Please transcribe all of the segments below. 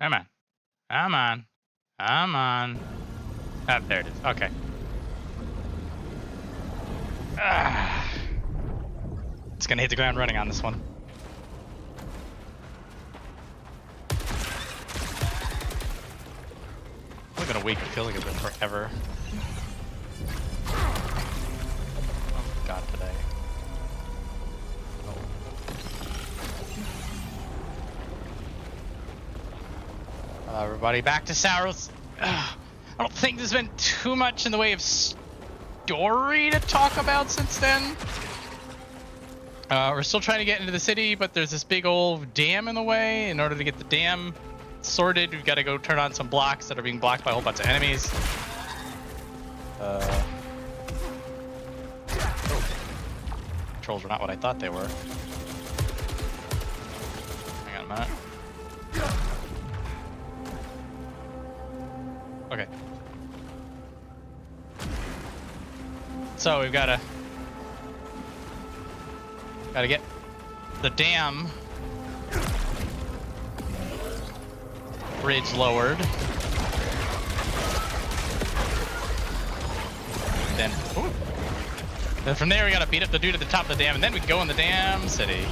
Come on. Come on. Come on. Ah, there it is. Okay. Ah. It's gonna hit the ground running on this one. I'm gonna wait for killing it forever. Oh god, today. Everybody back to Saros. I don't think there's been too much in the way of story to talk about since then. We're still trying to get into the city, but there's this big old dam in the way. In order to get the dam sorted, we've got to go turn on some blocks that are being blocked by a whole bunch of enemies. Oh. Controls were not what I thought they were. Hang on a minute. Okay. So we've got to get the dam bridge lowered. Then from there we got to beat up the dude at the top of the dam, and then we can go in the damn city.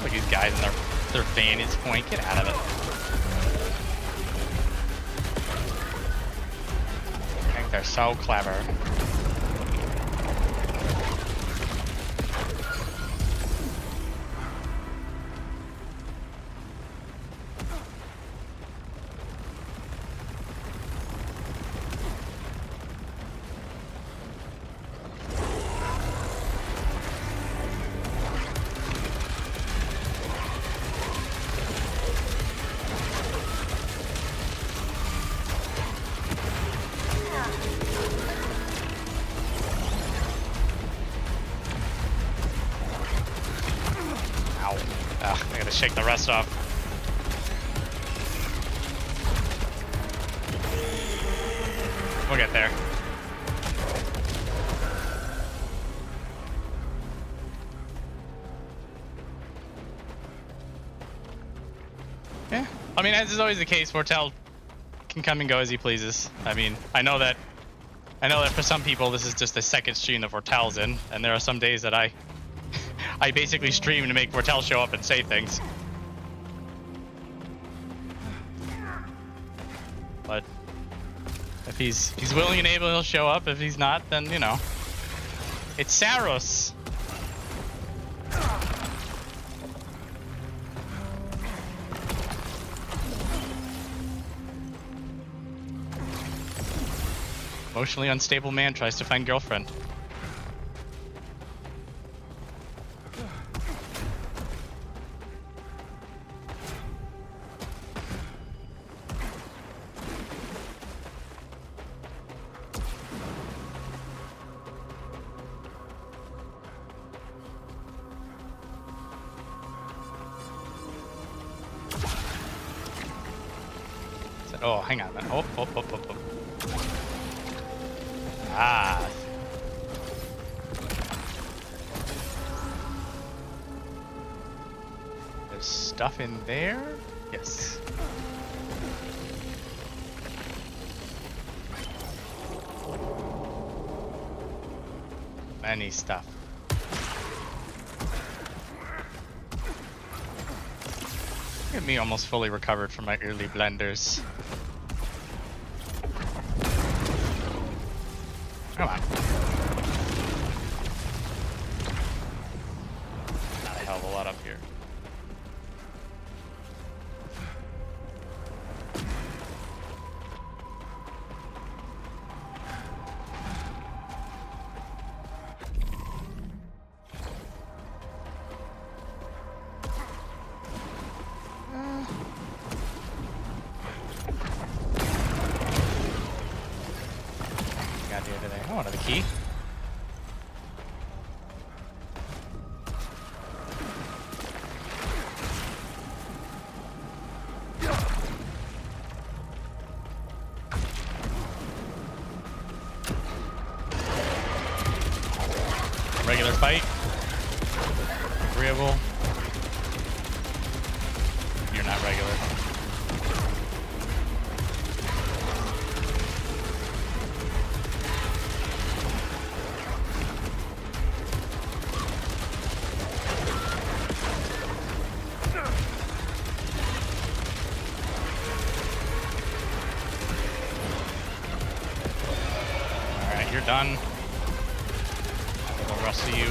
Look at these guys in their vantage point. Get out of it. I think they're so clever. I gotta shake the rest off. We'll get there. Yeah, I mean, as is always the case, Vortel can come and go as he pleases. I mean, I know that for some people this is just the second stream that Vortel's in, and there are some days that I basically stream to make Vortel show up and say things. But if he's willing and able, he'll show up. If he's not, then, you know, it's Saros. Emotionally unstable man tries to find girlfriend. Oh, hang on. Oh. Ah. There's stuff in there? Yes. Many stuff. Look at me almost fully recovered from my early blenders. Come on. Not a hell of a lot up here. I want another key. fight. Agreeable. You're not regular. Alright, you're done. The rest of you.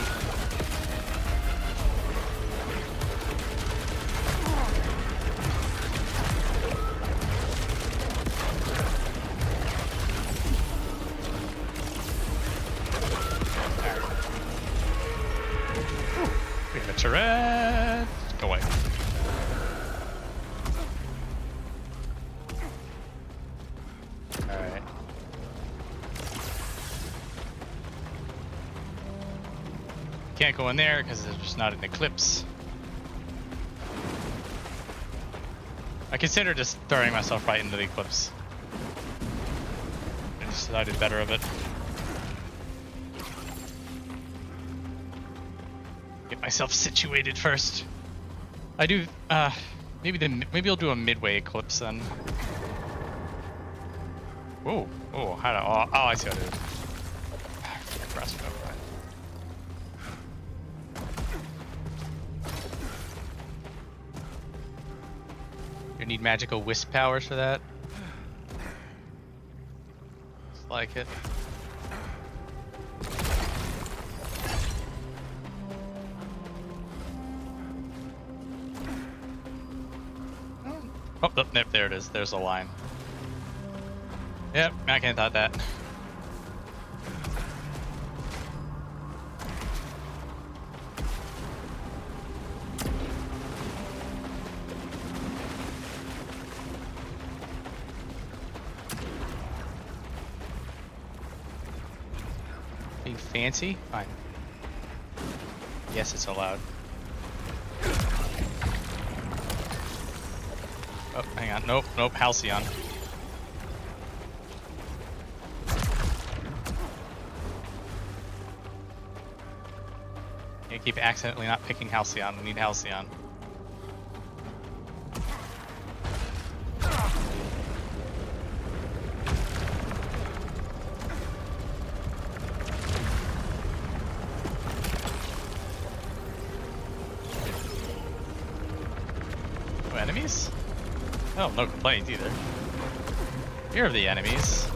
We have a turret. Go away. Alright. Can't go in there because there's just not an eclipse. I considered just throwing myself right into the eclipse. I decided better of it. Get myself situated first. I do. Maybe I'll do a midway eclipse then. Whoa! Oh, how do? Oh, I see what it is. Crossing over. You need magical wisp powers for that. Just like it. Oh, nope, there it is. There's a line. Yep, I can't thought that. Being fancy? Fine. Yes, it's allowed. Oh, hang on. Nope, Halcyon. You keep accidentally not picking Halcyon. We need Halcyon. No enemies? Oh, no complaints either. Here are the enemies.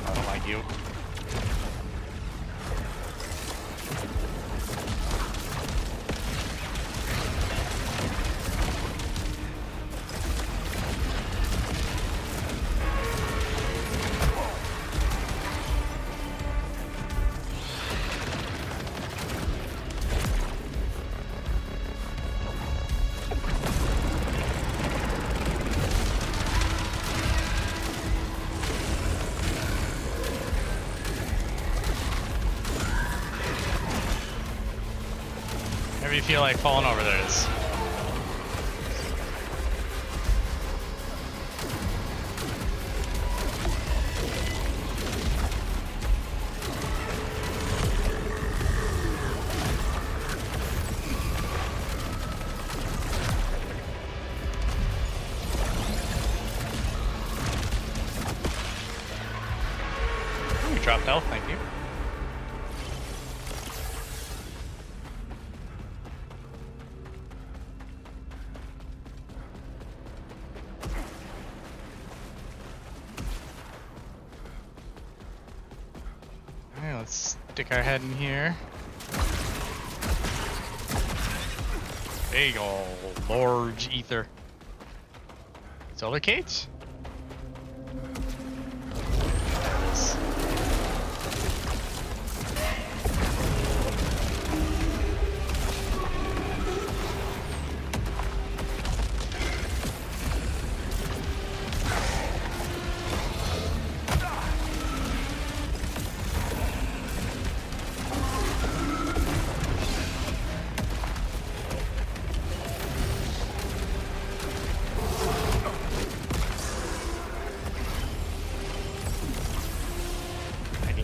I don't like you. Whenever you feel like falling over, there it is. Ooh, you dropped health, thank you. Alright, let's stick our head in here. Big ol' large ether. Solar cage?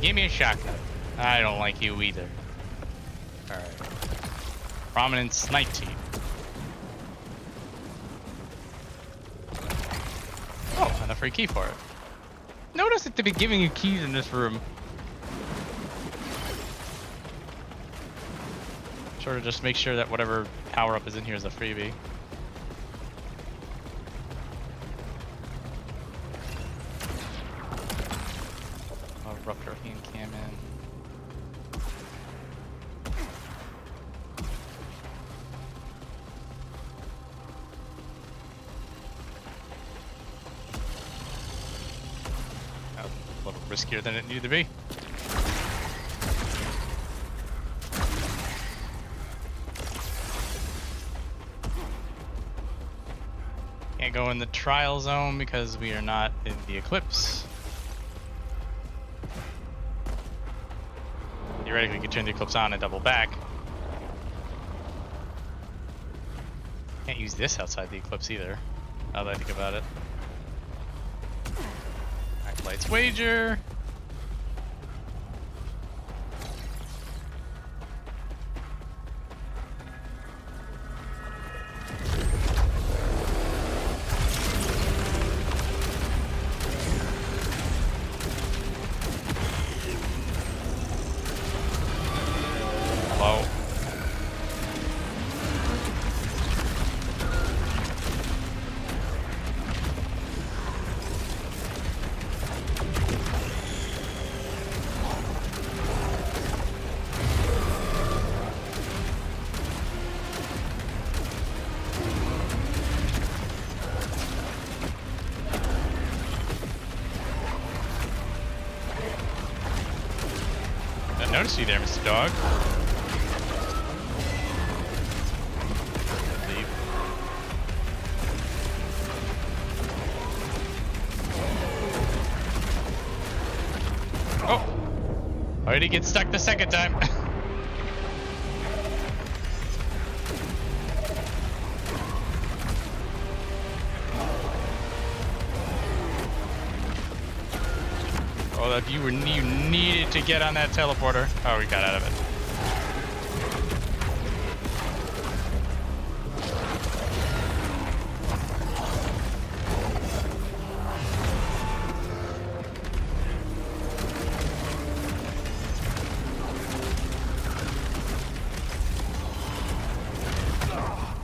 give me a shotgun. I don't like you either. Alright. Prominence 19. Oh, and a free key for it. Notice that they've been giving you keys in this room. Sort of just make sure that whatever power-up is in here is a freebie. Rupture hand cam in. A little riskier than it needed to be. Can't go in the trial zone because we are not in the eclipse. Theoretically, we could turn the eclipse on and double back. Can't use this outside the eclipse either, now that I think about it. Lights wager. Hello. I noticed you there, Mr. Dog. Leave. Oh! Already get stuck the second time. Oh, that you needed to get on that teleporter. Oh, we got out of it.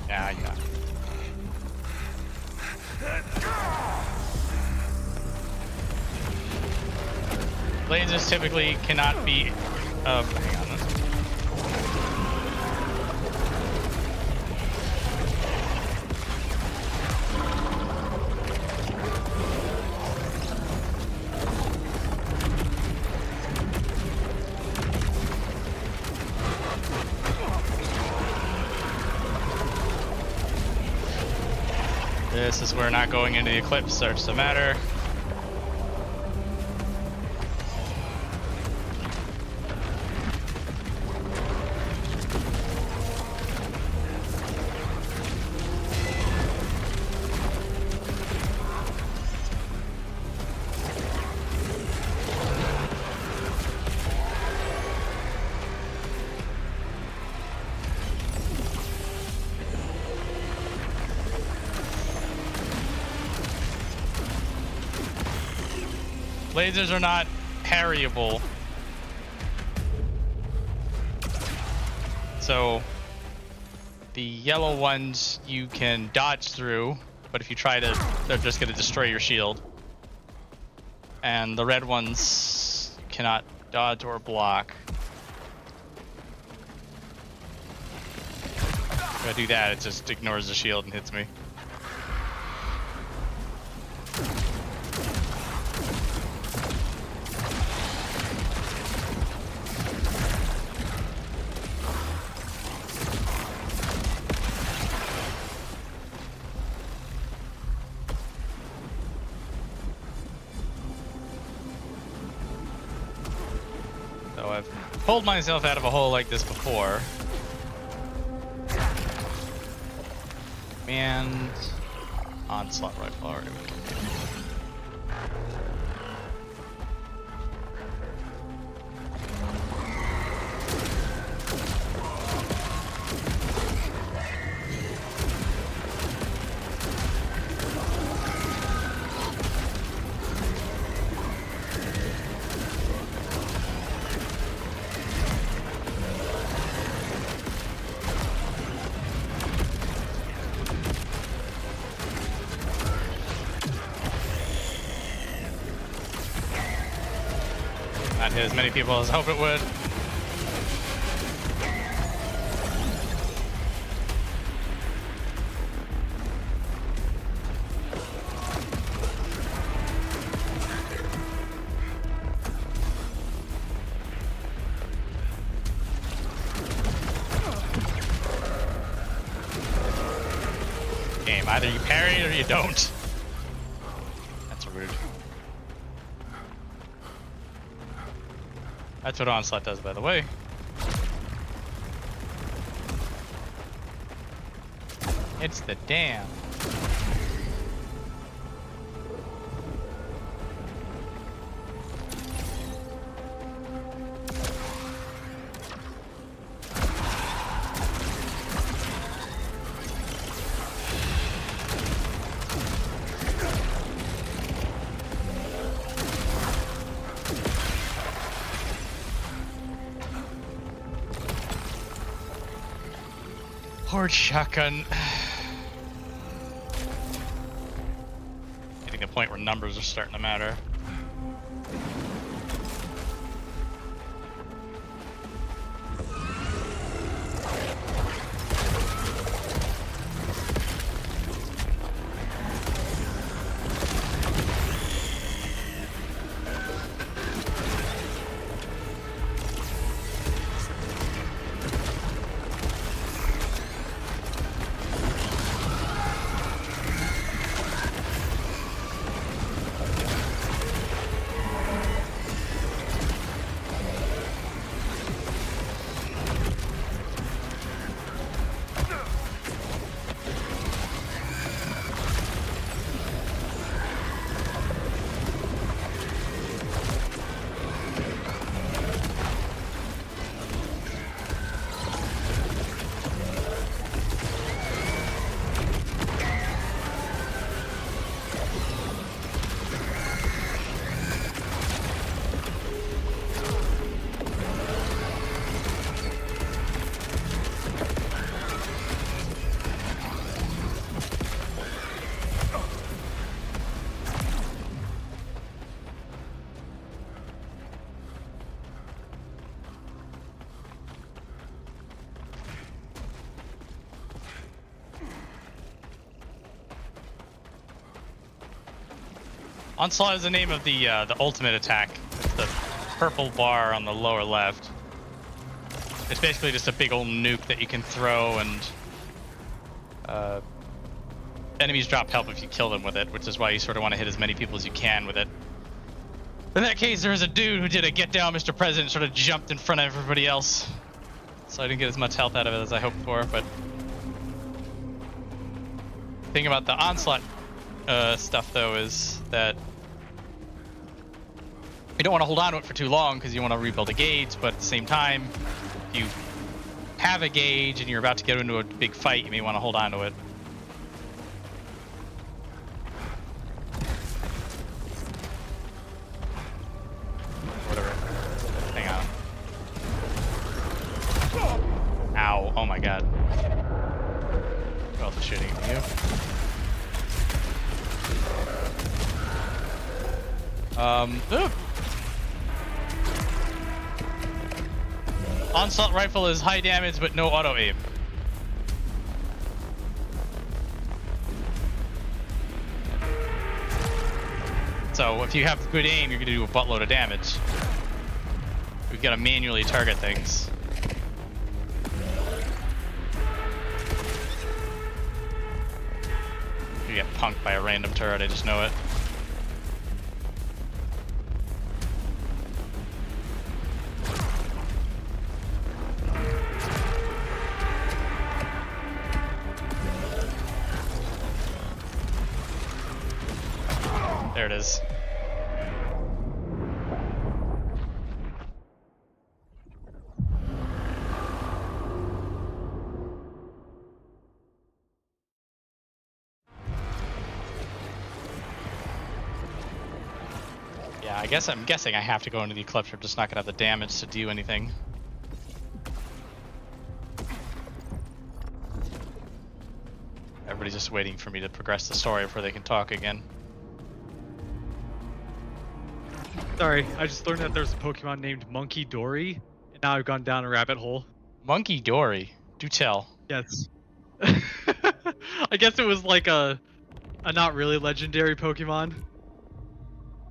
Yeah. Lasers typically cannot be. Hang on. This is where not going into the eclipse starts to matter. Lasers are not parryable. So the yellow ones you can dodge through, but if you try to, they're just going to destroy your shield. And the red ones you cannot dodge or block. If I do that, it just ignores the shield and hits me. So I've pulled myself out of a hole like this before. And onslaught rifle already. Not hit as many people as I hope it would. Game, either you parry it or you don't. That's rude. That's what Onslaught does, by the way. It's the dam. Horde shotgun. Getting to the point where numbers are starting to matter. Onslaught is the name of the ultimate attack. It's the purple bar on the lower left. It's basically just a big old nuke that you can throw, and enemies drop health if you kill them with it, which is why you sort of want to hit as many people as you can with it. In that case, there was a dude who did a get down, Mr. President, sort of jumped in front of everybody else. So I didn't get as much health out of it as I hoped for, but the thing about the Onslaught stuff, though, is that you don't want to hold on to it for too long because you want to rebuild a gauge, but at the same time, if you have a gauge and you're about to get into a big fight, you may want to hold on to it. Whatever. Hang on. Ow. Oh my god. Who else is shooting at you? Ooh. Onslaught rifle is high damage but no auto aim. So if you have good aim, you're gonna do a buttload of damage. We've got to manually target things. You get punked by a random turret, I just know it. There it is. Yeah, I'm guessing I have to go into the Eclipse. I'm just not gonna have the damage to do anything. Everybody's just waiting for me to progress the story before they can talk again. Sorry, I just learned that there's a Pokemon named Monkey Dory, and now I've gone down a rabbit hole. Monkey Dory. Do tell. Yes. I guess it was like a not really legendary Pokemon.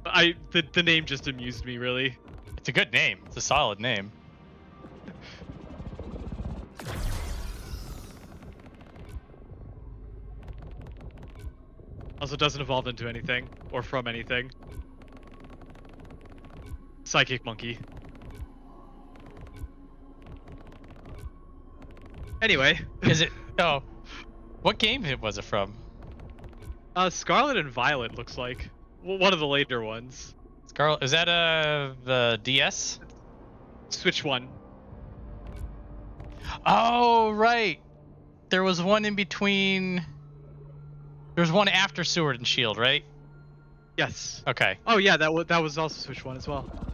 The name just amused me, really. It's a good name. It's a solid name. Also doesn't evolve into anything, or from anything. Psychic Monkey. Anyway. Is it? Oh. What game was it from? Scarlet and Violet looks like. Well, one of the later ones. Scarlet. Is that the DS? Switch one. Oh, right. There was one in between. There was one after Sword and Shield, right? Yes. Okay. Oh yeah, that was also Switch one as well.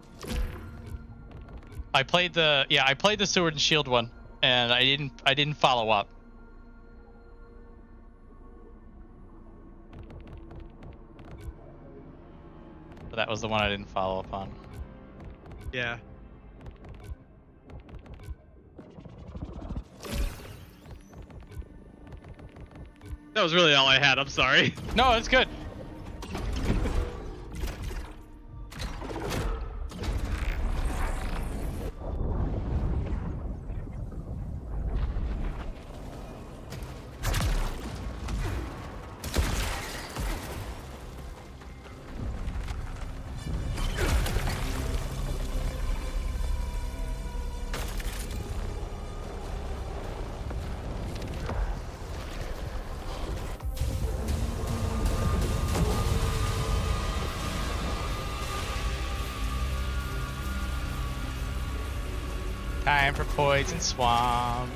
I played the Sword and Shield one, and I didn't follow up. But that was the one I didn't follow up on. Yeah. That was really all I had. I'm sorry. No, it's good. Time for Poison Swamp.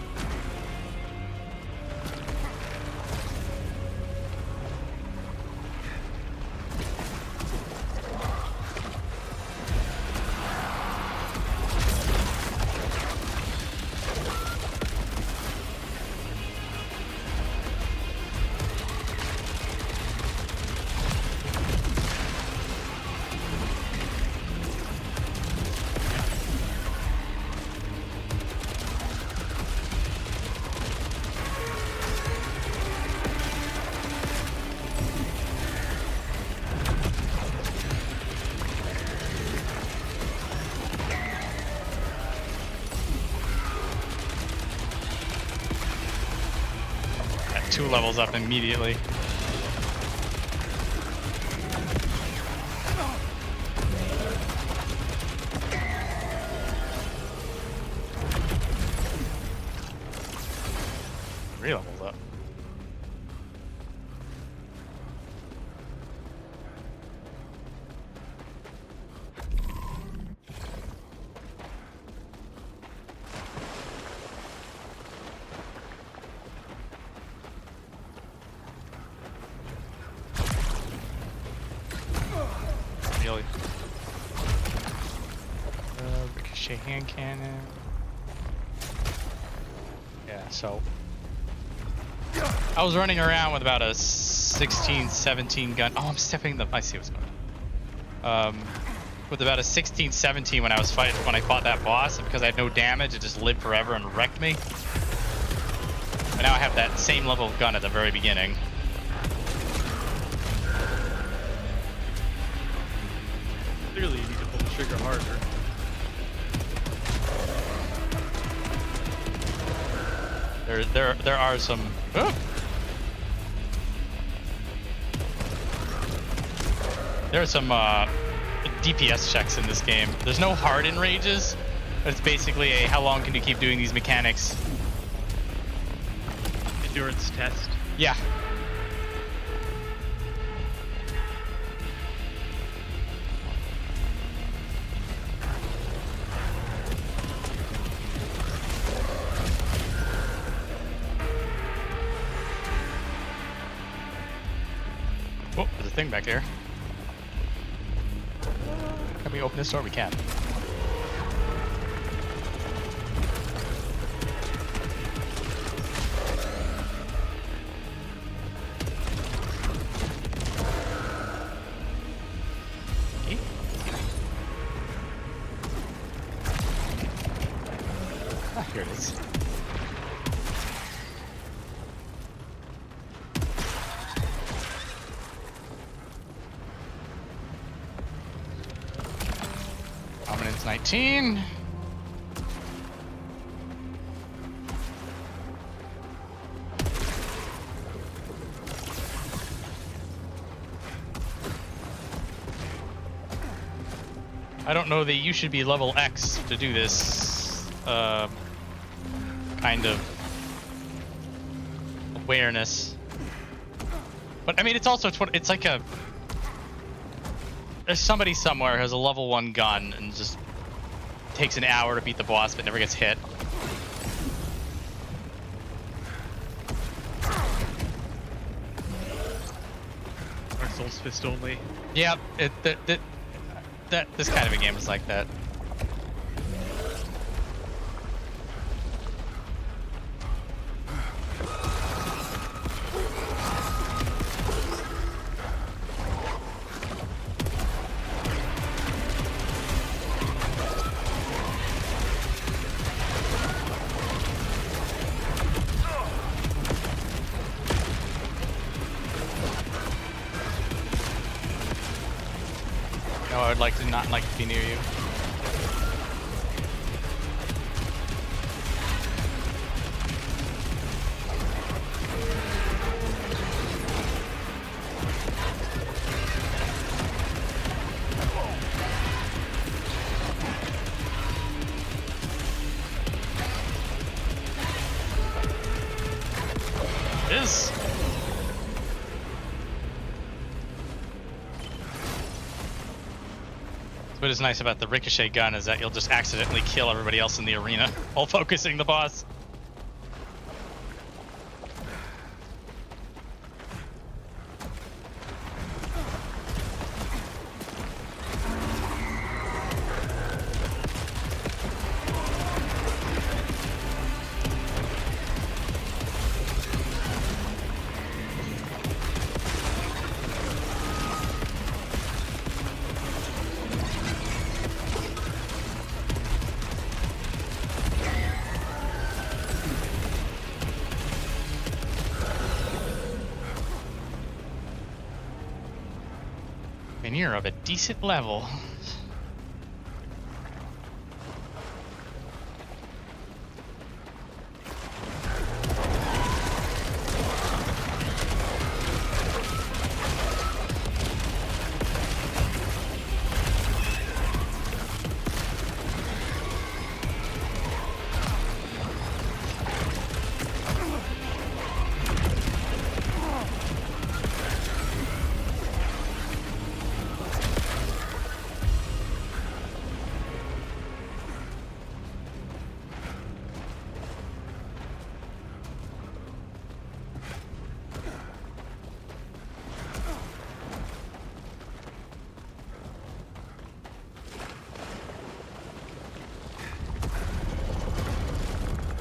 Got 2 levels up immediately. Three levels up. Really? Ricochet hand cannon. Yeah, so I was running around with about a 16, 17 gun. Oh, I'm stepping the. I see what's going on. With about a 16, 17 when I fought that boss, and because I had no damage, it just lived forever and wrecked me. And now I have that same level of gun at the very beginning. Clearly, you need to pull the trigger harder. There are some. Oh! There are some DPS checks in this game. There's no harden rages, but it's basically a how long can you keep doing these mechanics? Endurance test. Yeah. Oh, there's a thing back there. Can we open this door? We can. Here it is. Dominance 19. I don't know that you should be level X to do this kind of awareness. But I mean, it's also it's like a there's somebody somewhere who has a level 1 gun and just takes an hour to beat the boss but never gets hit. Dark Souls fist only. Yep, this kind of a game is like that. No, I would like to not like to be near you. It is. What is nice about the ricochet gun is that you'll just accidentally kill everybody else in the arena while focusing the boss. And you're of a decent level.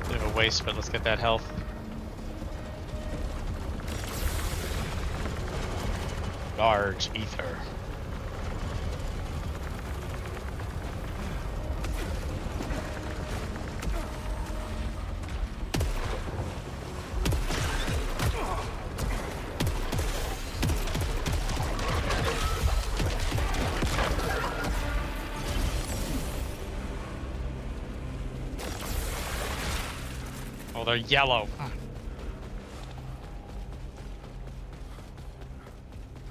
Bit of a waste, but let's get that health. Large ether. Oh, they're yellow. I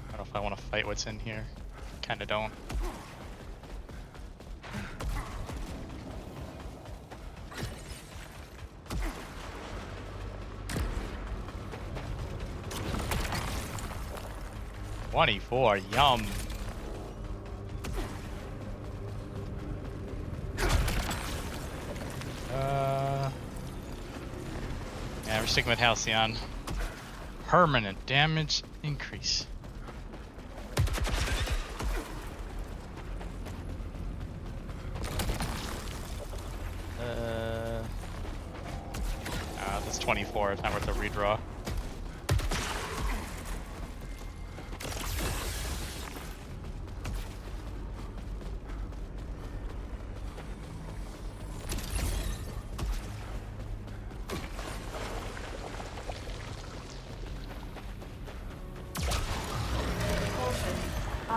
don't know if I want to fight what's in here. Kinda don't. $24, yum. Yeah, we're sticking with Halcyon. Permanent damage increase. That's 24. It's not worth a redraw.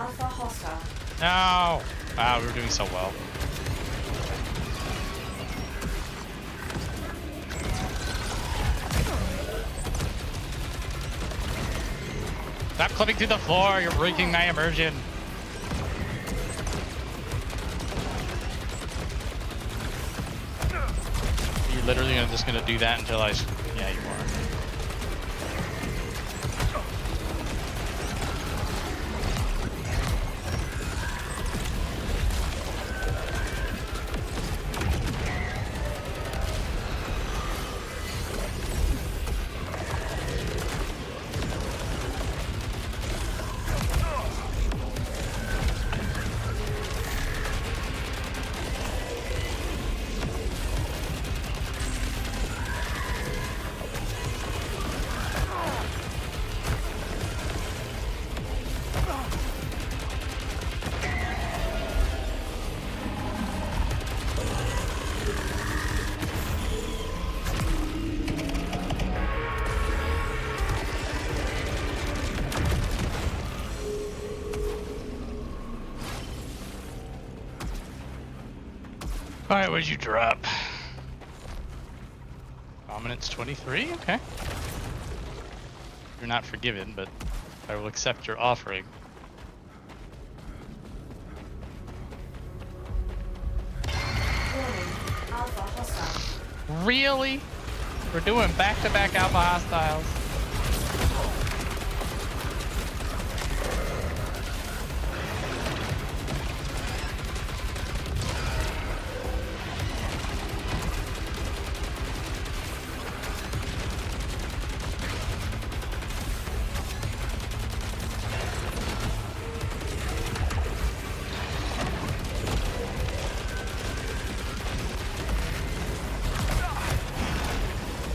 Alpha hostile. No! Wow, we were doing so well. Stop clipping through the floor, you're breaking my immersion. You're literally just gonna do that until I... Yeah, you are. Alright, where'd you drop? Dominance 23? Okay. You're not forgiven, but I will accept your offering. Warning. Alpha hostile. Really? We're doing back-to-back alpha hostiles.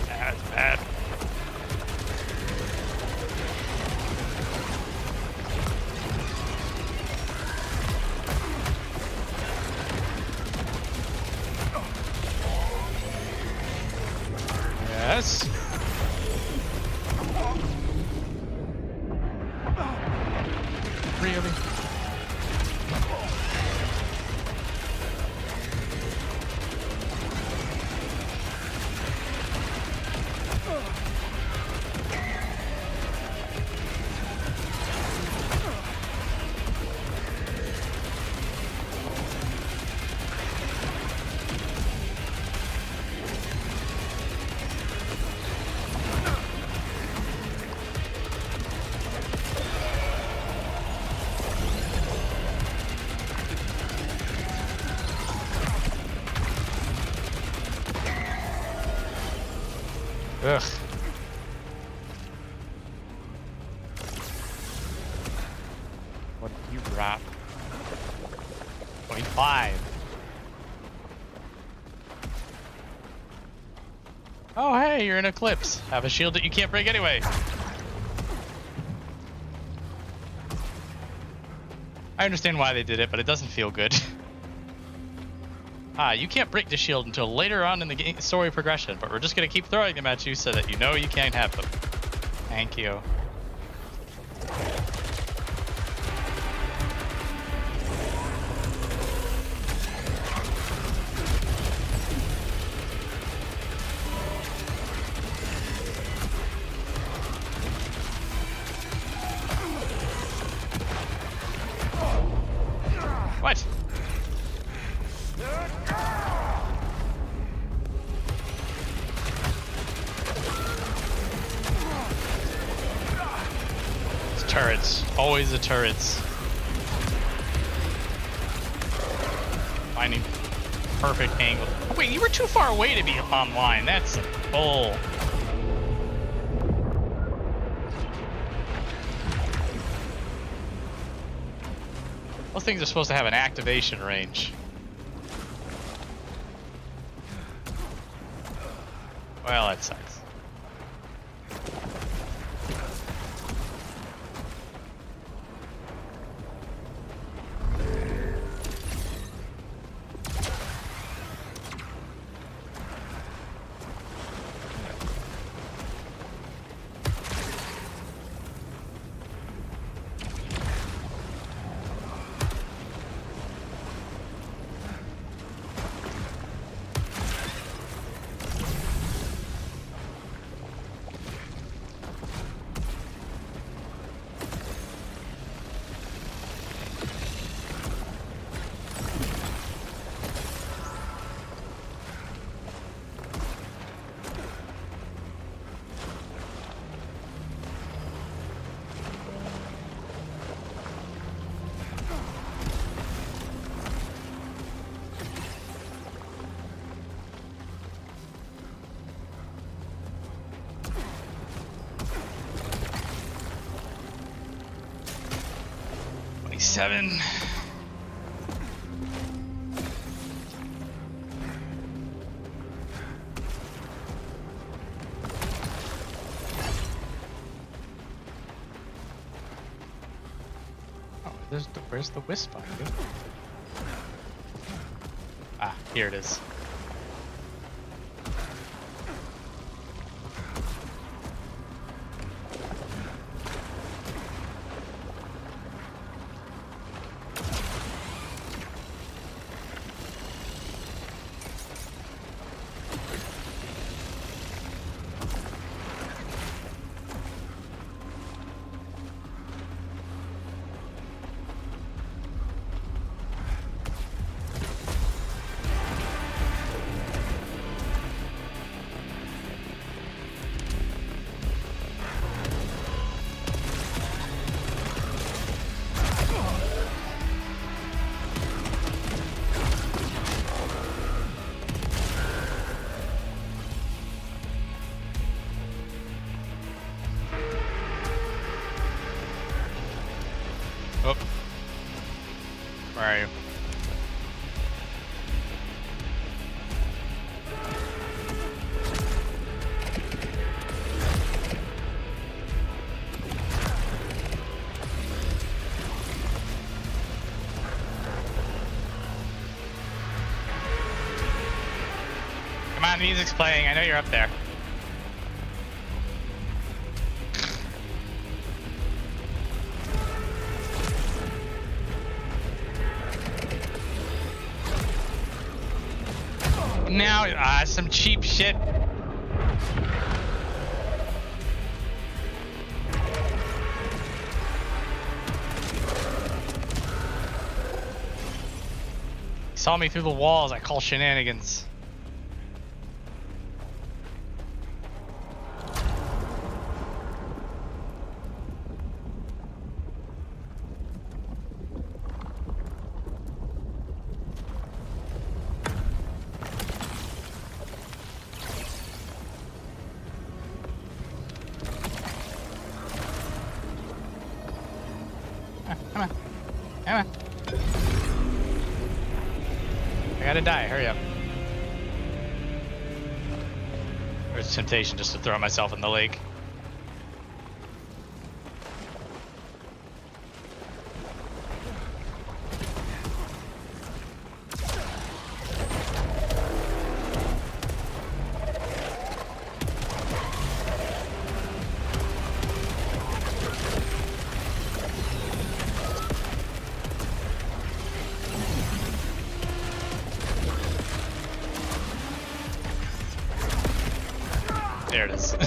That's bad. Yes. Really? Ugh. What did you drop? 25. Oh, hey, you're in Eclipse. Have a shield that you can't break anyway. I understand why they did it, but it doesn't feel good. You can't break the shield until later on in the game story progression, but we're just gonna keep throwing them at you so that you know you can't have them. Thank you. What? Turrets. Always the turrets. Finding perfect angle. Oh, wait, you were too far away to be online. That's bull. Those things are supposed to have an activation range. Well, that sucks. 57. Oh, where's the wisp on you? Ah, here it is. Oh. Where are you? Come on, the music's playing. I know you're up there. Now, some cheap shit. He saw me through the walls. I call shenanigans. Come on. Come on. I gotta die. Hurry up. There's temptation just to throw myself in the lake. There it is. I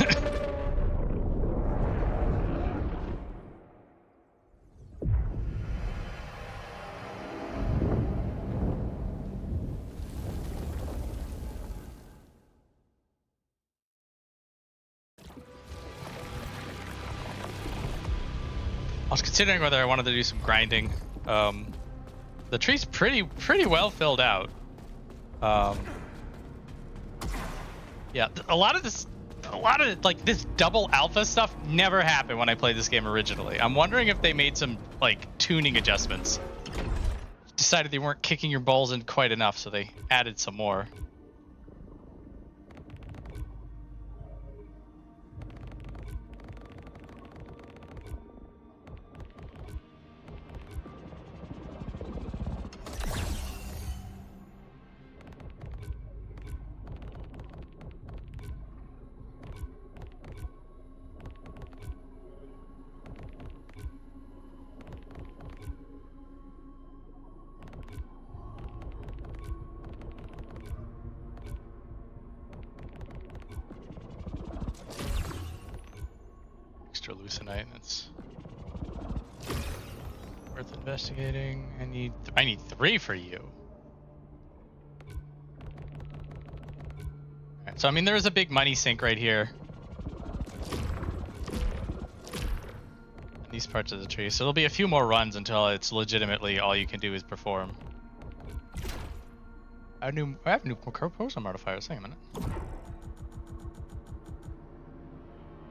was considering whether I wanted to do some grinding. The tree's pretty well filled out. Yeah, a lot of like this double alpha stuff never happened when I played this game originally. I'm wondering if they made some like tuning adjustments. Decided they weren't kicking your balls in quite enough, so they added some more. Extra leucinite, that's worth investigating. I need 3 for you. Alright, so I mean there is a big money sink right here. In these parts of the tree. So there'll be a few more runs until it's legitimately all you can do is perform. I have new proposal modifiers. Hang on a minute.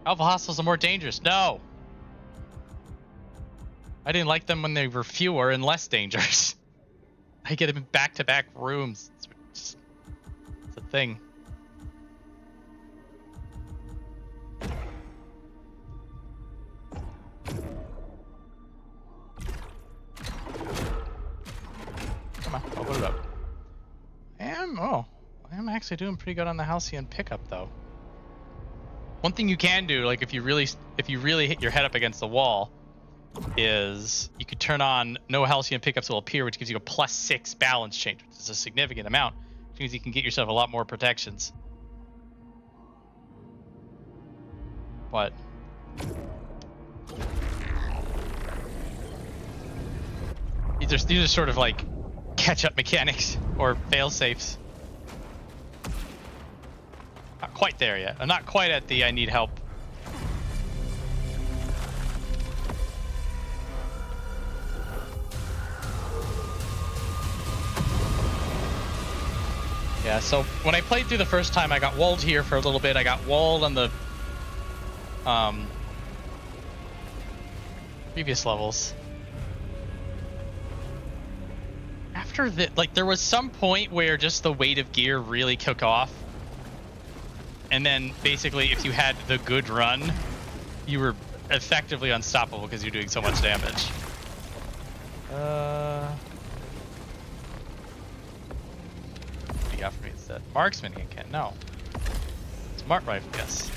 Alpha hostiles are more dangerous. No! I didn't like them when they were fewer and less dangerous. I get them in back-to-back rooms. It's a thing. Come on, open it up. I am actually doing pretty good on the halcyon pickup though. One thing you can do, like if you really hit your head up against the wall, is you could turn on no halcyon pickups will appear, which gives you a +6 balance change, which is a significant amount, which means you can get yourself a lot more protections. But these are sort of like catch-up mechanics or fail-safes. Not quite there yet. I'm not quite at the I need help. Yeah, so when I played through the first time, I got walled here for a little bit. I got walled on the previous levels. After that, like, there was some point where just the weight of gear really took off. And then basically, if you had the good run, you were effectively unstoppable because you're doing so much damage. What do you got for me instead? Marksman again? No. Smart rifle, yes.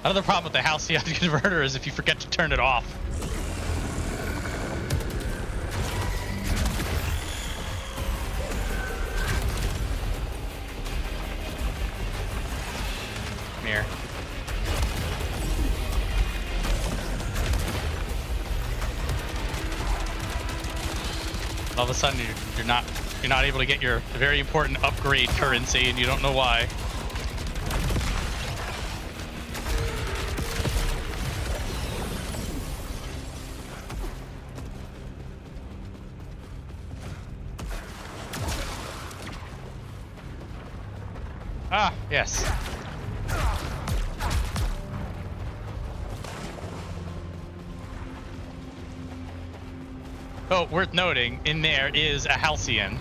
Another problem with the halcyon converter is if you forget to turn it off. Come here. And all of a sudden you're not able to get your very important upgrade currency, and you don't know why. Ah, yes. Oh, worth noting, in there is a halcyon.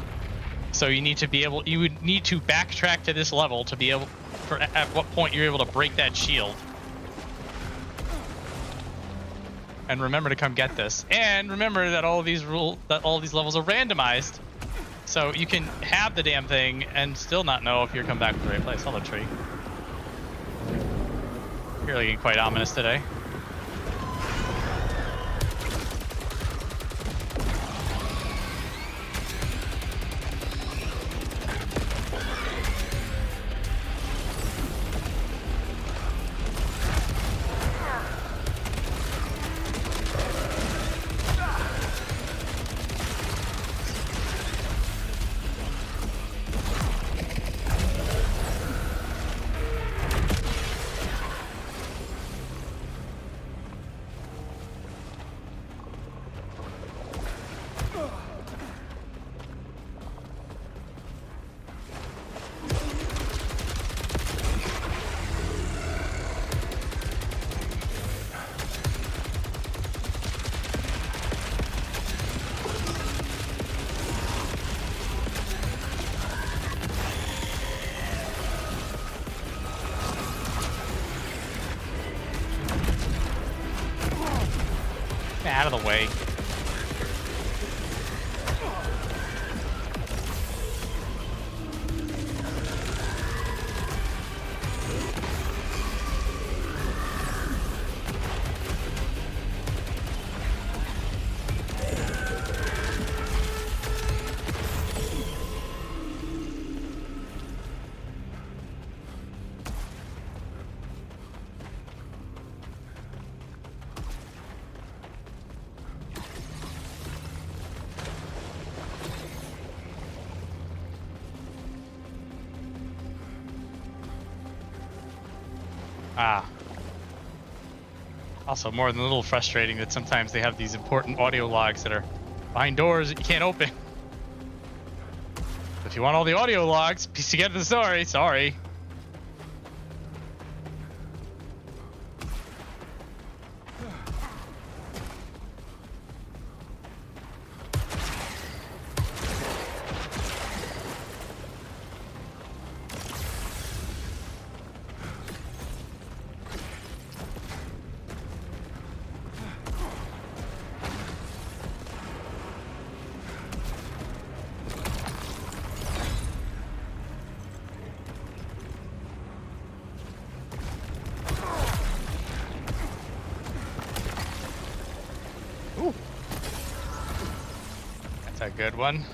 So you would need to backtrack to this level to be able, at what point you're able to break that shield. And remember to come get this. And remember that all these levels are randomized. So you can have the damn thing and still not know if you're coming back to the right place. Hello, tree. You're looking quite ominous today. Out of the way. Also, more than a little frustrating that sometimes they have these important audio logs that are behind doors that you can't open. If you want all the audio logs, piece together the story. Sorry. Ooh. That's a good one.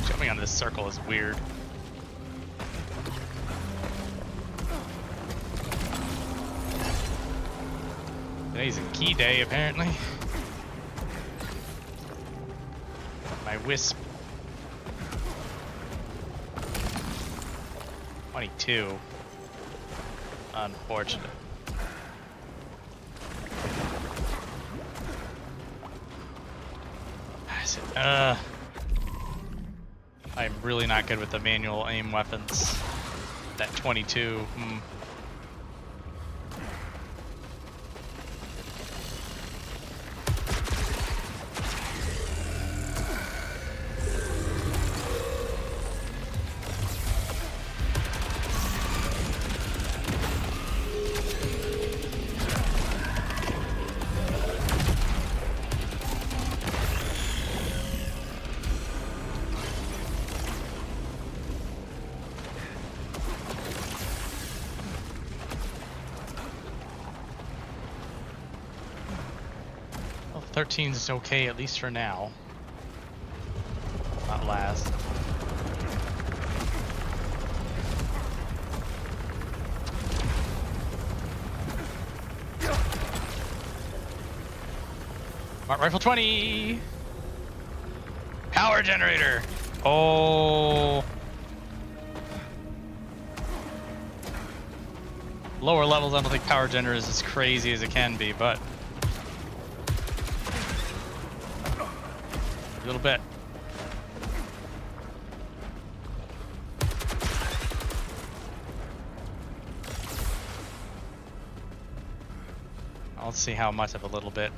Jumping on this circle is weird. Today's a key day, apparently. My wisp. 22. Unfortunate. I'm really not good with the manual aim weapons. That 22. Well, 13 is okay, at least for now. Not last. Smart rifle 20! Power generator! Oh. Lower levels, I don't think power generator is as crazy as it can be, but a little bit. I'll see how much of a little bit.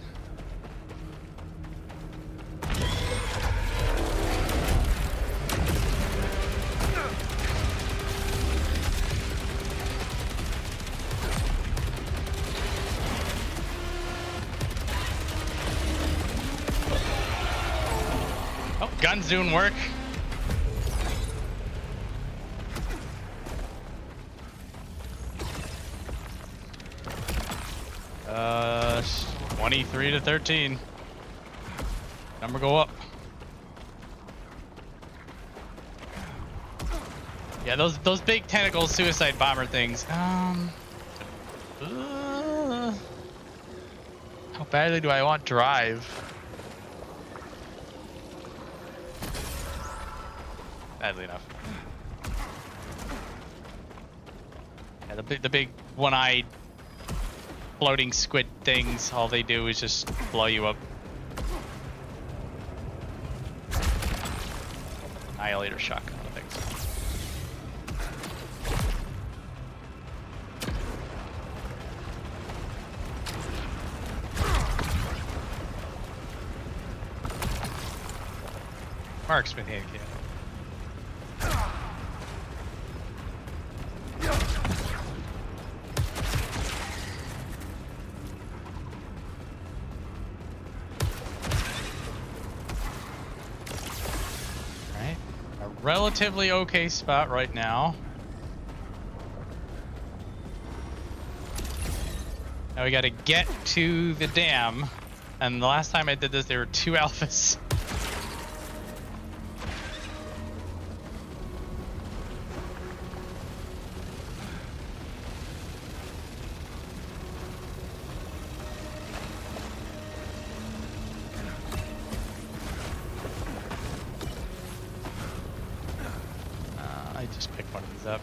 Oh, guns doing work. Uh, 23 to 13. Number go up. Yeah, those big tentacle suicide bomber things. How badly do I want drive? Badly enough. Yeah, the big one-eyed floating squid things, all they do is just blow you up. Annihilator shotgun, I think so. Marksman hand cannon. Right, a relatively okay spot right now. Now we got to get to the dam, and the last time I did this, there were 2 alphas. I just picked one of these up.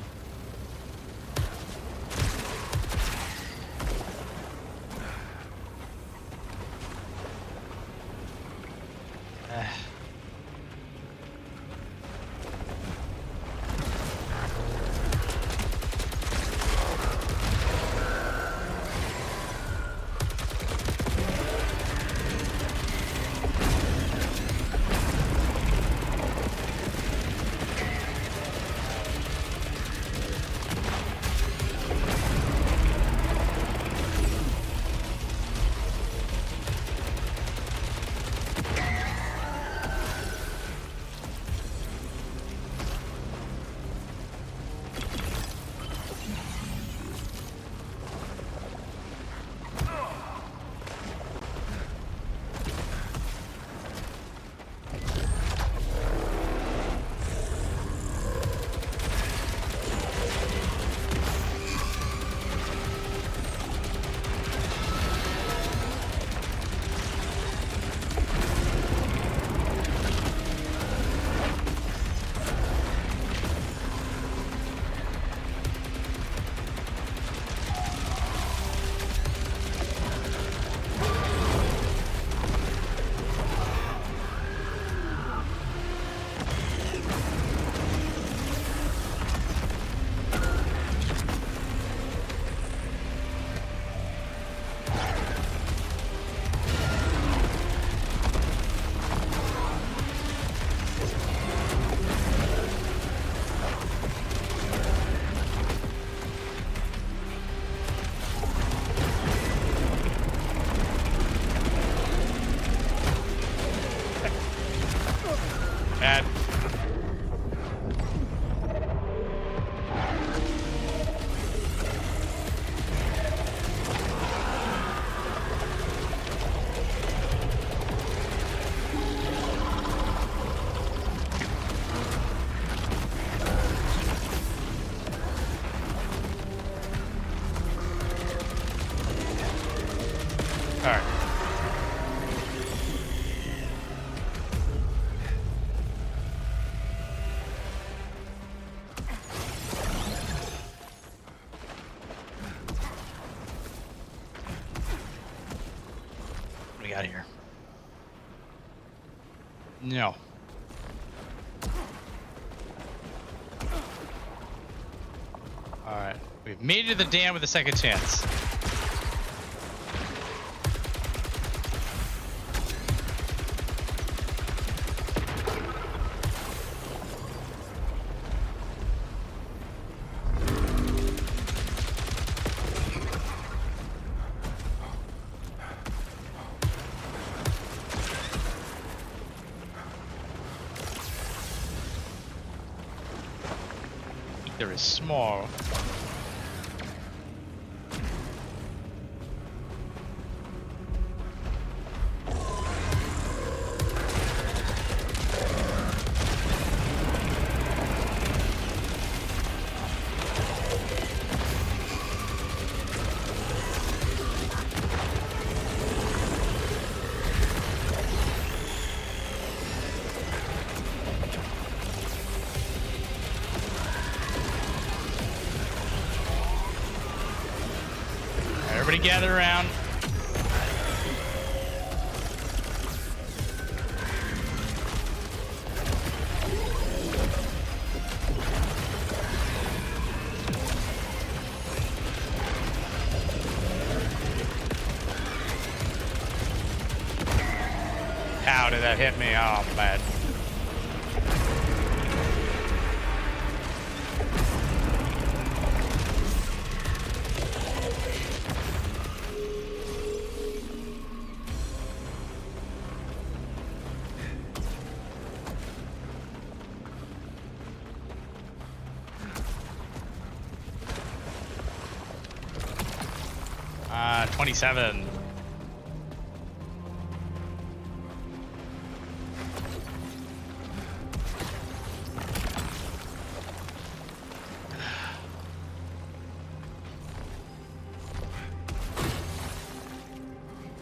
Bad. All right. What do we got here? No. All right. We've made it to the dam with a second chance. Ether is small. Everybody gather around. How did that hit me? Oh, bad. Ah, 27.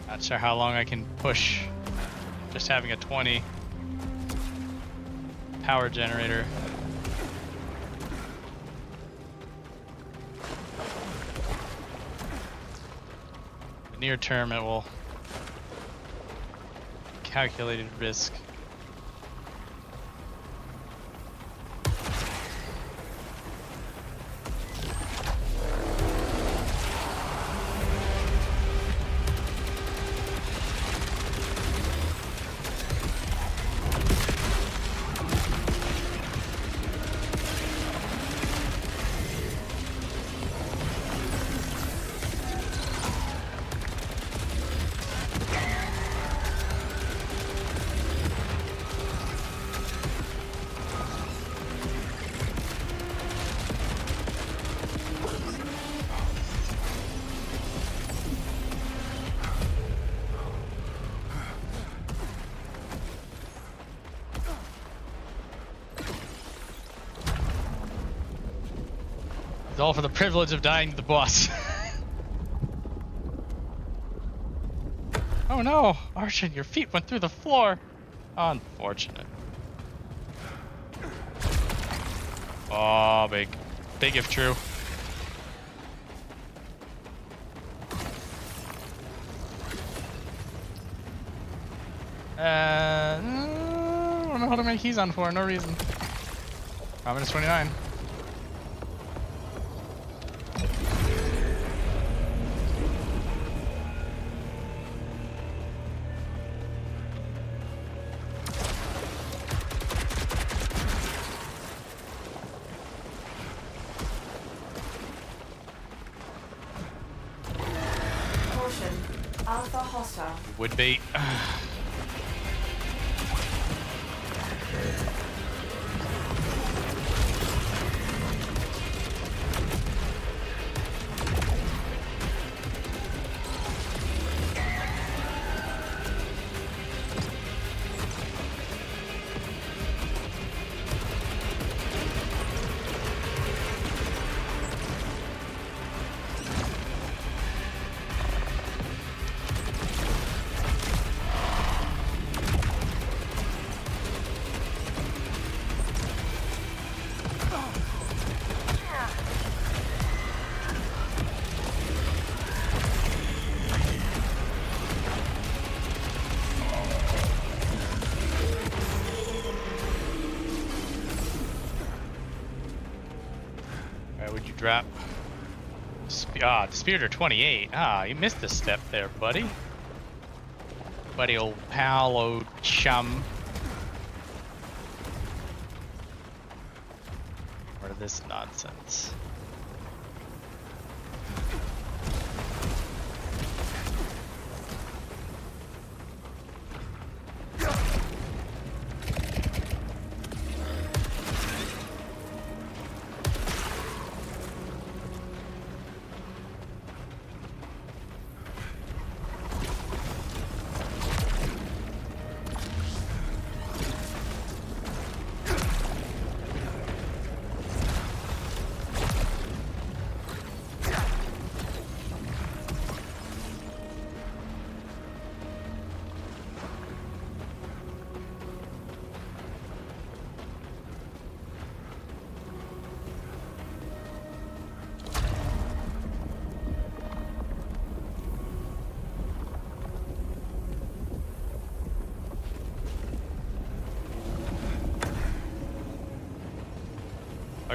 Not sure how long I can push just having a 20 power generator. Near term, it will calculated risk. It's all for the privilege of dying to the boss. Oh no, Arshan, your feet went through the floor. Unfortunate. Oh, big. Big if true. I don't know how to make keys on for no reason. Minus 29. Caution. Alpha hostile. Would be. Would you drop? Dispiritor 28. You missed a step there, buddy. Buddy, old pal, old chum. What is this nonsense?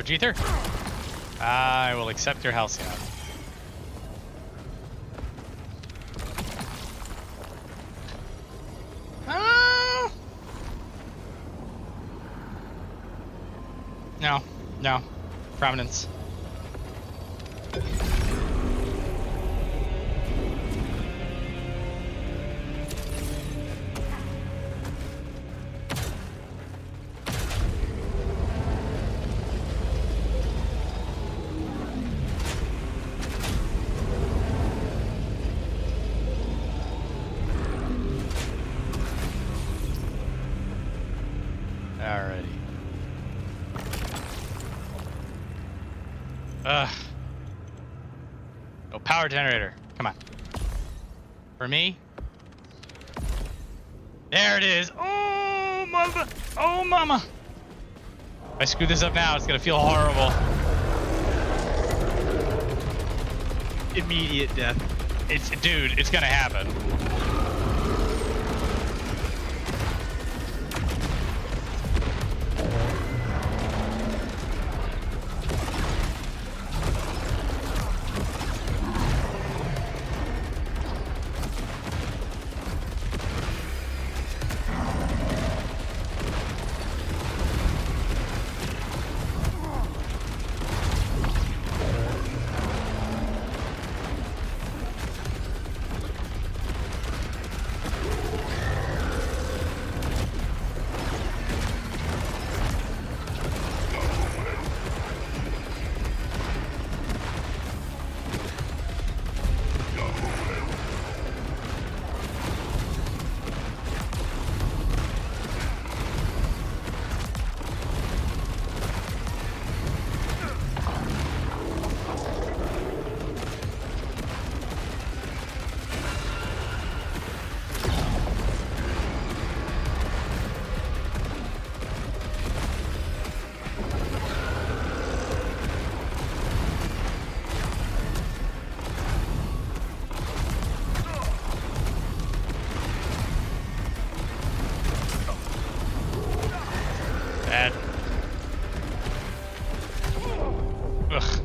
Lord Jether, I will accept your Halcyon. No, no. Prominence. Alrighty. Oh, power generator. Come on. For me. There it is. Oh, mama. Oh, mama. If I screw this up now, it's gonna feel horrible. Immediate death. Dude, it's gonna happen. Bad. Ugh.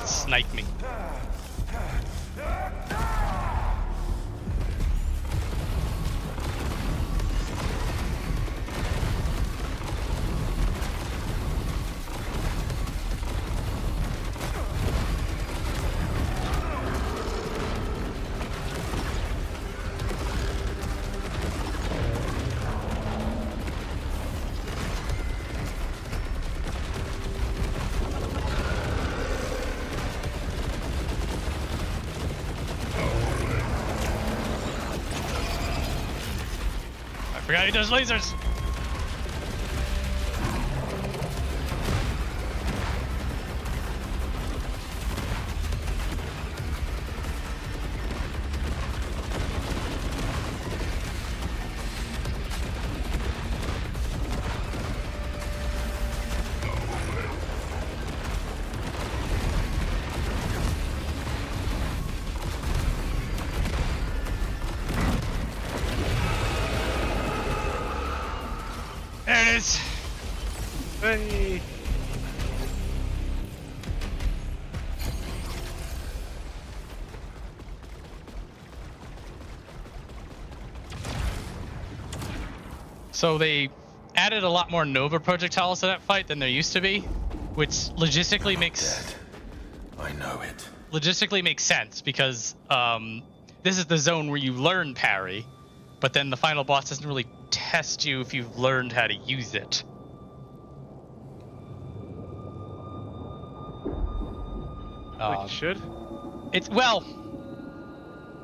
Snipe me. Forgot he does lasers. is. Hey. So they added a lot more Nova projectiles to that fight than there used to be, which logistically makes I know it. logistically makes sense because this is the zone where you learn parry, but then the final boss doesn't really test you if you've learned how to use it. Like it should. It's well,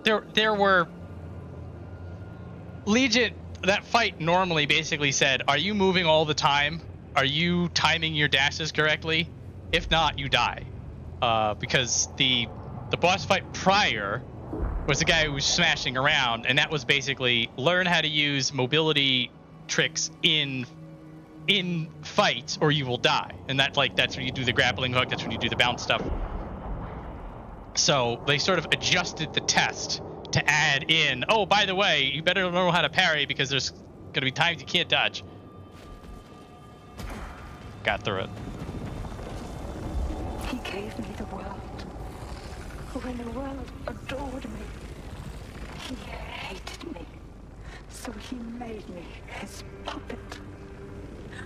there were Legion. That fight normally basically said, "Are you moving all the time? Are you timing your dashes correctly? If not, you die." Because the boss fight prior was the guy who was smashing around, and that was basically learn how to use mobility tricks in fights or you will die. And that's when you do the grappling hook, that's when you do the bounce stuff. So they sort of adjusted the test to add in, oh, by the way, you better know how to parry because there's going to be times you can't dodge. Got through it. He gave me the world. When the world adored me, he hated me. So he made me his puppet.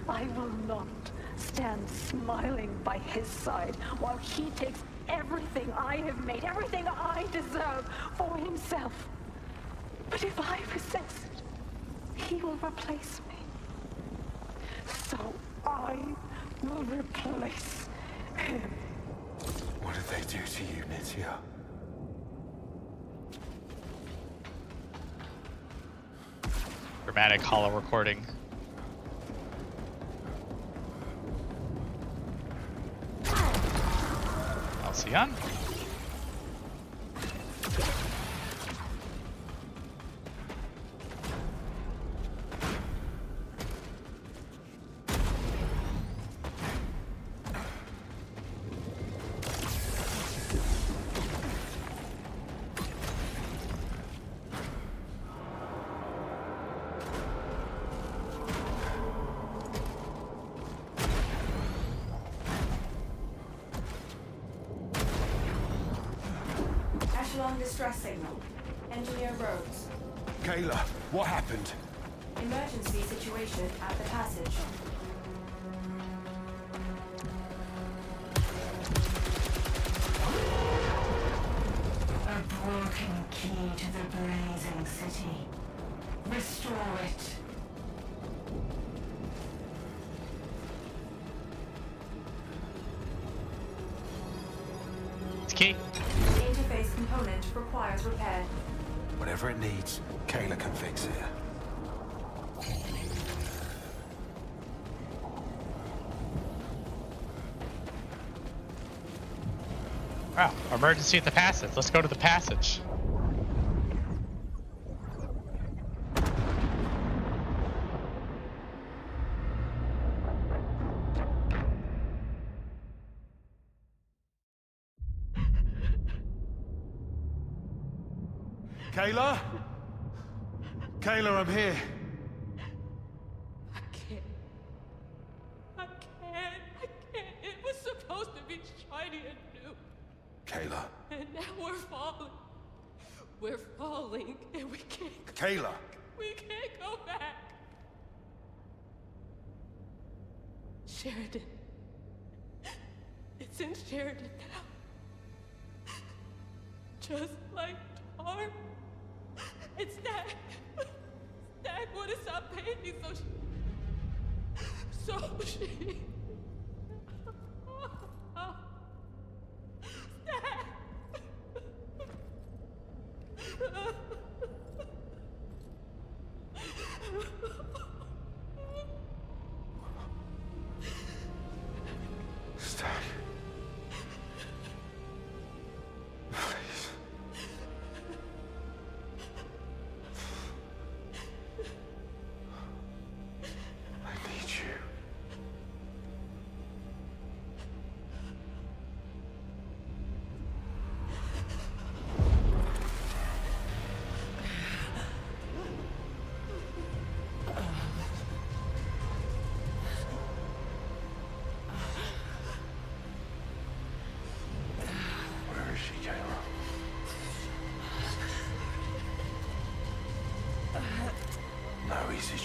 I will not stand smiling by his side while he takes everything I have made, everything I deserve for himself. But if I resist, he will replace me. So I will replace him. What did they do to you, Nitya? Dramatic hollow recording. Halcyon. Echelon distress signal. Engineer Rhodes. Kayla, what happened? Emergency situation at the passage. A broken key to the blazing city. Restore it. It's key. The interface component requires repair. Whatever it needs, Kayla can fix it. Wow, emergency at the passage. Let's go to the passage. Kayla? Kayla, I'm here. I can't. It was supposed to be shiny and new. Kayla. And now we're falling. We're falling, and we can't go. Kayla! We can't go back. Sheridan. It's in Sheridan now. Just like Tar. It's Stack. Stack wouldn't stop paying me, so she... Stack! Stack. Please. I need you.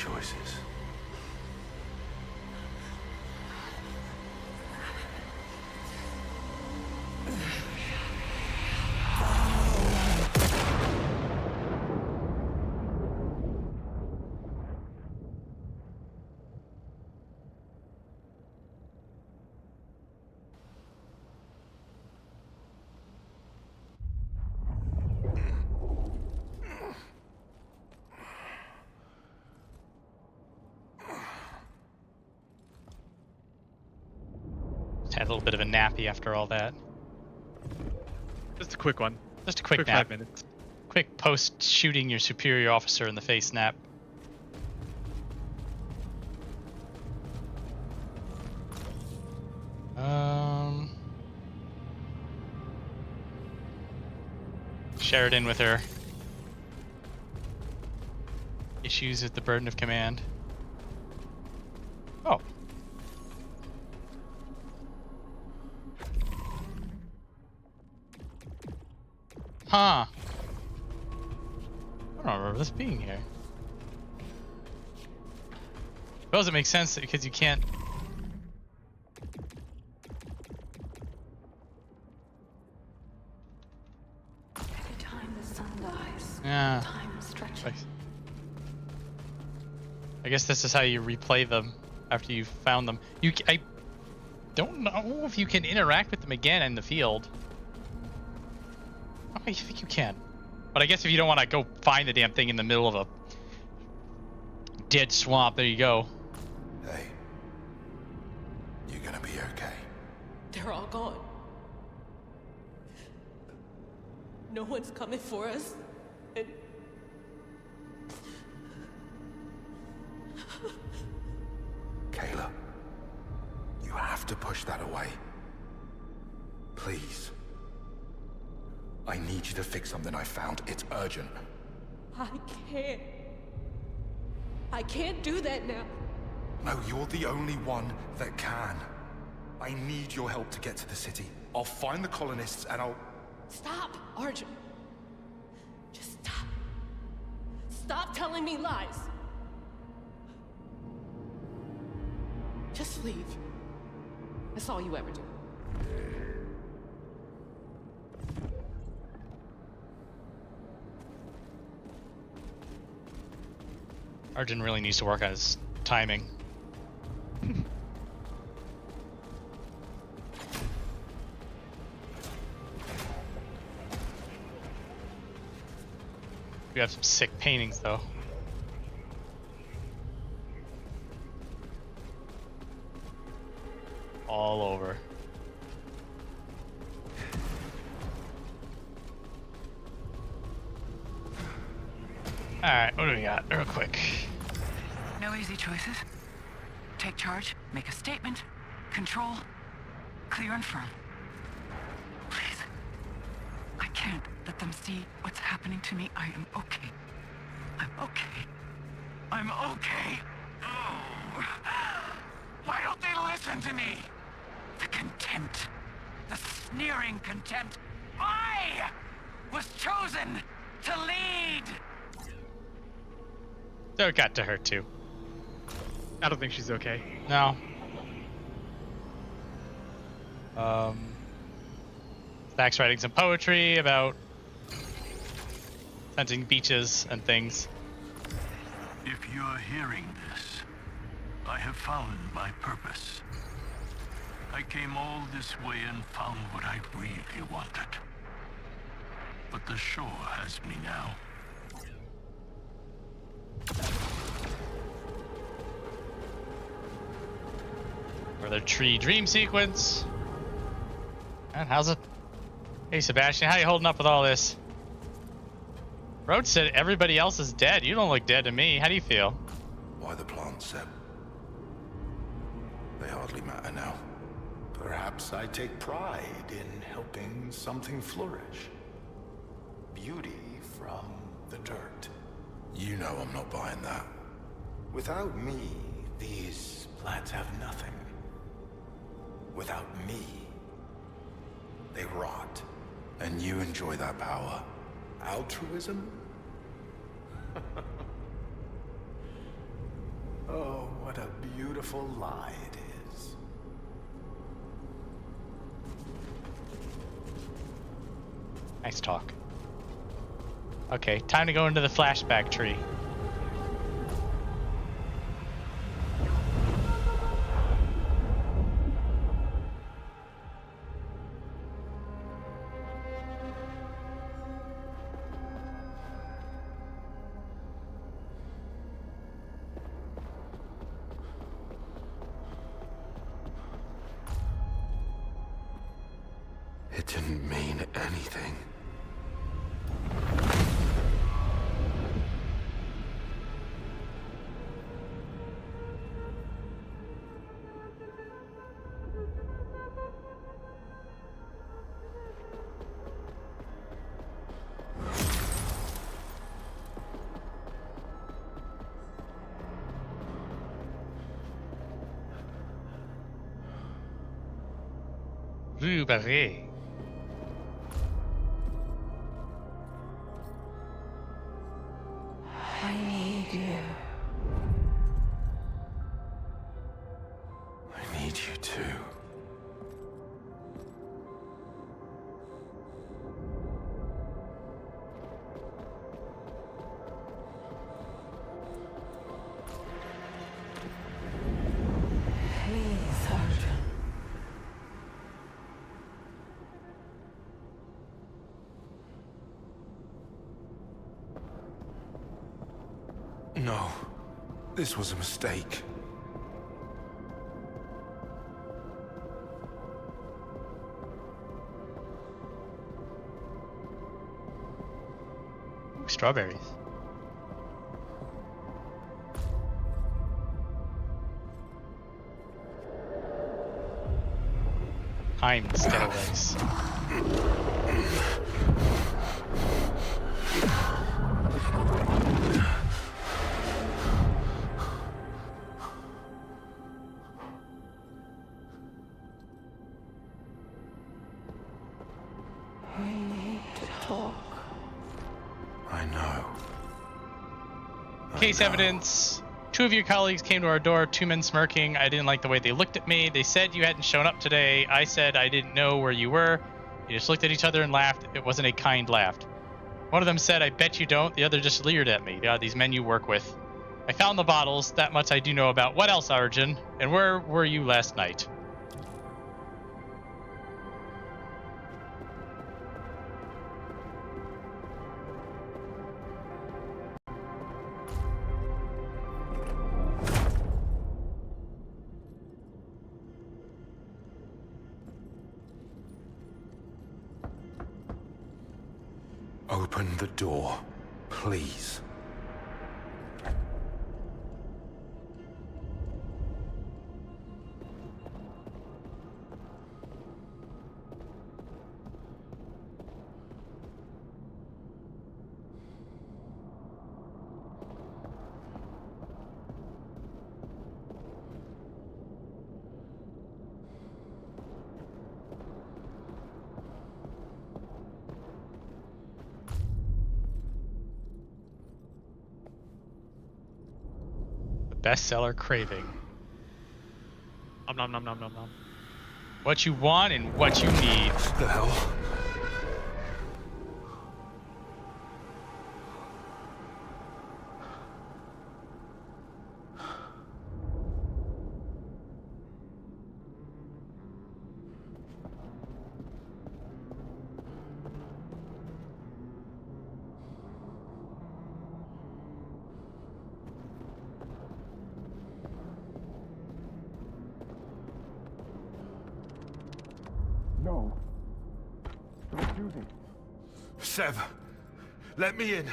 choices. Just had a little bit of a nappy after all that. Just a quick one. Just a quick Quick nap. 5 minutes. Quick post shooting your superior officer in the face nap. Sheridan with her issues with the burden of command. Oh. Huh. I don't remember this being here. Suppose it makes sense because you can't. Every time the sun dies, Yeah. time stretches. I guess this is how you replay them after you've found them. I don't know if you can interact with them again in the field. Oh, I think you can. But I guess if you don't want to go find the damn thing in the middle of a dead swamp, there you go. Hey, you're gonna be okay. They're all gone. No one's coming for us. And Kayla, you have to push that away. Please. I need you to fix something I found. It's urgent. I can't. I can't do that now. No, you're the only one that can. I need your help to get to the city. I'll find the colonists and I'll... Stop, Arjun. Just stop. Stop telling me lies. Just leave. That's all you ever do. Arjun really needs to work on his timing. We have some sick paintings though. All over. Alright, what do we got? Real quick. No easy choices. Take charge, make a statement, control, clear and firm. Please. I can't let them see what's happening to me. I am okay. I'm okay. I'm okay. Oh. Why don't they listen to me? The contempt. The sneering contempt. I was chosen to lead. So it got to her too. I don't think she's okay. No. Zach's writing some poetry about hunting beaches and things. If you're hearing this, I have found my purpose. I came all this way and found what I really wanted. But the shore has me now. Another tree dream sequence. And how's it? Hey Sebastian, how you holding up with all this? Roach said everybody else is dead. You don't look dead to me. How do you feel? Why the plants, Seb? They hardly matter now. Perhaps I take pride in helping something flourish. Beauty from the dirt. You know I'm not buying that. Without me, these plants have nothing. Without me, they rot. And you enjoy that power. Altruism? Oh, what a beautiful lie it is. Nice talk. Okay, time to go into the flashback tree. It didn't mean anything. Blueberry. I need you. I need you too. Please, Sergeant. No, this was a mistake. Ooh, strawberries. I'm steroids. We need to talk. I know. Case evidence. 2 of your colleagues came to our door, 2 men smirking. I didn't like the way they looked at me. They said you hadn't shown up today. I said I didn't know where you were. They just looked at each other and laughed. It wasn't a kind laugh. One of them said, I bet you don't. The other just leered at me. These men you work with. I found the bottles. That much I do know about. What else, Arjun? And where were you last night? Open the door, please. Bestseller craving. Nom nom nom nom nom nom. What you want and what you need. What the hell? No. Don't do this. Sev, let me in.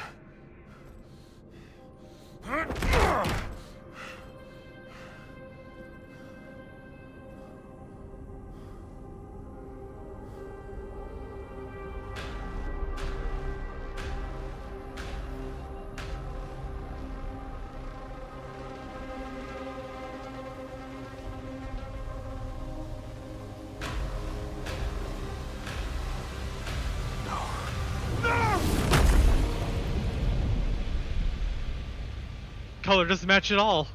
Color doesn't match at all.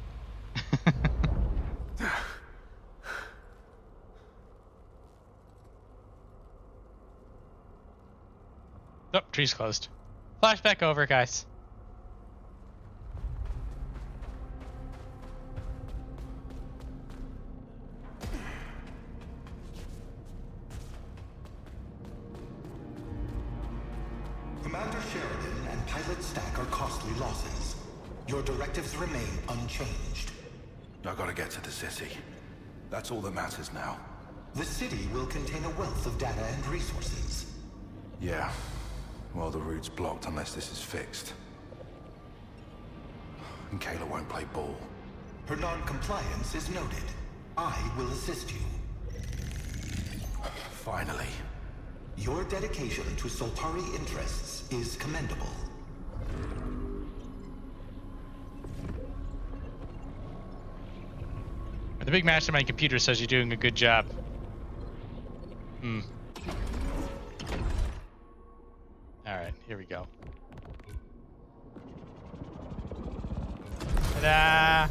Oh, tree's closed. Flashback over, guys. Commander Sheridan and Pilot Stack are costly losses. Your directives remain unchanged. I gotta get to the city. That's all that matters now. The city will contain a wealth of data and resources. Yeah. Well, the route's blocked unless this is fixed. And Kayla won't play ball. Her non-compliance is noted. I will assist you. Finally. Your dedication to Soltari interests is commendable. The big mastermind computer says you're doing a good job. Alright, here we go. Ta-da!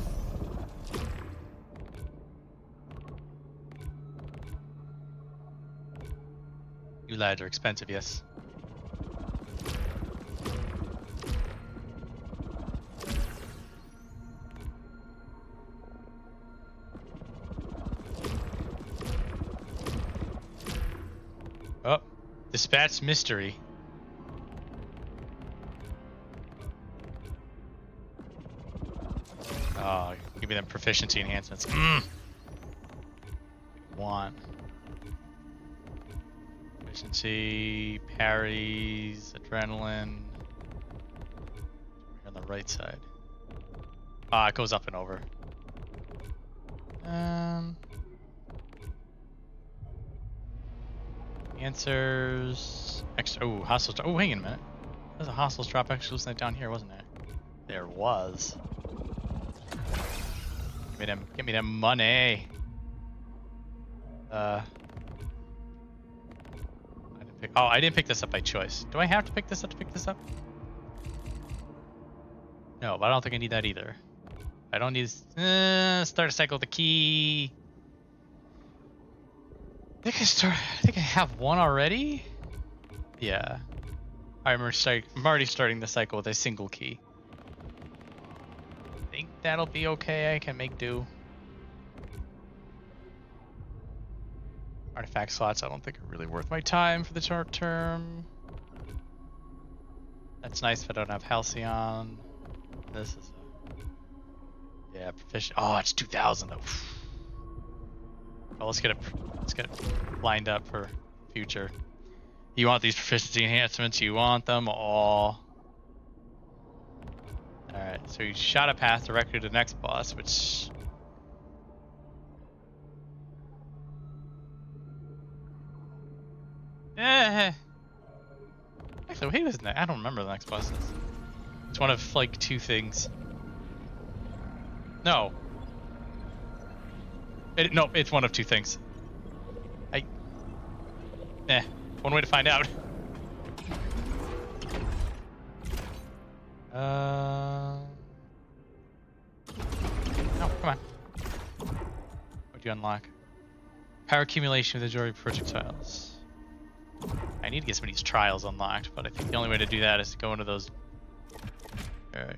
New lads are expensive, yes. Oh, dispatch mystery. Oh, give me them proficiency enhancements. Want. Efficiency, parries, adrenaline. On the right side. Ah, it goes up and over. Answers. Extra. Oh, hostiles. Oh, hang on a minute. There's a hostiles drop extra hallucinate down here, wasn't there? There was. Give me them money. I didn't pick this up by choice. Do I have to pick this up to pick this up? No, but I don't think I need that either. I don't need start a cycle with the key. I think I have one already. Yeah, I'm already starting the cycle with a single key. I think that'll be okay. I can make do. Artifact slots I don't think are really worth my time for the short term. That's nice if I don't have Halcyon. This is yeah, proficient. Oh, it's 2000 though. Well, let's get it lined up for future. You want these proficiency enhancements? You want them all. Alright, so you shot a path directly to the next boss, which... Actually, wait, isn't it? I don't remember the next boss is. It's one of, like, two things. No. No, it's one of two things. One way to find out. No, come on. What'd you unlock? Power accumulation with the majority of projectiles. I need to get some of these trials unlocked, but I think the only way to do that is to go into those. Alright.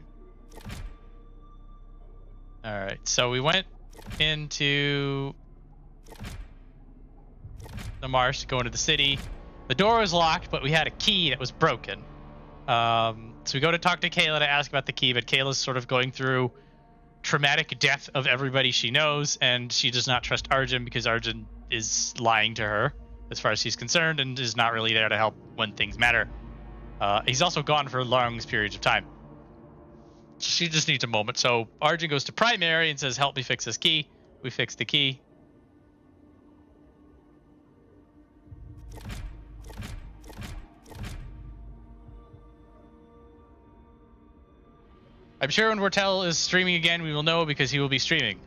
Alright, so we went into the marsh to go into the city. The door was locked, but we had a key that was broken. So we go to talk to Kayla to ask about the key, but Kayla's sort of going through traumatic death of everybody she knows, and she does not trust Arjun because Arjun is lying to her as far as she's concerned and is not really there to help when things matter. He's also gone for long periods of time. She just needs a moment. So Arjun goes to primary and says, help me fix this key. We fix the key. I'm sure when Vortel is streaming again, we will know because he will be streaming.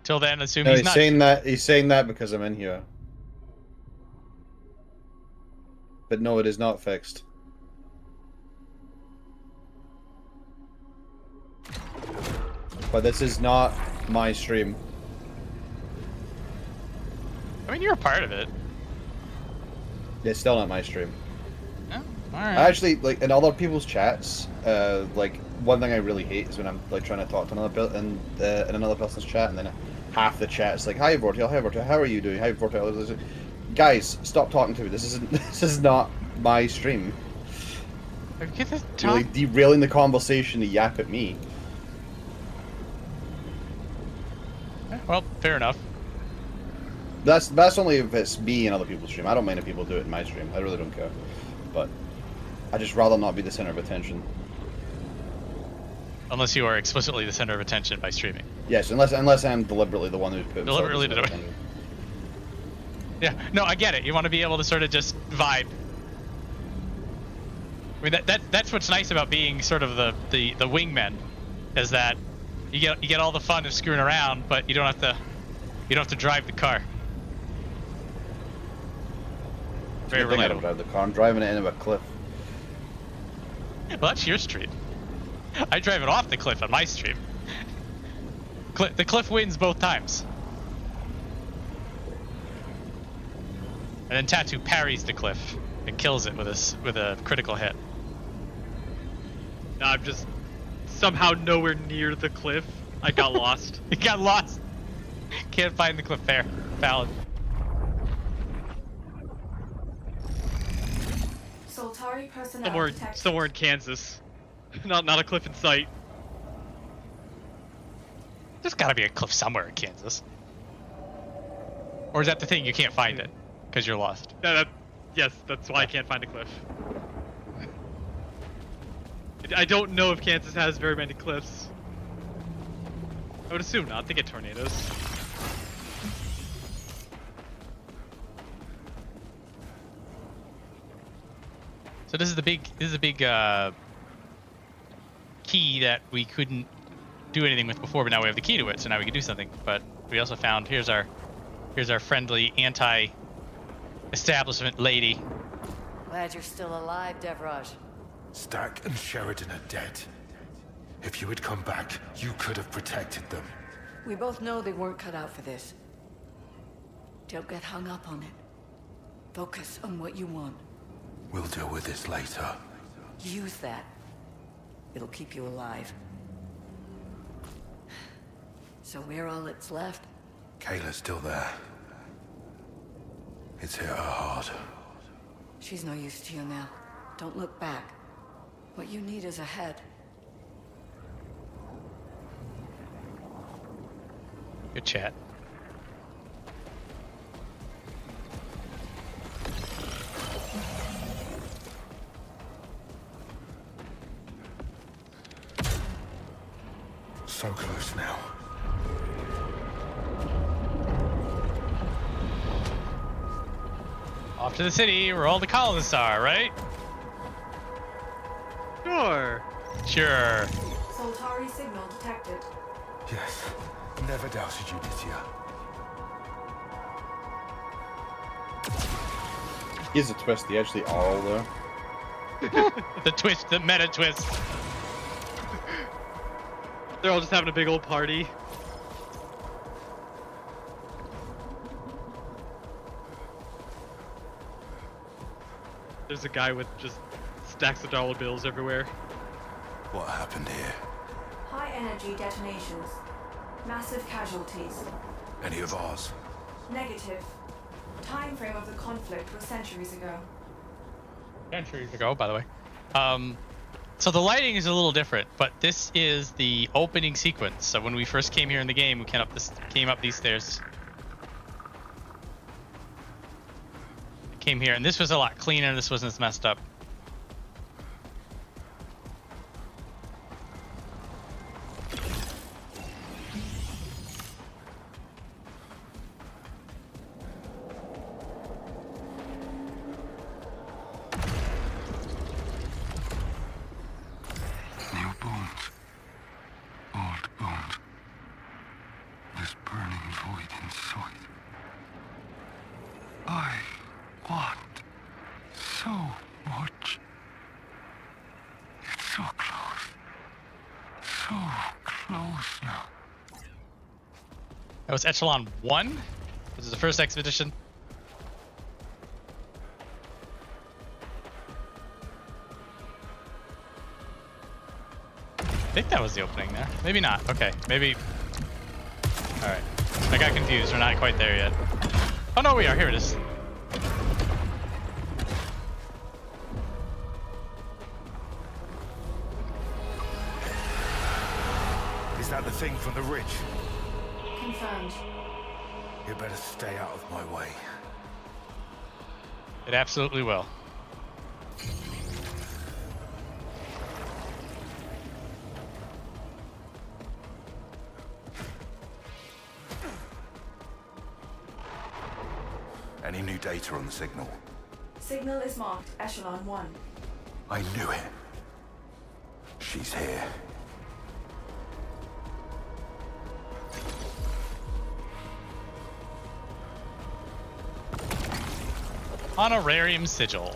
Till then, assume no, he's not. He's saying that because I'm in here. But no, it is not fixed. But this is not my stream. I mean, you're a part of it. It's still not my stream. Oh, all right. I actually, like, in other people's chats, like, one thing I really hate is when I'm, like, trying to talk to another in another person's chat, and then half the chat's like, "Hi, Vortel, how are you doing? Hi, Vortel." Guys, stop talking to me. This isn't. This is not my stream. Get the Really derailing the conversation to yap at me. Well, fair enough. That's only if it's me and other people's stream. I don't mind if people do it in my stream. I really don't care. But I just rather not be the center of attention. Unless you are explicitly the center of attention by streaming. Yes, unless I'm deliberately the one who's put deliberately to it. Yeah, no, I get it. You want to be able to sort of just vibe. I mean, that's what's nice about being sort of the wingman, is that you get all the fun of screwing around, but you don't have to drive the car. Very relatable. I don't drive the car. I'm driving it into a cliff. Well, that's your stream. I drive it off the cliff on my stream. The cliff wins both times. And then Tattoo parries the cliff and kills it with a critical hit. I'm just somehow nowhere near the cliff. I got lost. You got lost. Can't find the cliff there. Valid. Soltari personnel detected. Somewhere in Kansas. Not a cliff in sight. There's gotta be a cliff somewhere in Kansas. Or is that the thing, you can't find it because you're lost? Yes, that's why I can't find a cliff. I don't know if Kansas has very many cliffs. I would assume not. They get tornadoes. So this is the big key that we couldn't do anything with before, but now we have the key to it, so now we can do something. But we also found here's our friendly anti-establishment lady. Glad you're still alive, Devraj. Stack and Sheridan are dead. If you had come back, you could have protected them. We both know they weren't cut out for this. Don't get hung up on it. Focus on what you want. We'll deal with this later. Use that. It'll keep you alive. So we're all that's left. Kayla's still there. It's hit her hard. She's no use to you now. Don't look back. What you need is ahead. Good chat. So close now. Off to the city where all the colonists are, right? Sure. Sure. Soltari signal detected. Yes. Never doubted you, Ditya. Here's a twist. They actually are all there. The twist, the meta twist. They're all just having a big old party. There's a guy with just stacks of dollar bills everywhere. What happened here? High energy detonations. Massive casualties. Any of ours? Negative. Time frame of the conflict was centuries ago. Centuries ago, by the way. So the lighting is a little different, but this is the opening sequence. So when we first came here in the game, we came up these stairs. Came here, and this was a lot cleaner. This wasn't as messed up. New bones. Old bones. This burning void inside. I want so much. It's so close. So close now. That was Echelon 1. This is the first expedition. think that was the opening there. Maybe not. Okay, maybe. All right. I got confused. We're not quite there yet. Oh no, we are. Here it is. Is that the thing from the ridge? Confirmed. You better stay out of my way. It absolutely will. Any new data on the signal? Signal is marked Echelon 1. I knew it. She's here. Honorarium sigil.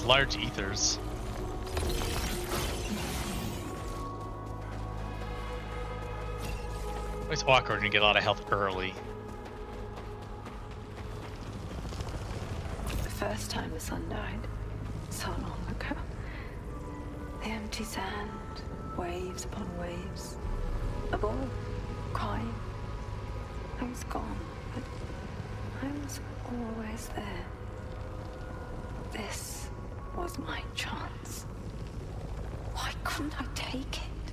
Large ethers. It's awkward when you get a lot of health early. The first time the sun died, so long ago. The empty sand, waves upon waves. A boy, crying. I was gone, but I was always there. This was my chance. Why couldn't I take it?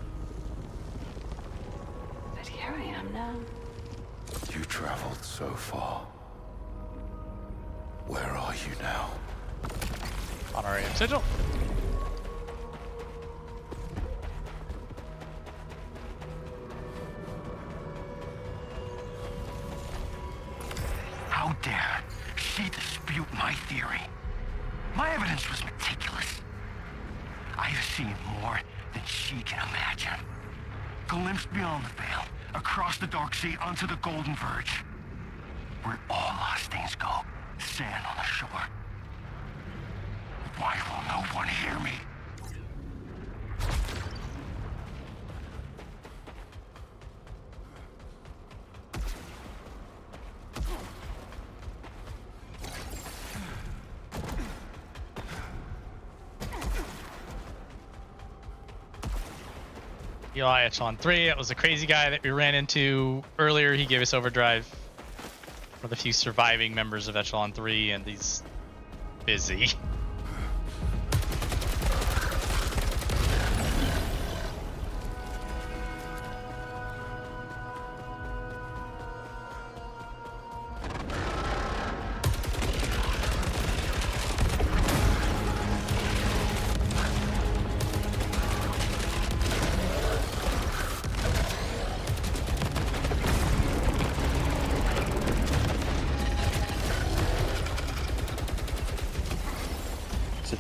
But here I am now. You traveled so far. Where are you now? Honorarium sigil. How dare she dispute my theory? My evidence was meticulous. I have seen more than she can imagine. Glimpsed beyond the veil, across the dark sea, onto the Golden Verge. Where all lost things go, sand on the shore. Why will no one hear me? Eli Echelon 3, that was the crazy guy that we ran into earlier. He gave us overdrive for the few surviving members of Echelon 3, and he's busy.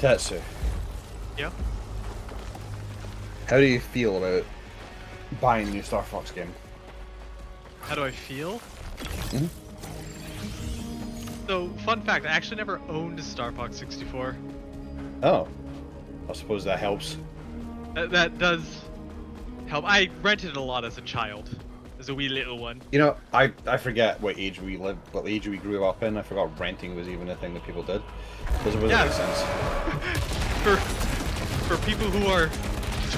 Tetsu, Yeah. how do you feel about buying the new Star Fox game? How do I feel? Hmm? So, fun fact, I actually never owned a Star Fox 64. Oh, I suppose that helps. That does help. I rented it a lot as a child, as a wee little one. You know, I forget what age we grew up in. I forgot renting was even a thing that people did. Doesn't really make sense. For people who are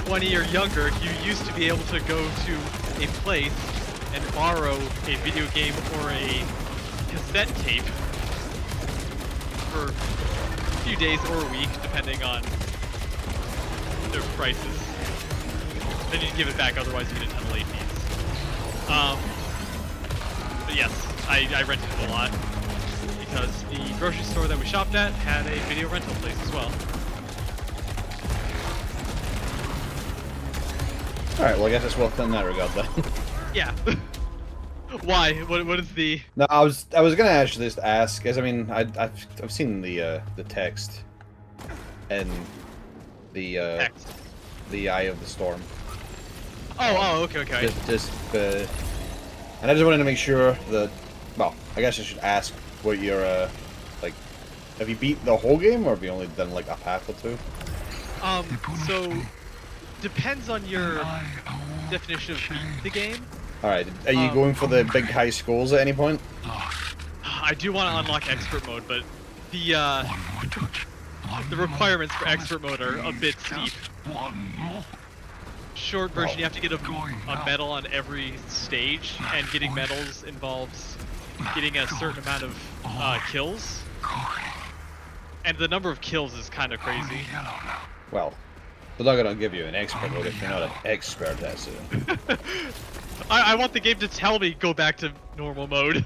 20 or younger, you used to be able to go to a place and borrow a video game or a cassette tape for a few days or a week, depending on their prices. Then you'd give it back, otherwise you get a ton of late fees. But yes, I rented it a lot, because the grocery store that we shopped at had a video rental place as well. Alright, well I guess it's worth it in that regard then. Yeah. Why? What is the... No, I was gonna actually just ask, because I mean, I've seen the text in the Eye of the Storm. Okay. And I just wanted to make sure that, well, I guess I should ask what your, like, have you beat the whole game, or have you only done, like, a path or two? So, depends on your definition of beating the game. Alright, are you going for the big high scores at any point? I do want to unlock expert mode, but the requirements for expert mode are a bit steep. Short version, you have to get a medal on every stage, and getting medals involves getting a certain amount of kills. And the number of kills is kind of crazy. Well, they're not going to give you an expert mode if you're not an expert at it. I want the game to tell me go back to normal mode.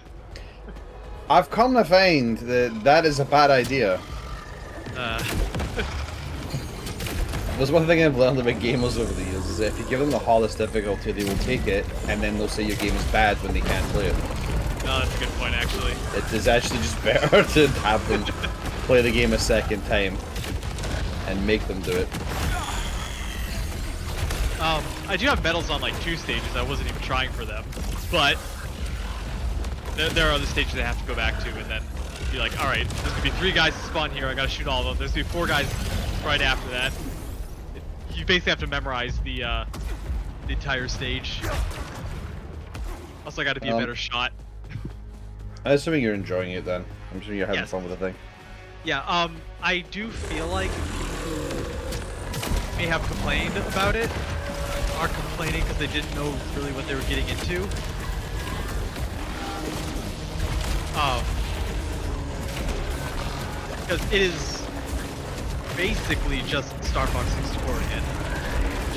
I've come to find that that is a bad idea. There's one thing I've learned about gamers over the years, is that if you give them the hardest difficulty, they will take it, and then they'll say your game is bad when they can't play it. No, that's a good point, actually. It is actually just better to have them play the game a second time, and make them do it. I do have medals on like 2 stages, I wasn't even trying for them, but there are other stages I have to go back to, and then be like, alright, there's gonna be 3 guys to spawn here, I gotta shoot all of them, there's gonna be 4 guys right after that. You basically have to memorize the entire stage. Also, I gotta be a better shot. I'm assuming you're enjoying it then. I'm assuming you're having fun with the thing. Yeah, I do feel like people may have complained about it, are complaining because they didn't know really what they were getting into. Because it is basically just Star Fox 64 again.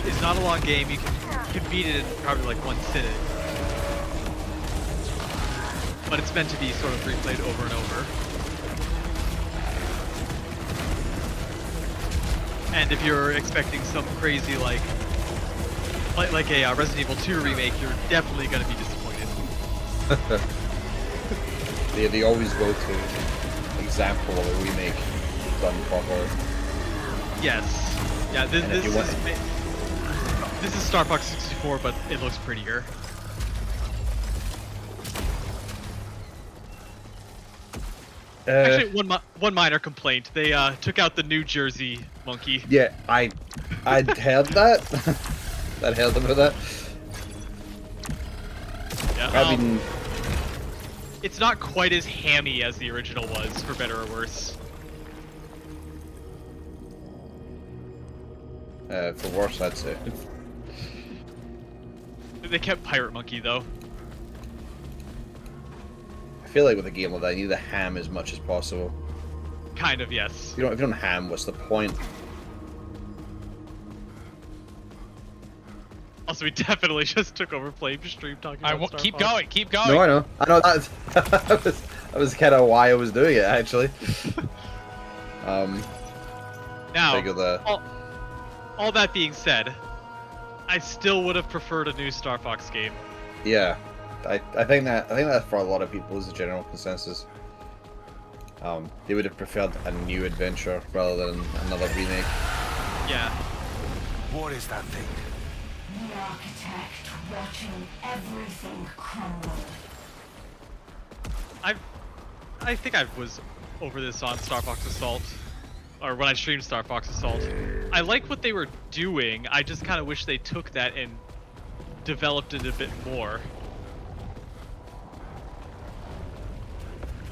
It's not a long game, you can beat it in probably like one sitting. But it's meant to be sort of replayed over and over. And if you're expecting some crazy like a Resident Evil 2 remake, you're definitely going to be disappointed. They always go to example of a remake done properly. Yes. Yeah, this is Star Fox 64, but it looks prettier. Actually, one minor complaint. They took out the New Jersey monkey. Yeah, I'd heard that. I'd heard about that. Yeah, I mean, it's not quite as hammy as the original was, for better or worse. For worse, I'd say. They kept Pirate Monkey though. I feel like with a game like that, you need to ham as much as possible. Kind of, yes. If you don't ham, what's the point? Also, we definitely just took over Flame Stream talking about Star keep Fox. going, keep going. No, I know that. that was kind of why I was doing it, actually. Now, all that being said, I still would have preferred a new Star Fox game. Yeah, I think that for a lot of people is the general consensus. They would have preferred a new adventure rather than another remake. Yeah. What is that thing? The architect watching everything crumble. I think I was over this on Star Fox Assault, or when I streamed Star Fox Assault. I like what they were doing. I just kind of wish they took that and developed it a bit more.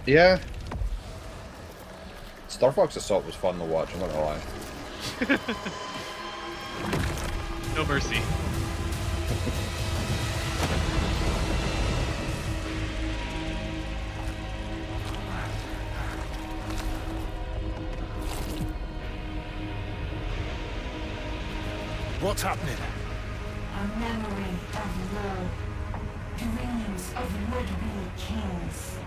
Yeah. Star Fox Assault was fun to watch, I'm not gonna lie. No mercy. What's happening? A memory of love. Dreams of would-be kings.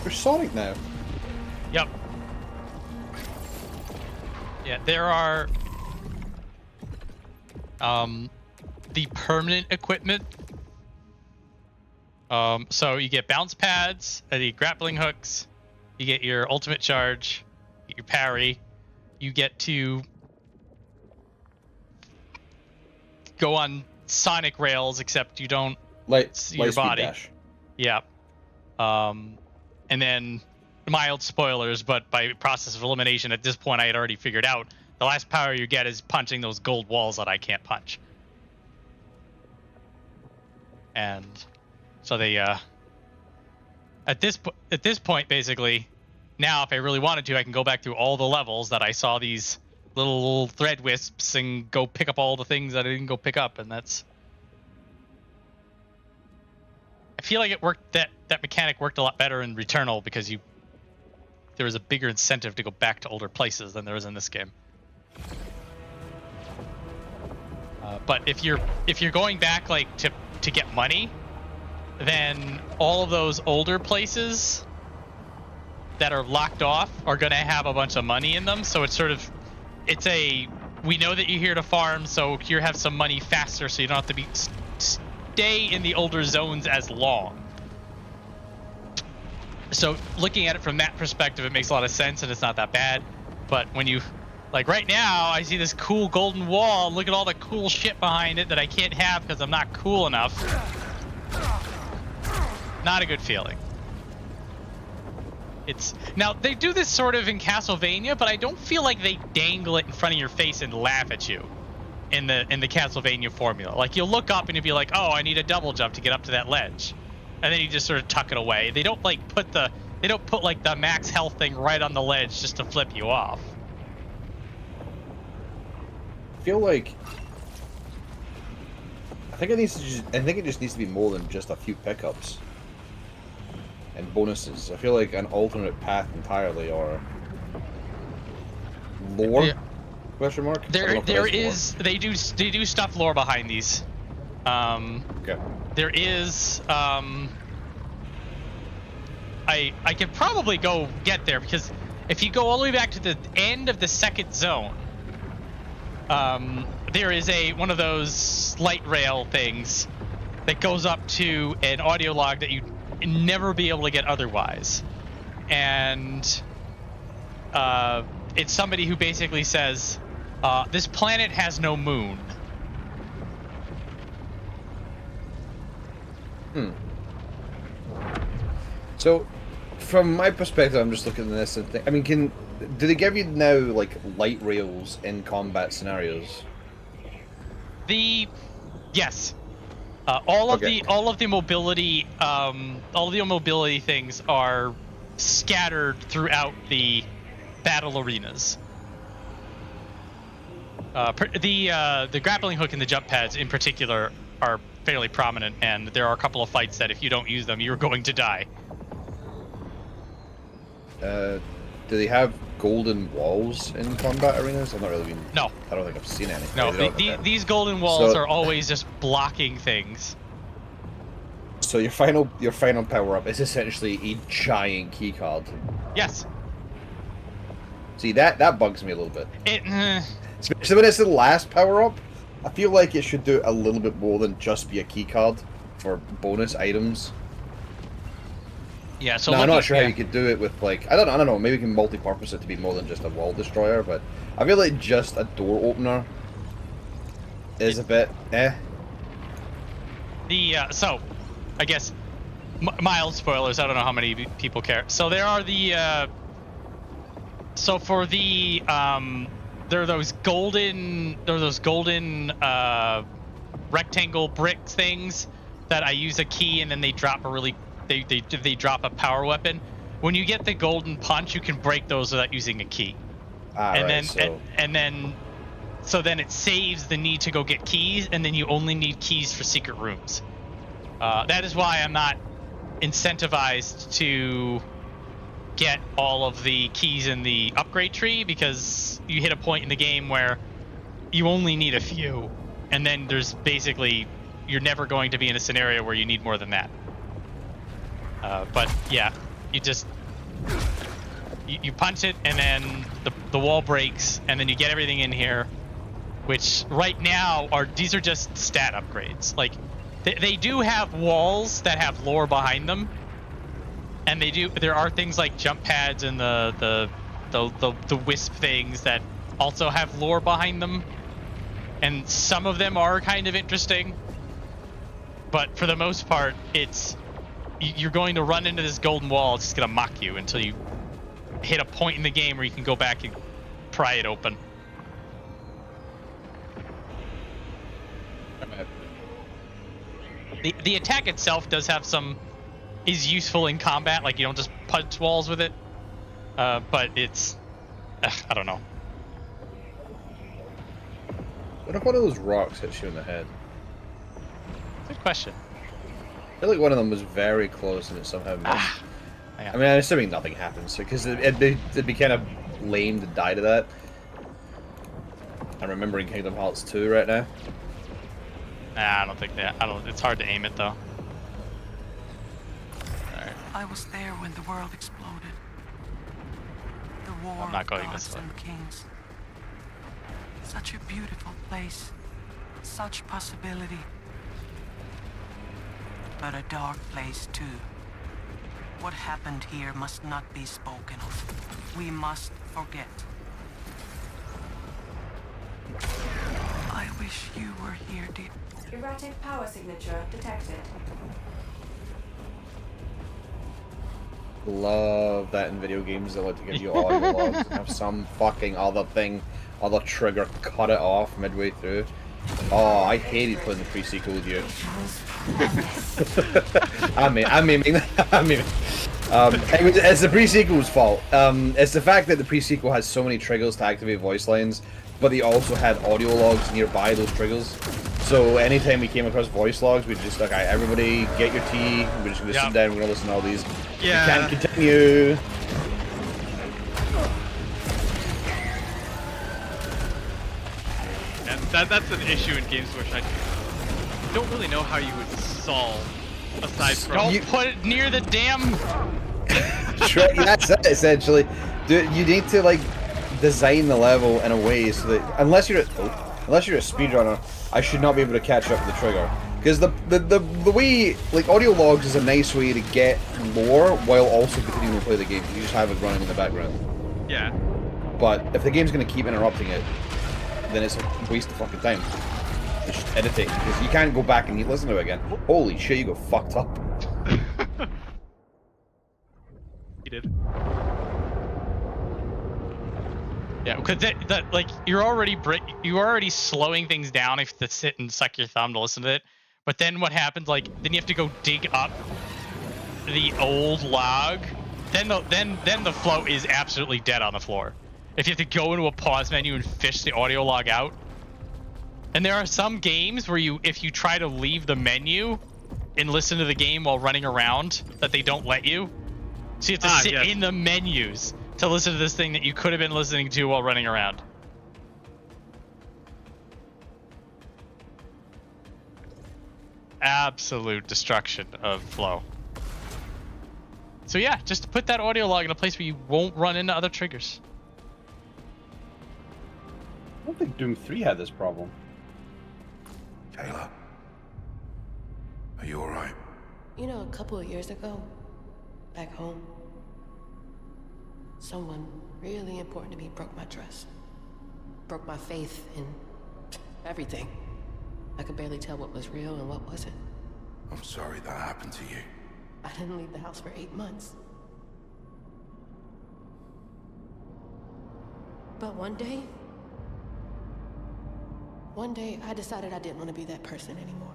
We're Sonic now. Yep. Yeah, there are the permanent equipment. So you get bounce pads, the grappling hooks, you get your ultimate charge, you get your parry, you get to go on sonic rails, except you don't see your body. Dash. Yeah. And then mild spoilers, but by process of elimination, at this point I had already figured out the last power you get is punching those gold walls that I can't punch. And so they at this point basically, now if I really wanted to, I can go back through all the levels that I saw these little thread wisps and go pick up all the things that I didn't go pick up, and that's, I feel like it worked, that mechanic worked a lot better in Returnal because there was a bigger incentive to go back to older places than there is in this game. But if you're going back like to get money, then all of those older places that are locked off are going to have a bunch of money in them. So it's sort of, we know that you're here to farm, so here have some money faster, so you don't have to stay in the older zones as long. So looking at it from that perspective, it makes a lot of sense and it's not that bad. But when you, like right now, I see this cool golden wall. Look at all the cool shit behind it that I can't have because I'm not cool enough. Not a good feeling. Now they do this sort of in Castlevania, but I don't feel like they dangle it in front of your face and laugh at you in the Castlevania formula. Like you'll look up and you'll be like, oh, I need a double jump to get up to that ledge. And then you just sort of tuck it away. They don't like put like the max health thing right on the ledge just to flip you off. I feel like I think it just needs to be more than just a few pickups and bonuses. I feel like an alternate path entirely, or lore? Yeah. Question mark. There is lore. They do stuff lore behind these. Okay. There is I could probably go get there, because if you go all the way back to the end of the second zone, there is one of those light rail things that goes up to an audio log that you'd never be able to get otherwise. And it's somebody who basically says, this planet has no moon. So, from my perspective, I'm just looking at this and think, I mean, do they give you now like light rails in combat scenarios? Yes. All of the mobility things are scattered throughout the battle arenas. The grappling hook and the jump pads in particular are fairly prominent, and there are a couple of fights that if you don't use them, you're going to die. Do they have golden walls in combat arenas? I've not really been... No. I don't think I've seen any. No, these golden walls are always just blocking things. So your final power-up is essentially a giant keycard. Yes. See, that bugs me a little bit. Especially when it's the last power-up, I feel like it should do a little bit more than just be a keycard for bonus items. Yeah, so I'm not sure how you could do it with, like, I don't know, maybe you can multi-purpose it to be more than just a wall destroyer, but I feel like just a door opener is a bit so, I guess, mild spoilers, I don't know how many people care. So there are so for there are those golden rectangle brick things that I use a key and then they drop they drop a power weapon. When you get the golden punch, you can break those without using a key. So then it saves the need to go get keys, and then you only need keys for secret rooms. That is why I'm not incentivized to get all of the keys in the upgrade tree, because you hit a point in the game where you only need a few, and then there's basically, you're never going to be in a scenario where you need more than that. But yeah, you just you punch it, and then the wall breaks, and then you get everything in here, which right now these are just stat upgrades. Like, they do have walls that have lore behind them, and there are things like jump pads and the wisp things that also have lore behind them, and some of them are kind of interesting, but for the most part, you're going to run into this golden wall. It's just gonna mock you until you hit a point in the game where you can go back and pry it open. The attack itself does have is useful in combat, like you don't just punch walls with it, but it's, I don't know. What if one of those rocks hits you in the head? Good question. I feel like one of them was very close and it somehow missed. I mean, I'm assuming nothing happens, because it'd be kind of lame to die to that. I'm remembering Kingdom Hearts 2 right now. Nah, I don't think that. It's hard to aim it though. Alright. I was there when the world exploded. The war I'm not going of this gods way. and kings. Such a beautiful place. Such possibility. But a dark place too. What happened here must not be spoken of. We must forget. I wish you were here, dear. Erratic power signature detected. Love that in video games, they like to give you audio logs and have some fucking other trigger cut it off midway through. Oh, I hated playing the pre-sequel with you. I'm aiming. It's the pre-sequel's fault. It's the fact that the pre-sequel has so many triggers to activate voice lines, but they also had audio logs nearby those triggers. So anytime we came across voice logs, we'd just like, alright, everybody get your tea. We're just gonna sit down. We're gonna listen to all these. Yeah. We can't continue. And that's an issue in games which I don't really know how you would solve, aside from... Don't put it near the damn... That's it, essentially. Dude, you need to, like, design the level in a way so that... Unless you're a speedrunner, I should not be able to catch up with the trigger. Because the way... Like, audio logs is a nice way to get lore while also continuing to play the game. You just have it running in the background. Yeah. But if the game's going to keep interrupting it, then it's a waste of fucking time. Just edit it, because you can't go back and listen to it again. Holy shit, you go fucked up. You did. Yeah, because that like you're already slowing things down if you sit and suck your thumb to listen to it. But then what happens? Like then you have to go dig up the old log. Then the flow is absolutely dead on the floor. If you have to go into a pause menu and fish the audio log out. And there are some games where if you try to leave the menu and listen to the game while running around, that they don't let you. So you have to sit in the menus to listen to this thing that you could have been listening to while running around. Absolute destruction of flow. So yeah, just put that audio log in a place where you won't run into other triggers. I don't think Doom 3 had this problem. Kayla, are you alright? You know, a couple of years ago, back home, someone really important to me broke my trust. Broke my faith in everything. I could barely tell what was real and what wasn't. I'm sorry that happened to you. I didn't leave the house for 8 months. But one day I decided I didn't want to be that person anymore.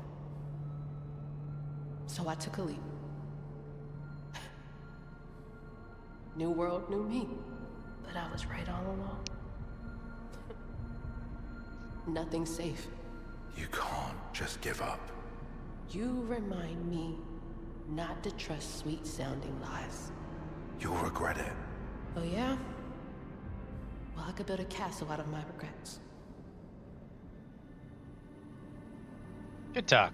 So I took a leap. New world, new me. But I was right all along. Nothing's safe. You can't just give up. You remind me not to trust sweet-sounding lies. You'll regret it. Oh yeah? Well, I could build a castle out of my regrets. Good talk.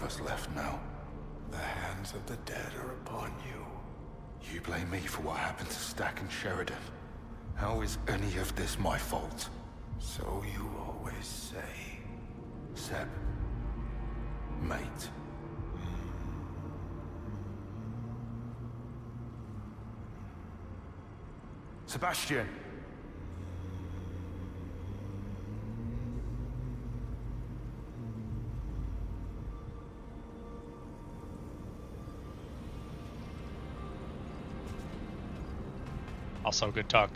of us left now. The hands of the dead are upon you. You blame me for what happened to Stack and Sheridan. How is any of this my fault? So you always say. Seb. Mate. Sebastian! Also, good talk.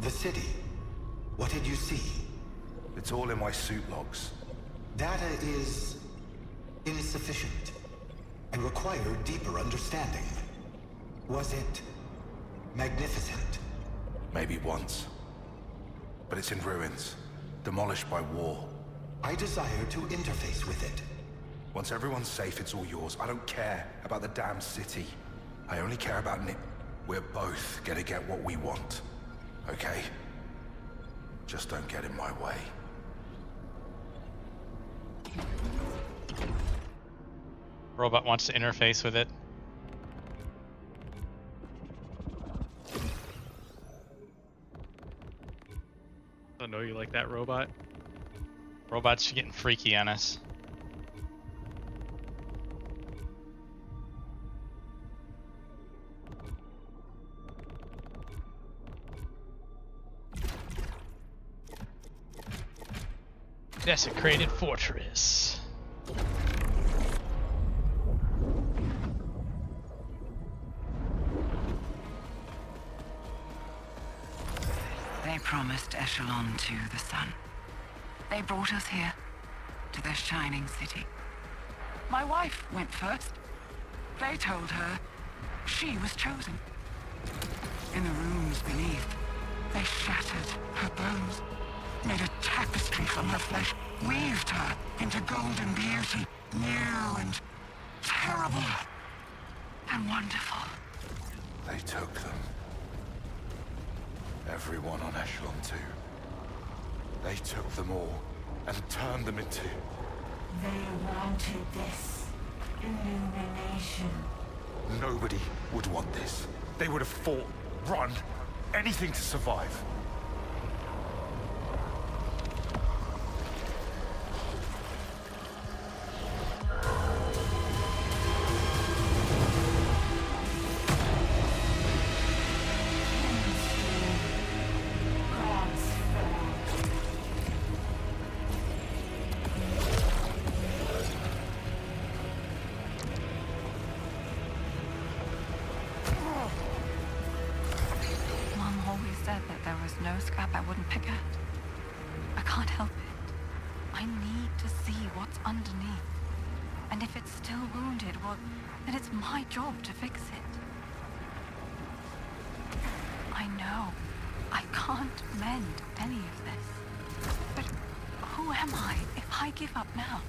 The city. What did you see? It's all in my suit logs. Data is insufficient and require deeper understanding. Was it magnificent? Maybe once. But it's in ruins, demolished by war. I desire to interface with it. Once everyone's safe, it's all yours. I don't care about the damn city. I only care about Nick. We're both gonna get what we want. Okay? Just don't get in my way. Robot wants to interface with it. I don't know you like that, robot. Robots are getting freaky on us. Desecrated fortress. They promised Echelon to the sun. They brought us here, to the shining city. My wife went first. They told her she was chosen. In the rooms beneath, they shattered her bones, made a tapestry from her flesh, weaved her into golden beauty, new and terrible and wonderful. They took them. Everyone on Echelon 2. They took them all and turned them into... They wanted this illumination. Nobody would want this. They would have fought, run, anything to survive. No scrap I wouldn't pick at. I can't help it. I need to see what's underneath. And if it's still wounded, well, then it's my job to fix it. I know I can't mend any of this. But who am I if I give up now?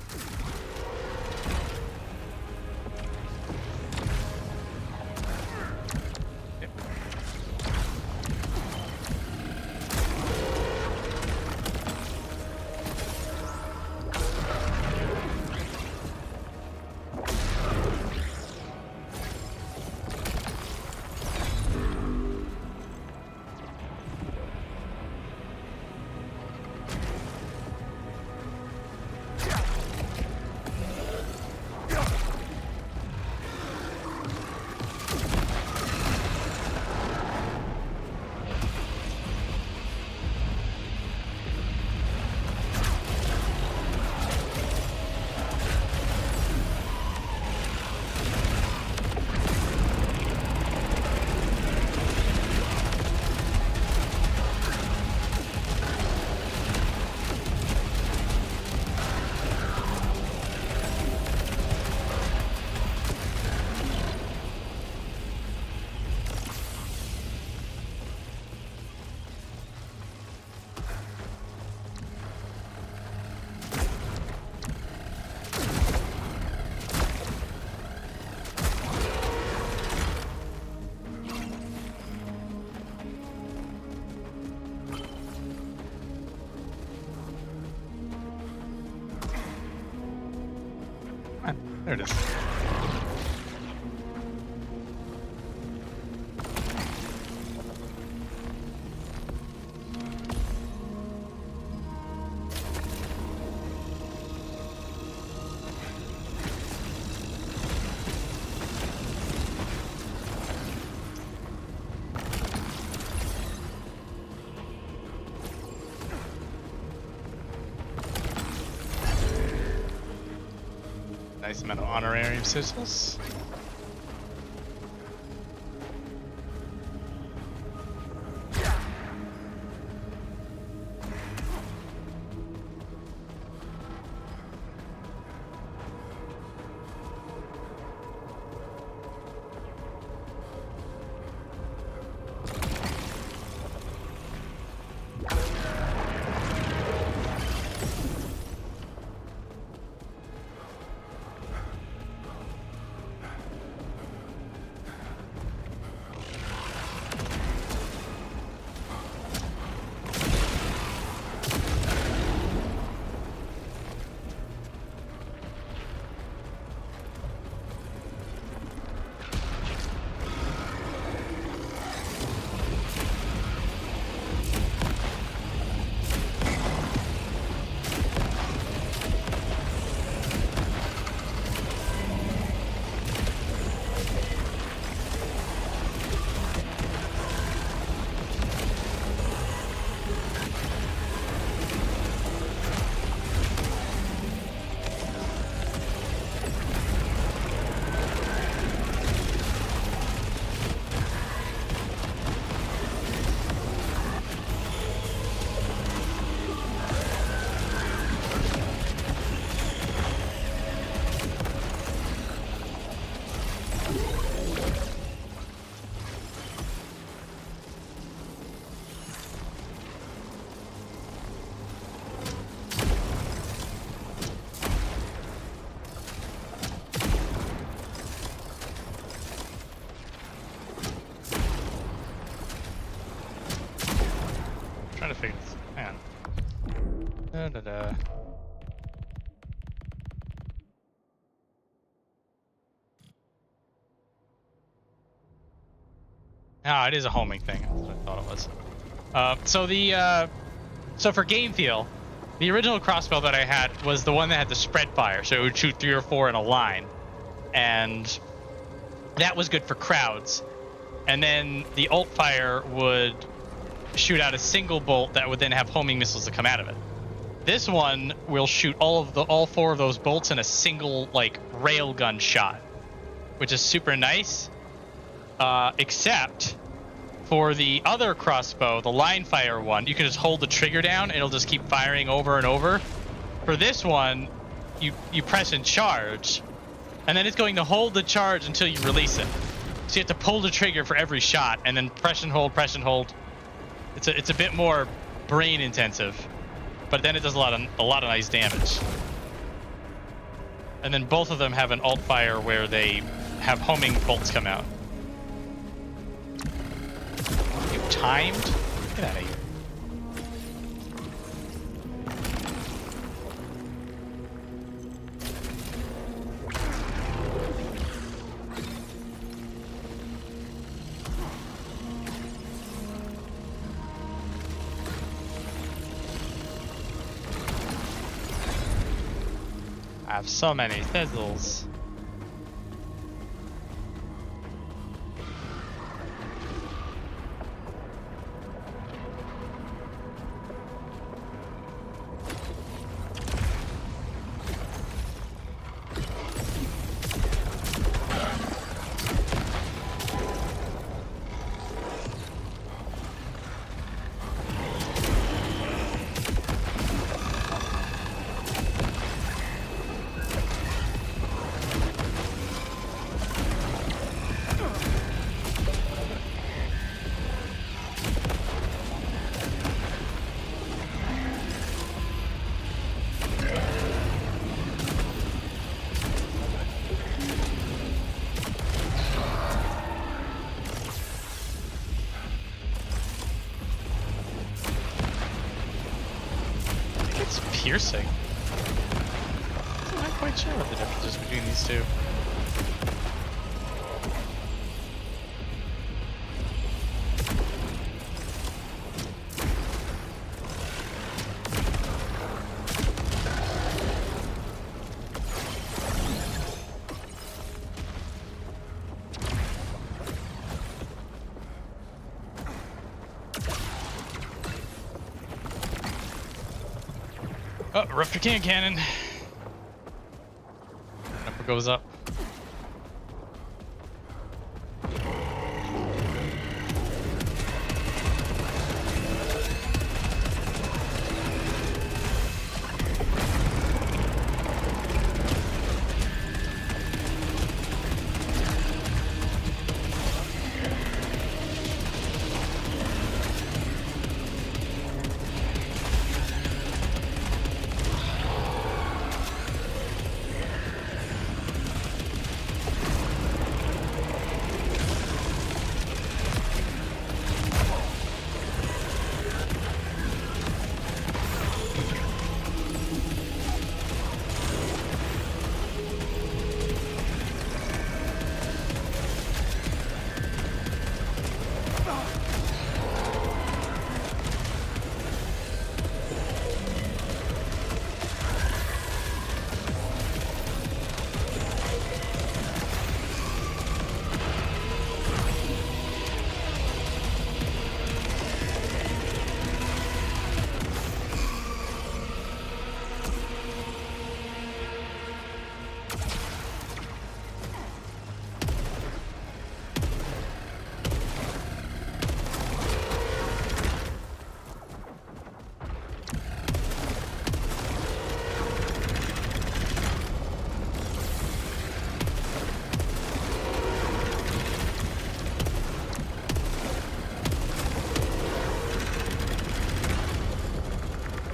There it is. Nice amount of honorarium sigils. Trying to figure this. Hang on. Da-da-da. Ah, it is a homing thing. That's what I thought it was. So for game feel, the original crossbow that I had was the one that had the spread fire, so it would shoot 3 or 4 in a line, and that was good for crowds. And then the alt fire would shoot out a single bolt that would then have homing missiles that come out of it. This one will shoot all 4 of those bolts in a single like railgun shot, which is super nice. Except for the other crossbow, the line fire one, you can just hold the trigger down and it'll just keep firing over and over. For this one, you press and charge, and then it's going to hold the charge until you release it. So you have to pull the trigger for every shot and then press and hold, press and hold. It's a bit more brain intensive, but then it does a lot of nice damage. And then both of them have an alt fire where they have homing bolts come out. You timed? Get out of here. I have so many sizzles. Piercing. quite sure what the difference is between these two. Oh, rupture cannon. Number goes up.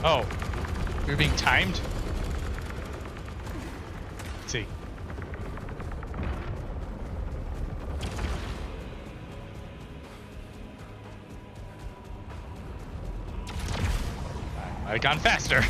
Oh, we were being timed? Let's see. I might have gone faster.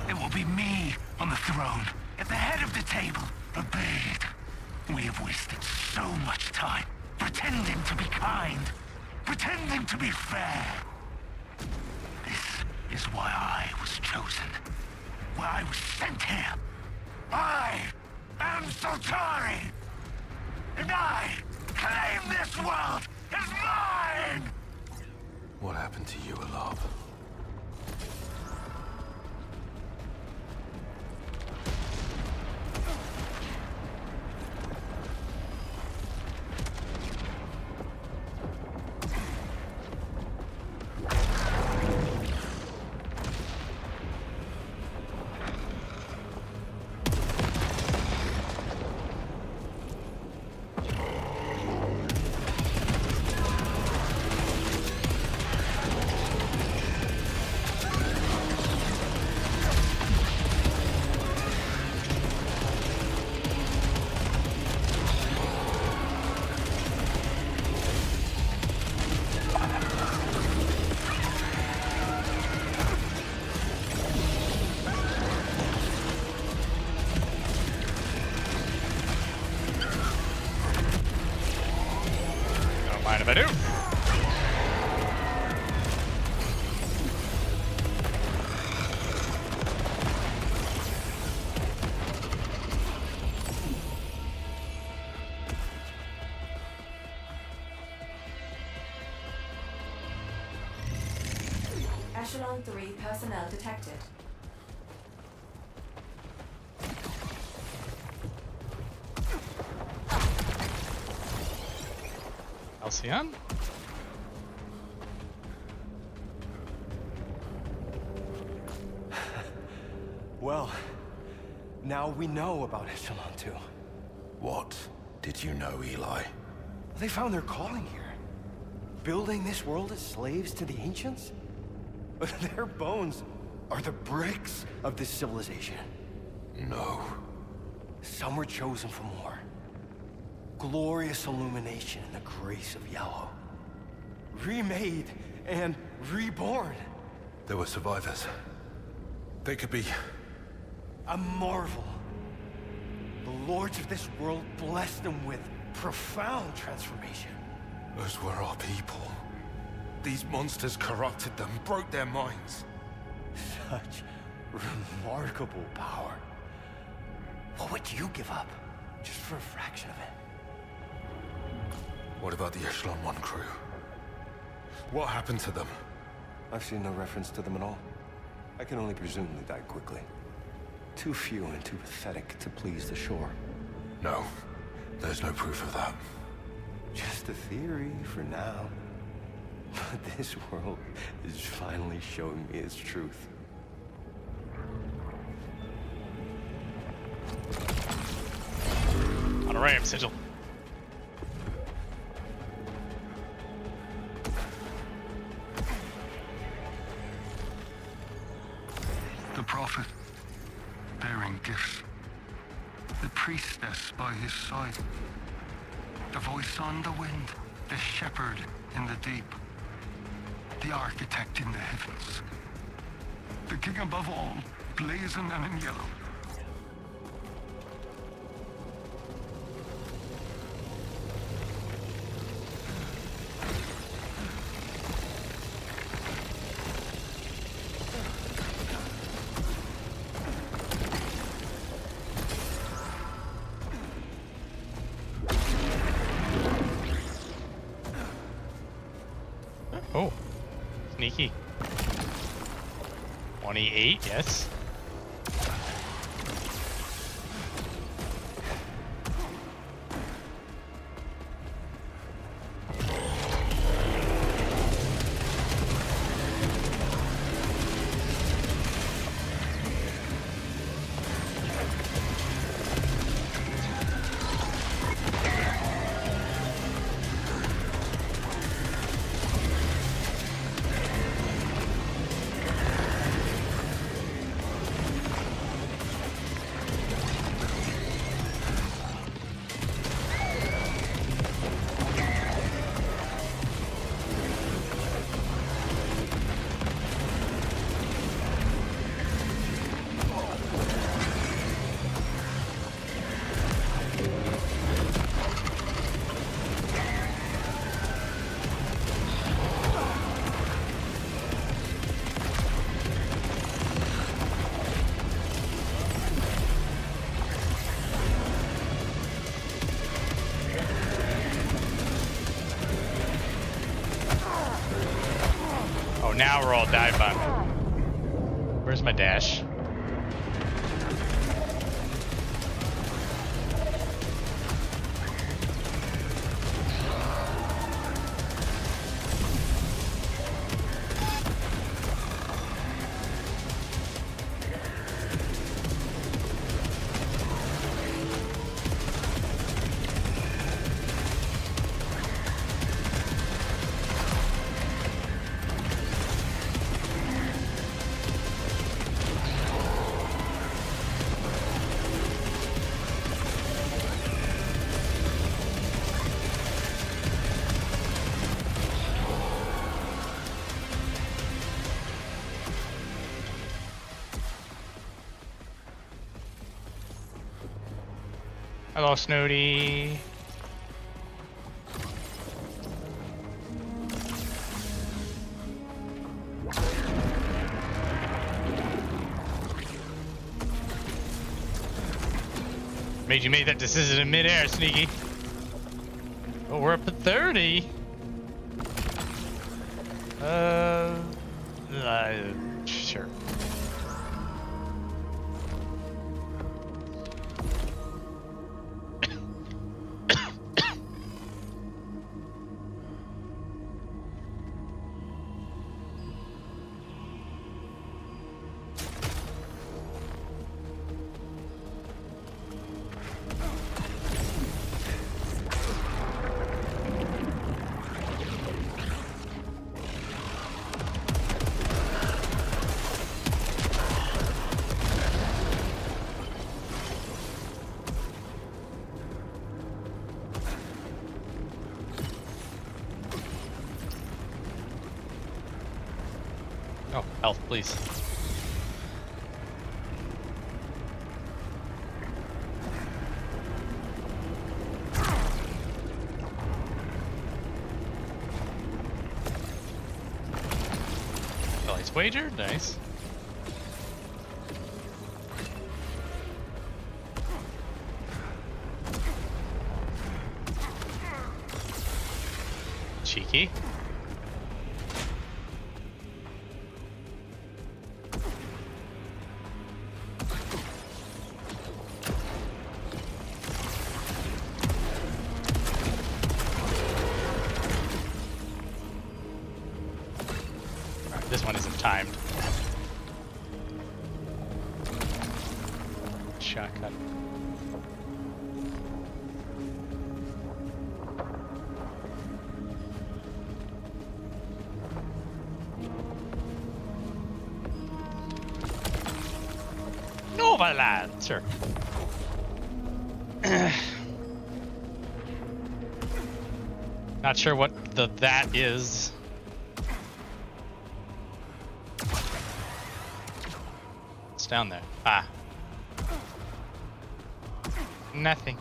It will be me on the throne, at the head of the table, obeyed. We have wasted so much time pretending to be kind, pretending to be fair. This is why I was chosen, why I was sent here. I am Sultari, and I claim this world as mine! What happened to you, Alab? Mind if I do? Echelon 3 personnel detected. Halcyon. Well, now we know about Echelon 2. What did you know, Eli? They found their calling here. Building this world as slaves to the ancients? Their bones are the bricks of this civilization. No. Some were chosen for more. Glorious illumination in the grace of yellow. Remade and reborn. There were survivors. They could be... A marvel. The lords of this world blessed them with profound transformation. Those were our people. These monsters corrupted them, broke their minds. Such remarkable power. What would you give up, just for a fraction of it? What about the Echelon 1 crew? What happened to them? I've seen no reference to them at all. I can only presume they died quickly. Too few and too pathetic to please the shore. No, there's no proof of that. Just a theory for now. But this world is finally showing me its truth. On a ramp, Sigil. The prophet, bearing gifts. The priestess by his side. The voice on the wind. The shepherd in the deep. The architect in the heavens. The king above all, blazoned and in yellow. Oh, sneaky. 28, yes. Now we're all dive bombing. Where's my dash? Hello, Snooty. Made you make that decision in midair, Sneaky. Oh, we're up at 30. Sure. Oh, health, please. Nice wager, nice. Cheeky. Alright, this one isn't timed. Shotgun. Nova Lancer. Not sure what that is. What's down there? Ah. Nothing.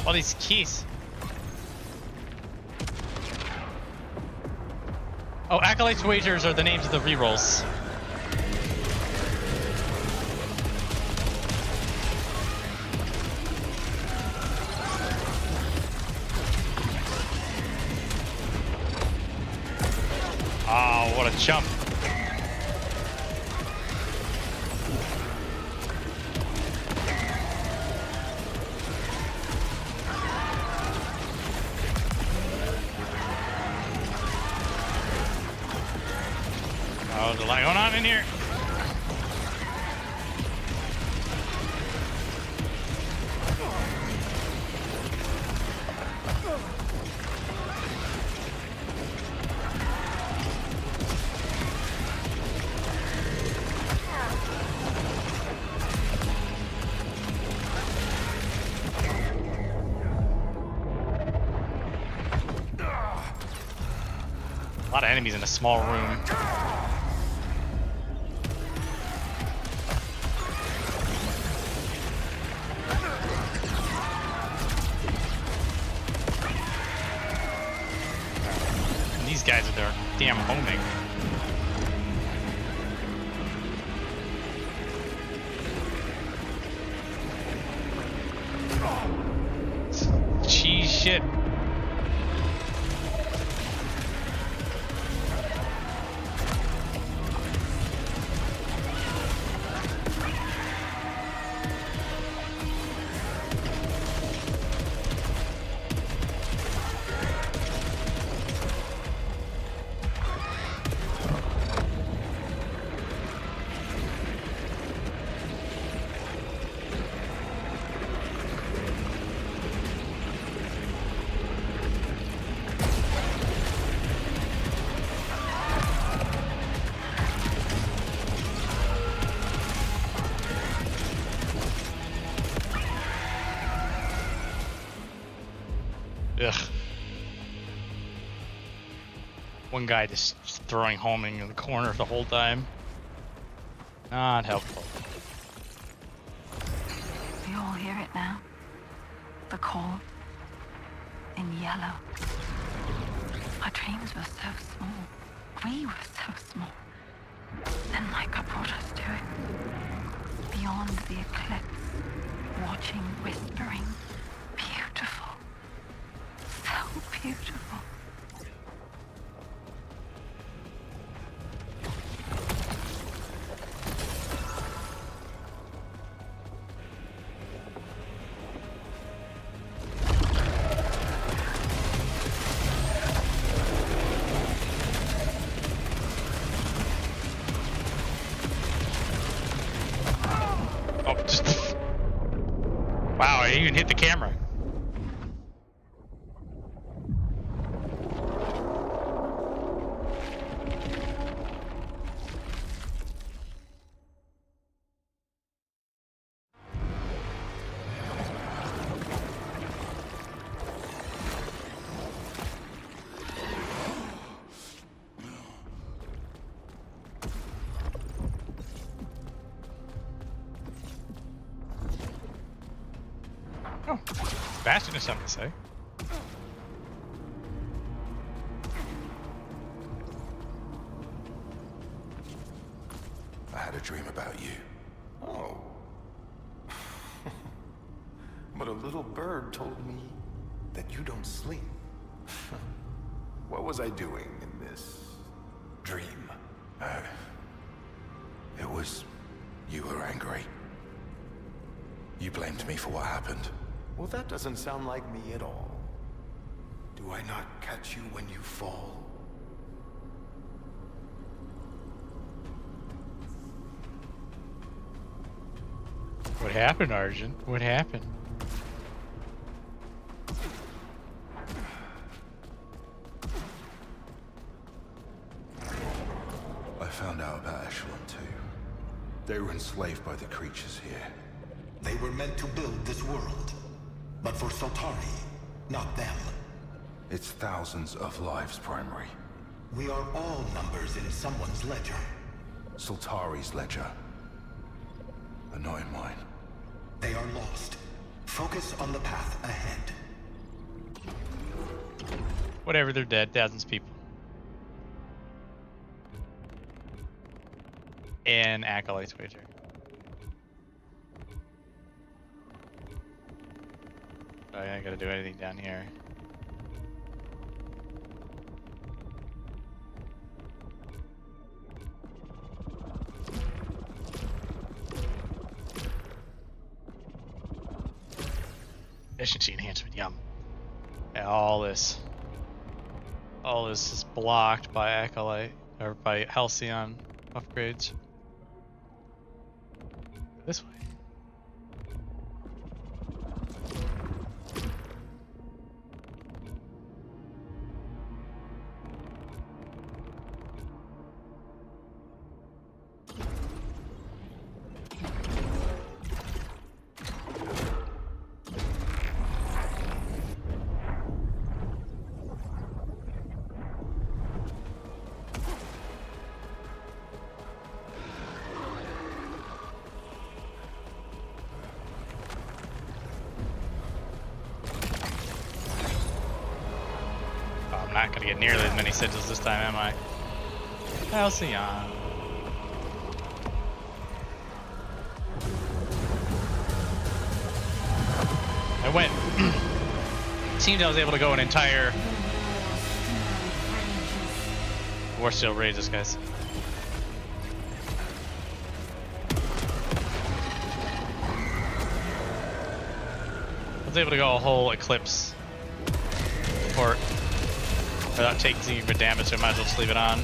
All these keys. Oh, Acolyte's Wagers are the names of the rerolls. Oh, what a jump. Oh, there's a lot going on in here. A lot of enemies in a small room. These guys are there damn homing. Cheese shit. Ugh. One guy just throwing homing in the corner the whole time. Not helpful. We all hear it now. The call. In yellow. Our dreams were so small. We were so small. Then Micah brought us to it. Beyond the eclipse. Watching, whispering. Beautiful. So beautiful. Oh, just... Wow, I even hit the camera. Oh, Bastion has something to say. I had a dream about you. Oh. But a little bird told me that you don't sleep. What was I doing in this dream? It was... you were angry. You blamed me for what happened. Well, that doesn't sound like me at all. Do I not catch you when you fall? What happened, Arjun? What happened? I found out about Echelon 2. They were enslaved by the creatures here. They were meant to build this world. But for Soltari, not them. It's thousands of lives, Primary. We are all numbers in someone's ledger. Soltari's ledger. But not in mine. They are lost. Focus on the path ahead. Whatever, they're dead. Thousands of people. And Acolyte's wager. Oh, I ain't gotta do anything down here. Efficiency enhancement, yum. And all this is blocked by Acolyte, or by Halcyon upgrades. This way. Not gonna get nearly as many sigils this time, am I? Halcyon. I went. Seems I was able to go an entire. War still rages, guys. I was able to go a whole eclipse. Or. Without taking for damage, so I might as well just leave it on.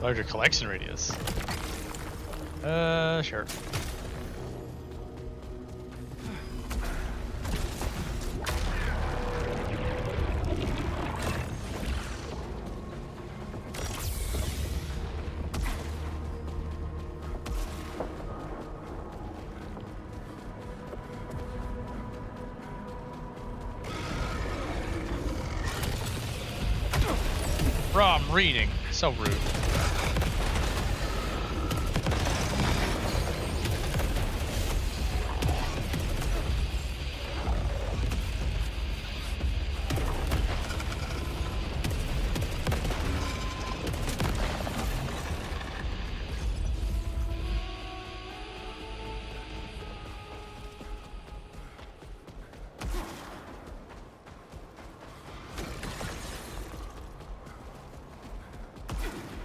Larger collection radius. Sure. Bro, I'm reading. So rude.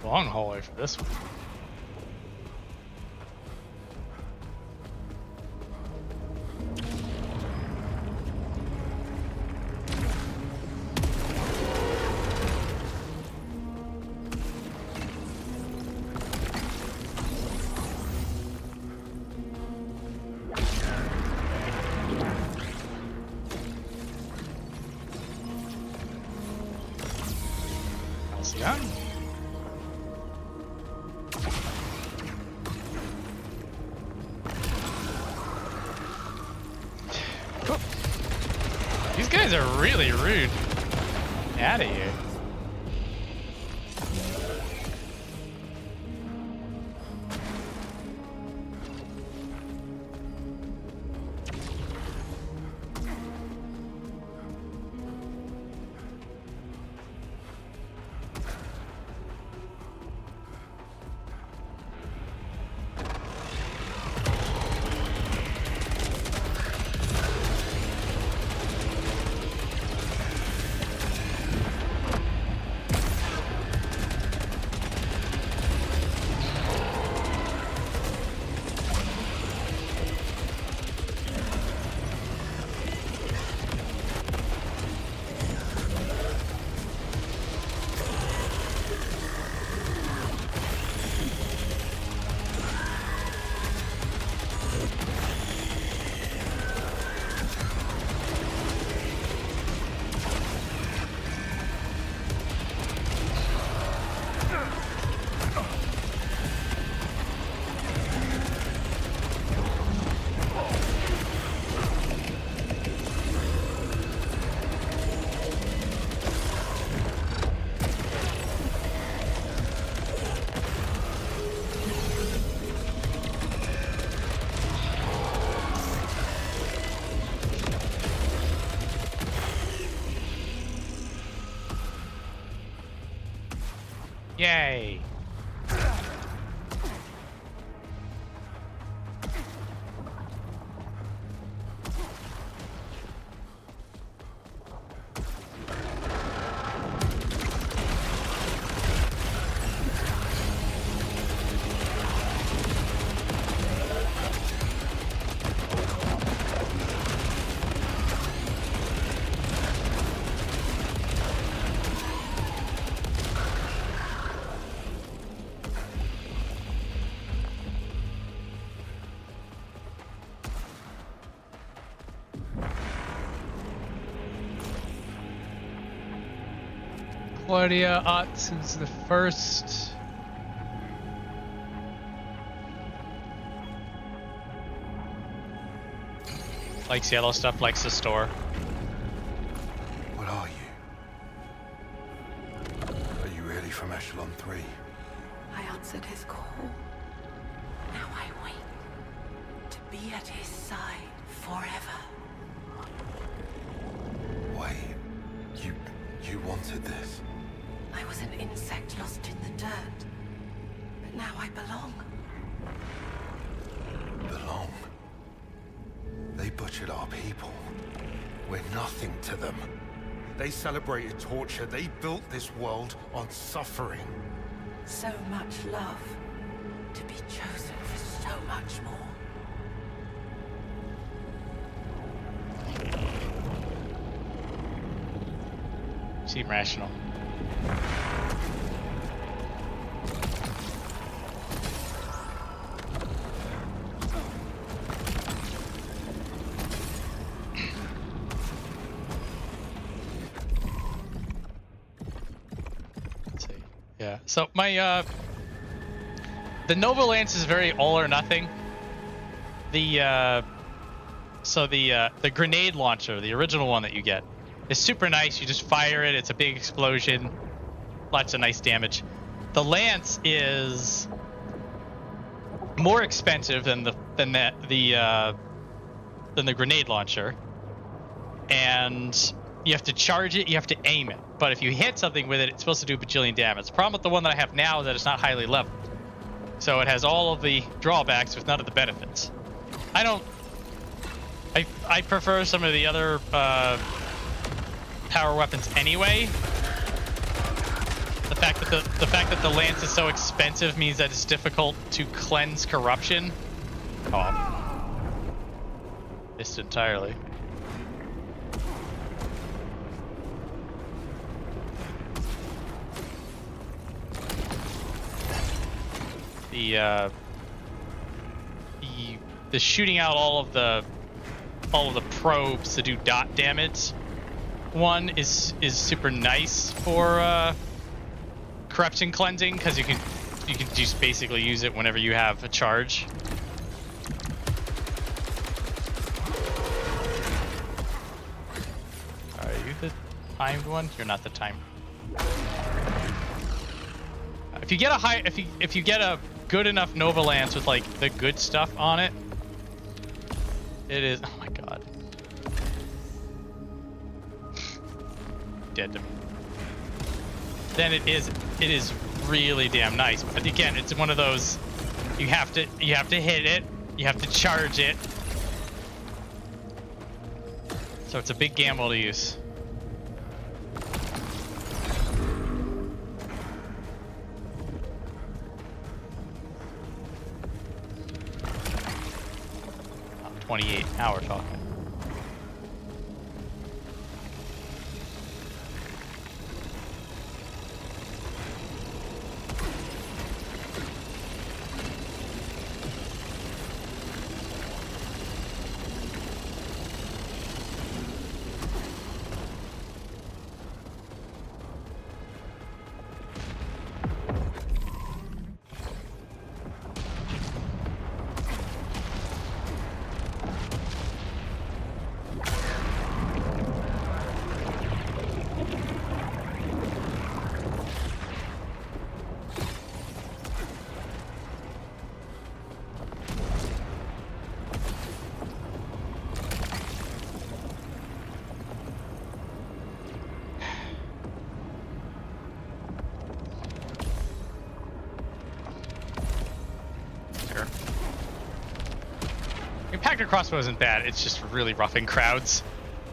Long hallway for this one. How's it going? These guys are really rude. Out of here. Yay. Claudia Otts is the first. Likes yellow stuff, likes the store. What are you? Are you really from Echelon 3? I answered his call. Now I wait to be at his side forever. Wait, you wanted this? I was an insect lost in the dirt. But now I belong. Belong? They butchered our people. We're nothing to them. They celebrated torture. They built this world on suffering. So much love. To be chosen for so much more. Seem rational. Yeah. So my the Nova Lance is very all or nothing. The grenade launcher, the original one that you get, is super nice. You just fire it. It's a big explosion. Lots of nice damage. The Lance is more expensive than the grenade launcher, and you have to charge it. You have to aim it. But if you hit something with it, it's supposed to do a bajillion damage. The problem with the one that I have now is that it's not highly leveled, so it has all of the drawbacks with none of the benefits. I prefer some of the other power weapons anyway. The fact that the lance is so expensive means that it's difficult to cleanse corruption. Oh, missed entirely. The shooting out all of the probes to do dot damage one is super nice for corruption cleansing, because you can just basically use it whenever you have a charge. Are you the timed one? You're not the timed. If you get if you get a good enough Nova Lance with like the good stuff on it, it is, oh my god, dead to me. Then it is really damn nice. But again, it's one of those, you have to hit it, you have to charge it. So it's a big gamble to use. About 28, now we're talking. Packer crossbow isn't bad, it's just really roughing crowds.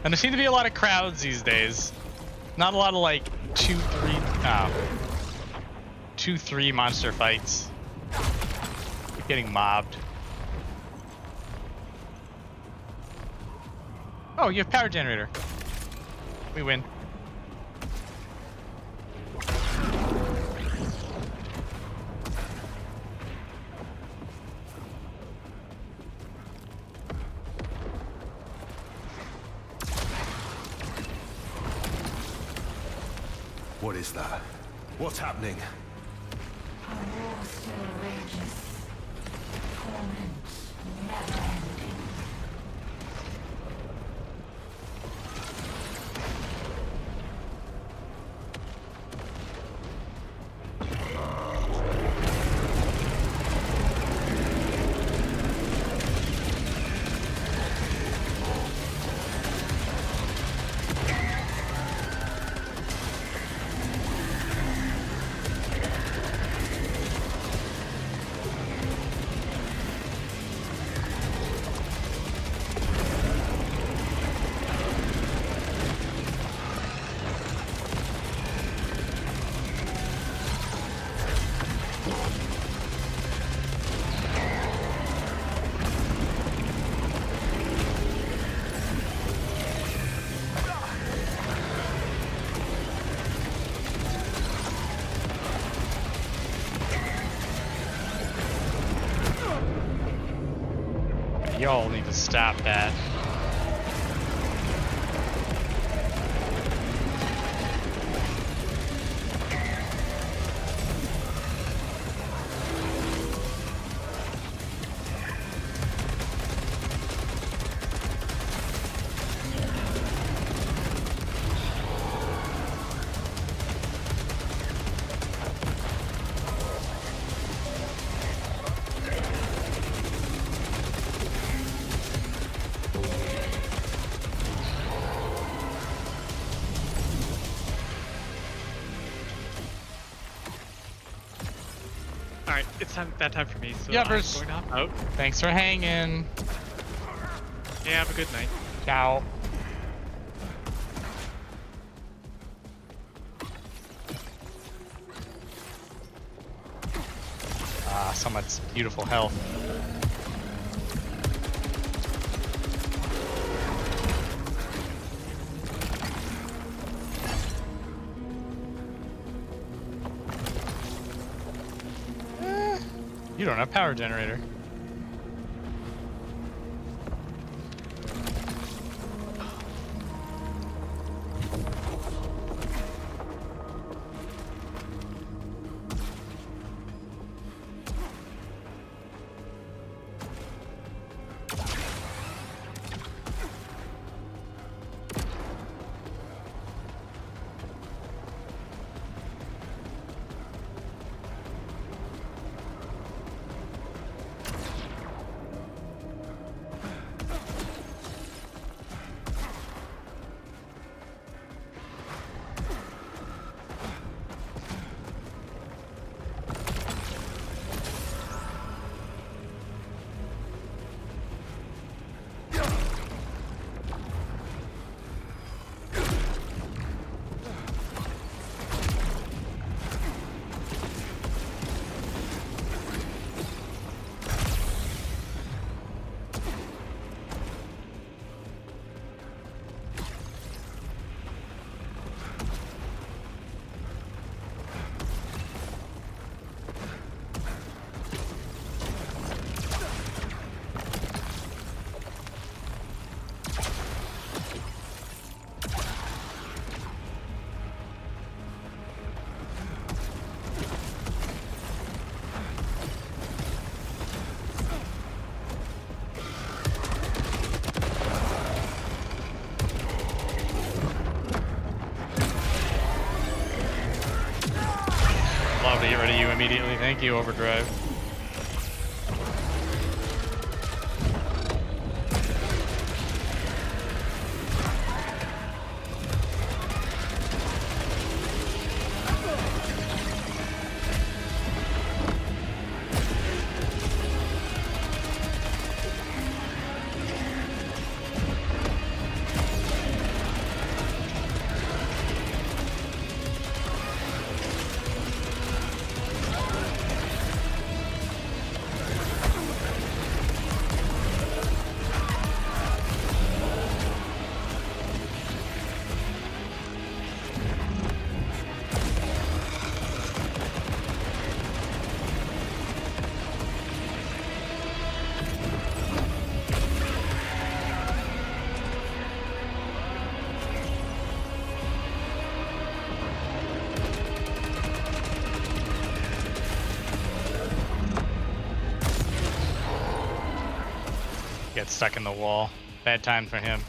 And there seem to be a lot of crowds these days. Not a lot of like 2-3 monster fights. You're getting mobbed. Oh, you have power generator. We win. What is that? What's happening? Our war still rages. Torment never ending. Y'all need to stop that. Alright, it's that time for me, so Yuppers. I'm going to hop out. Thanks for hanging. Yeah, have a good night. Ciao. Ah, so much beautiful health. You don't have power generator. Love to get rid of you immediately. Thank you, Overdrive. Gets stuck in the wall. Bad time for him.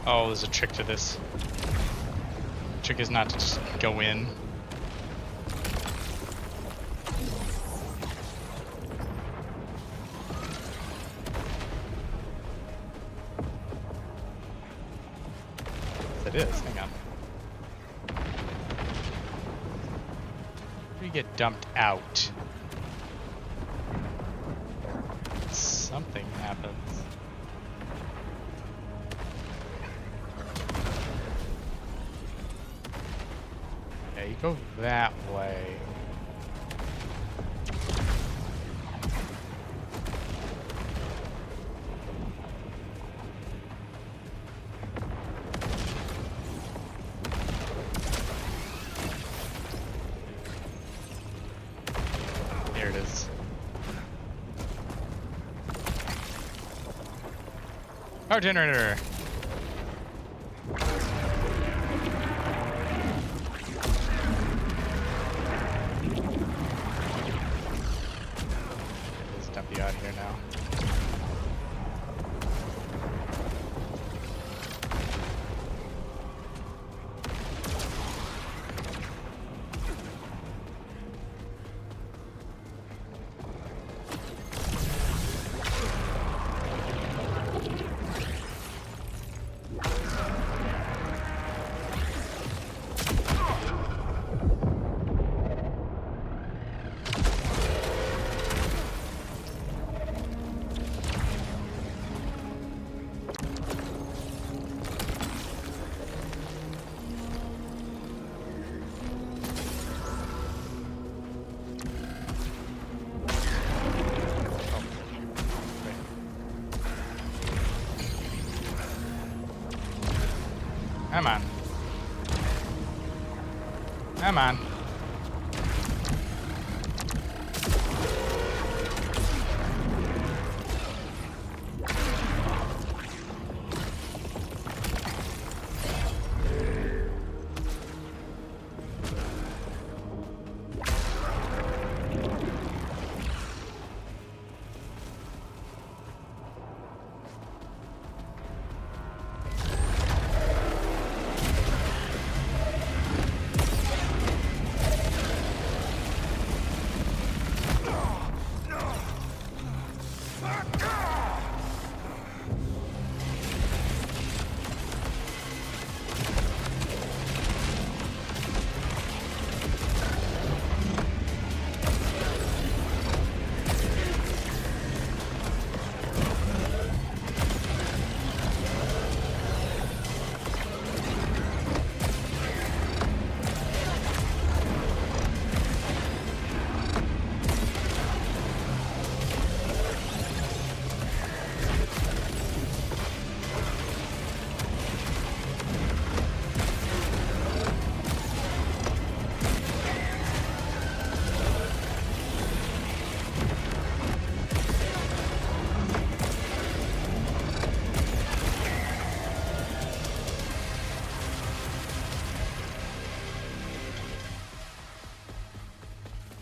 Oh, there's a trick to this. Trick is not to just go in. It is. Hang on. We get dumped out. something happens. Yeah, you go that way. There it is. Power generator. Let's dump you out here now. Come on. Come on.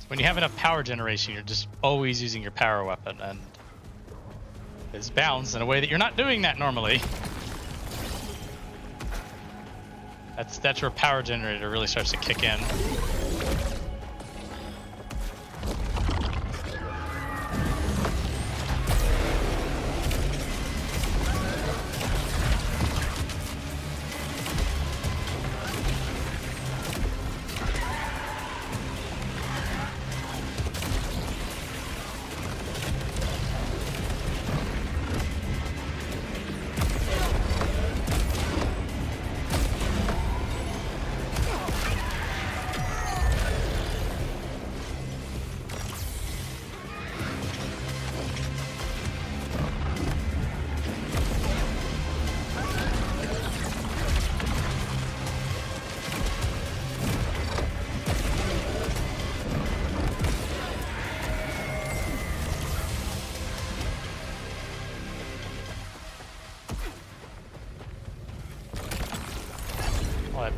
When you have enough power generation, you're just always using your power weapon, and it's balanced in a way that you're not doing that normally. That's where power generator really starts to kick in.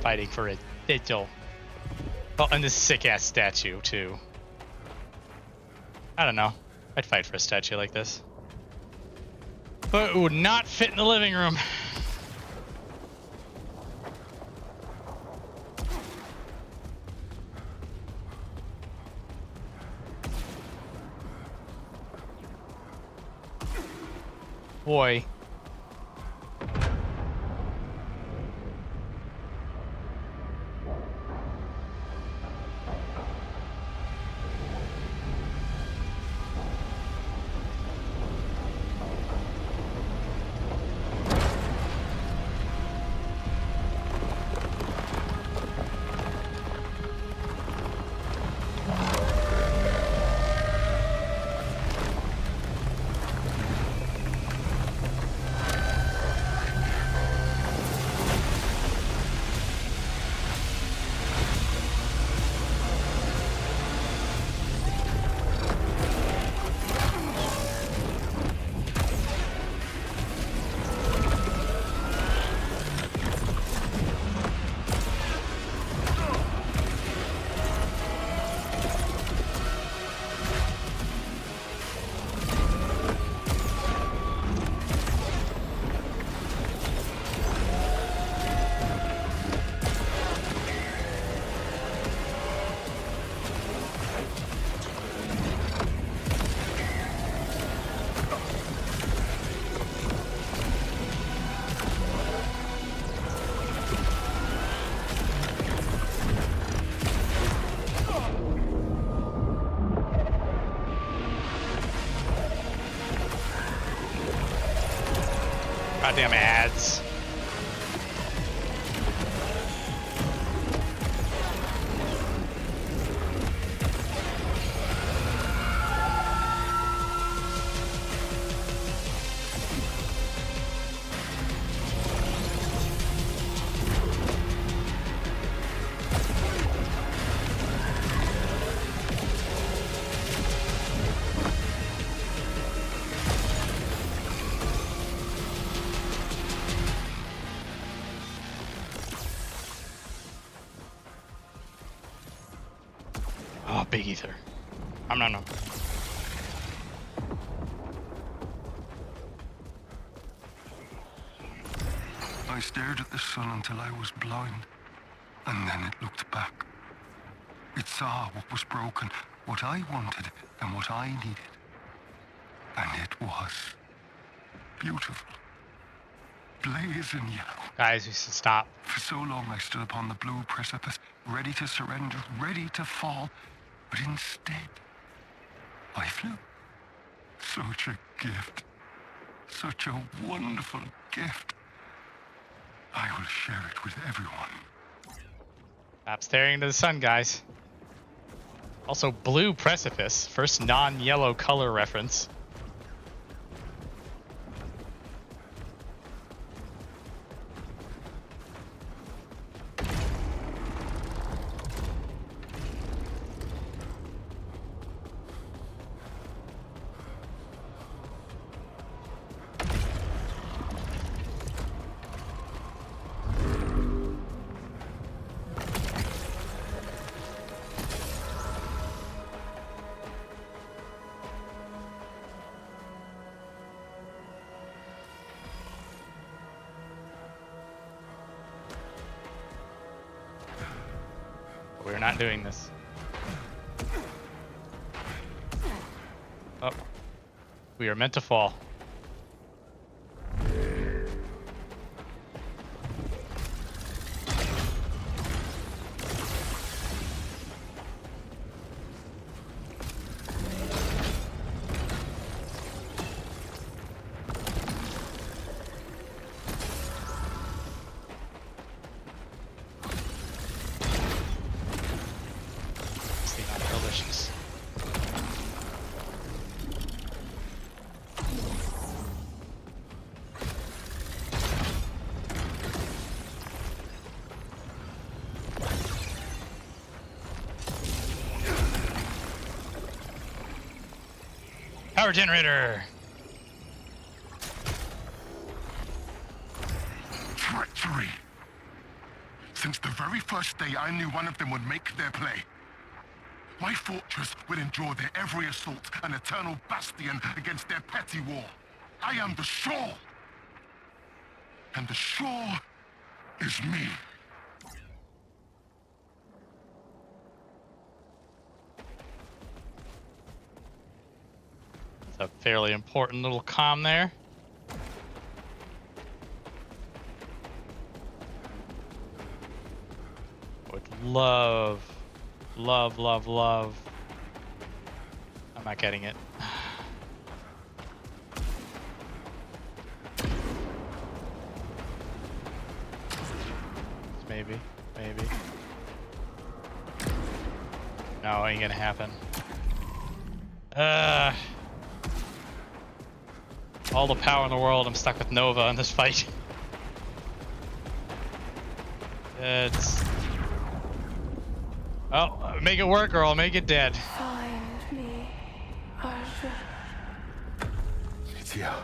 Fighting for a digital. Oh, and this sick-ass statue, too. I don't know. I'd fight for a statue like this. But it would not fit in the living room. Boy. goddamn ads. Oh, big ether. No. I stared at the sun until I was blind, and then it looked back. It saw what was broken, what I wanted, and what I needed. And it was beautiful. Blazing yellow. Guys, we should stop. For so long I stood upon the blue precipice, ready to surrender, ready to fall. But instead, I flew. Such a gift. Such a wonderful gift. I will share it with everyone. Stop staring into the sun, guys. Also, blue precipice. First non-yellow color reference. We're not doing this. Oh. We are meant to fall. Delicious. Power generator. Treachery. Since the very first day I knew one of them would make their play. My fortress will endure their every assault, an eternal bastion against their petty war. I am the shore. And the shore is me. It's a fairly important little comm there. Would love. I'm not getting it. Maybe. No, ain't gonna happen. All the power in the world, I'm stuck with Nova in this fight. It's... Oh, make it work or I'll make it dead. Find me, Arthur. It's here.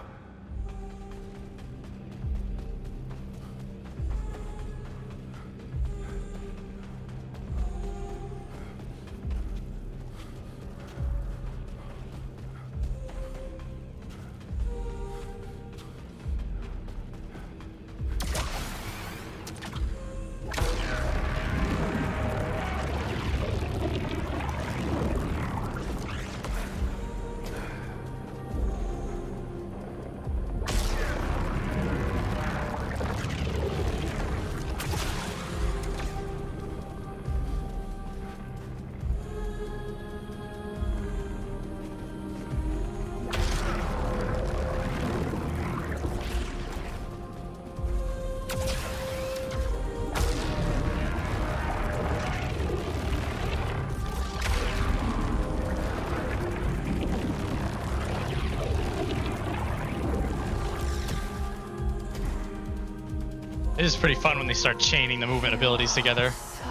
It is pretty fun when they start chaining the movement abilities together. So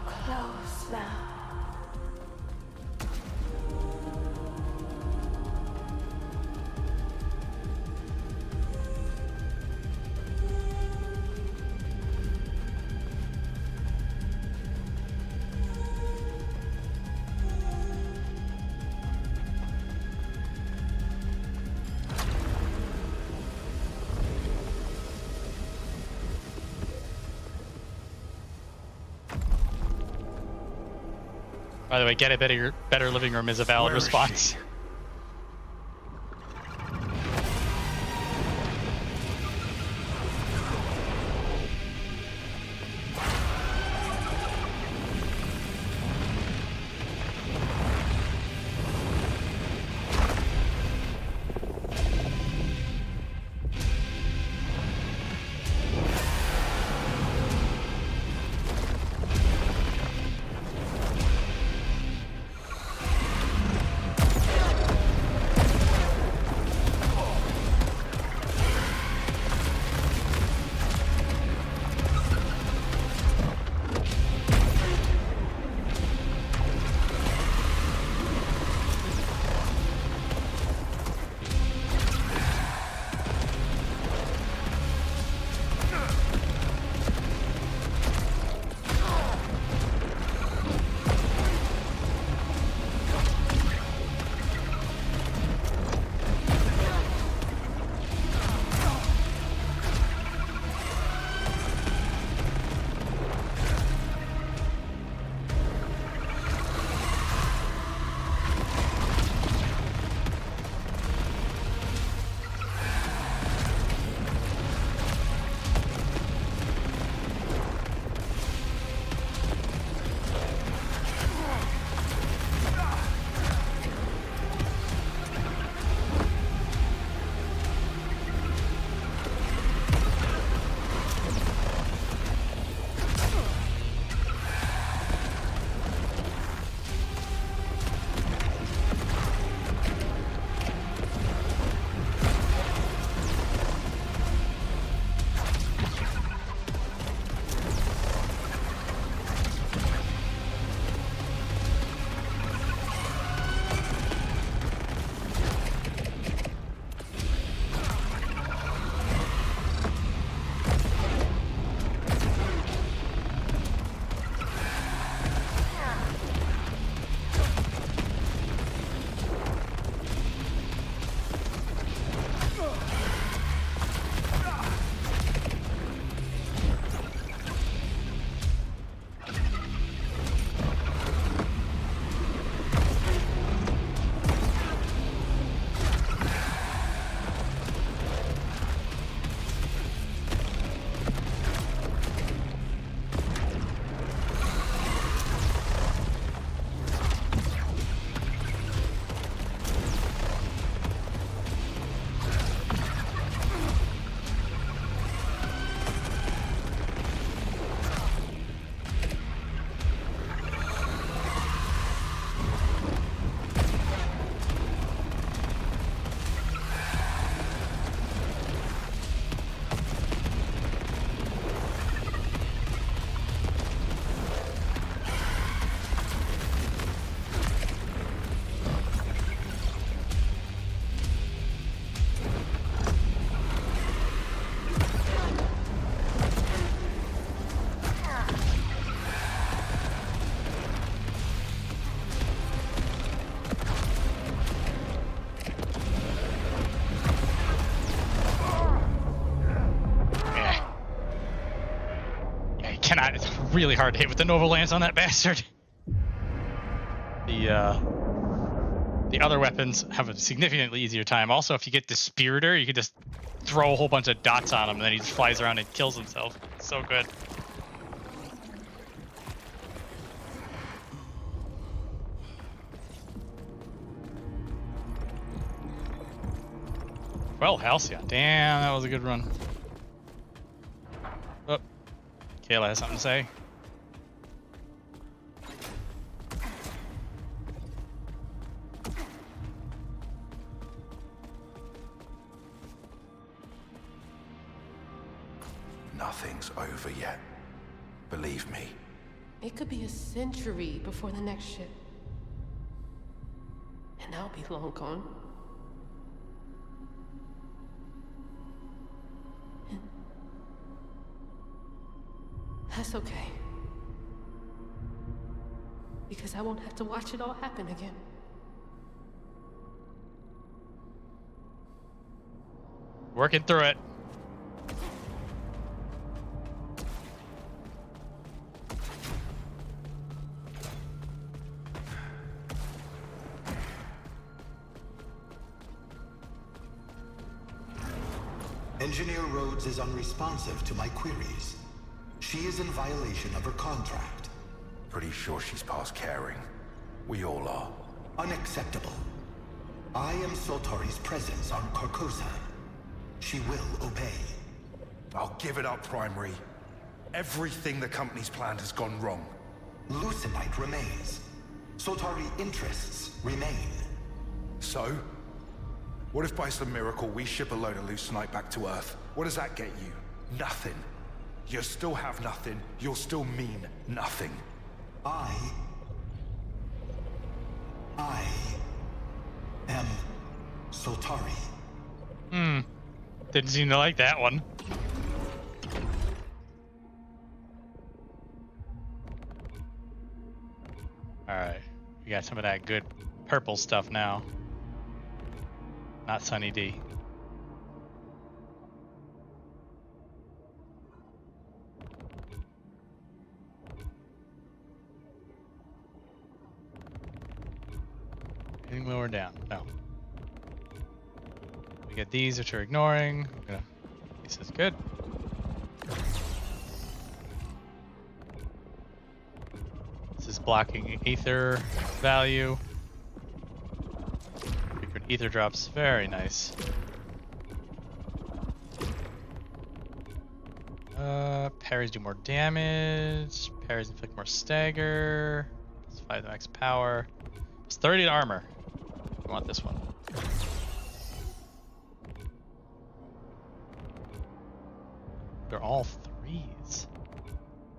close now. By the way, get a better living room is a valid Where is response. she? Cannot. It's really hard to hit with the Nova Lance on that bastard. The other weapons have a significantly easier time. Also, if you get the Spiritor, you can just throw a whole bunch of dots on him, and then he just flies around and kills himself. It's so good. Well, Halcyon. Damn, that was a good run. Oh, Kayla has something to say. Nothing's Believe me. It could be a century before the next ship. And I'll be long gone. And that's okay. Because I won't have to watch it all happen again. Working through it. Engineer Rhodes is unresponsive to my queries. She is in violation of her contract. Pretty sure she's past caring. We all are. Unacceptable. I am Soltari's presence on Carcosa. She will obey. I'll give it up, Primary. Everything the company's planned has gone wrong. Lucidite remains. Soltari interests remain. So? What if by some miracle we ship a load of Lucidite back to Earth? What does that get you? Nothing. You still have nothing. You'll still mean nothing. I am Soltari. Didn't seem to like that one. Alright. We got some of that good purple stuff now. Not Sunny D. Anything lower down? No. We get these, which are ignoring. We're gonna. This is good. This is blocking ether value. Frequent ether drops. Very nice. Parries do more damage. Parries inflict more stagger. It's 5 max power. It's 30 armor. We want this one. They're all 3s.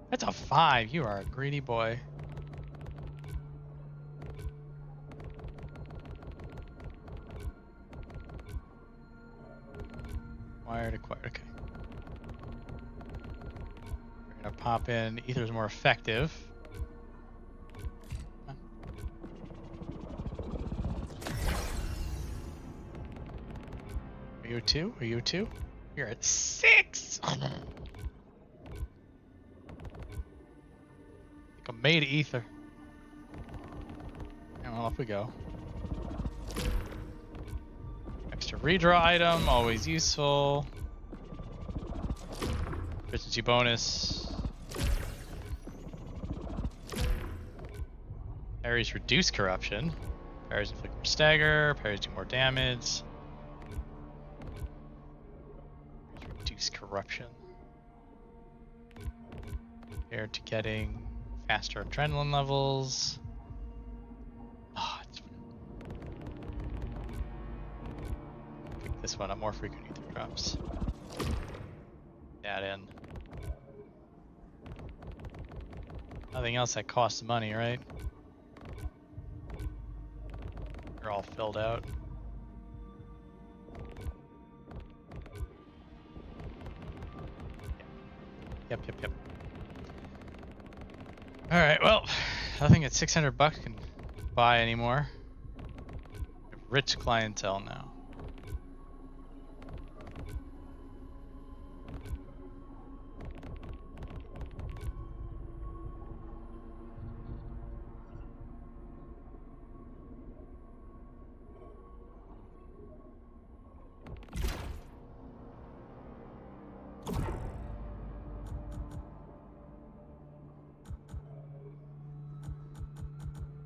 That's a 5. You are a greedy boy. Acquired. Okay. We're gonna pop in. Ether's more effective. Are you 2? Are you 2? You're at 6. Like a made ether. And well, off we go. Extra redraw item, always useful. Efficiency bonus. Parries reduce corruption. Parries inflict more stagger. Parries do more damage. Reduce corruption. Compared to getting faster adrenaline levels. Pick this one up, more frequent ether drops. That in. Nothing else that costs money, right? They're all filled out. Yep. Alright, well, nothing at 600 bucks can buy anymore. Rich clientele now.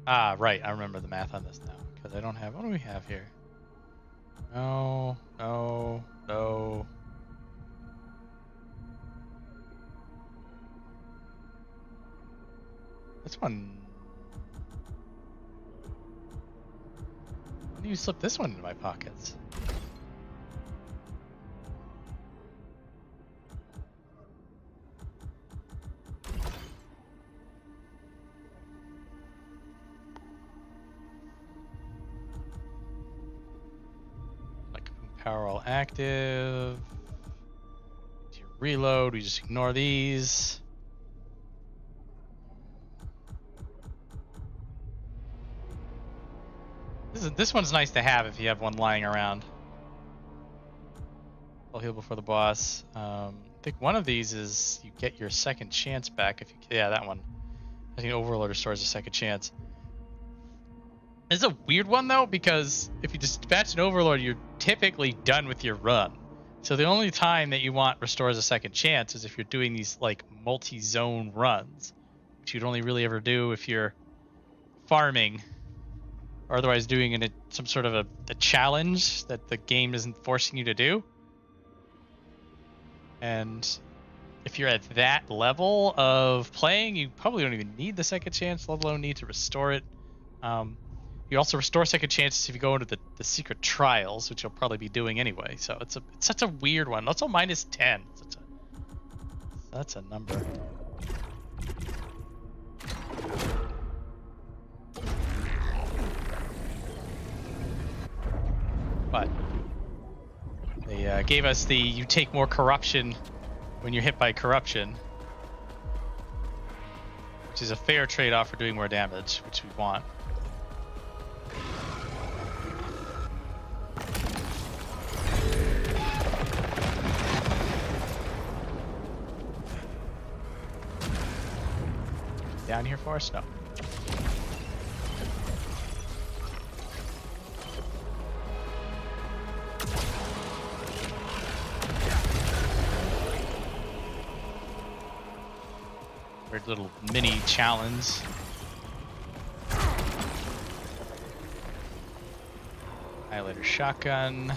Ah, right. I remember the math on this now. Because I don't have... What do we have here? No. This one... When do you slip this one into my pockets? power all active. To reload, we just ignore these. This one's nice to have if you have one lying around. I'll heal before the boss. I think one of these is you get your second chance back if you. Yeah, that one. I think Overlord restores a second chance. It's a weird one though, because if you dispatch an Overlord, you're typically done with your run. So the only time that you want restores a second chance is if you're doing these like multi-zone runs, which you'd only really ever do if you're farming, or otherwise doing some sort of a challenge that the game isn't forcing you to do. And if you're at that level of playing, you probably don't even need the second chance, let alone need to restore it. You also restore second chances if you go into the secret trials, which you'll probably be doing anyway. So it's such a weird one. Also -10. That's a number. But they gave us the you take more corruption when you're hit by corruption, which is a fair trade-off for doing more damage, which we want. Down here for us? No. Weird little mini challenge. Annihilator shotgun.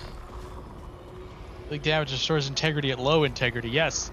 Big damage restores integrity at low integrity. Yes.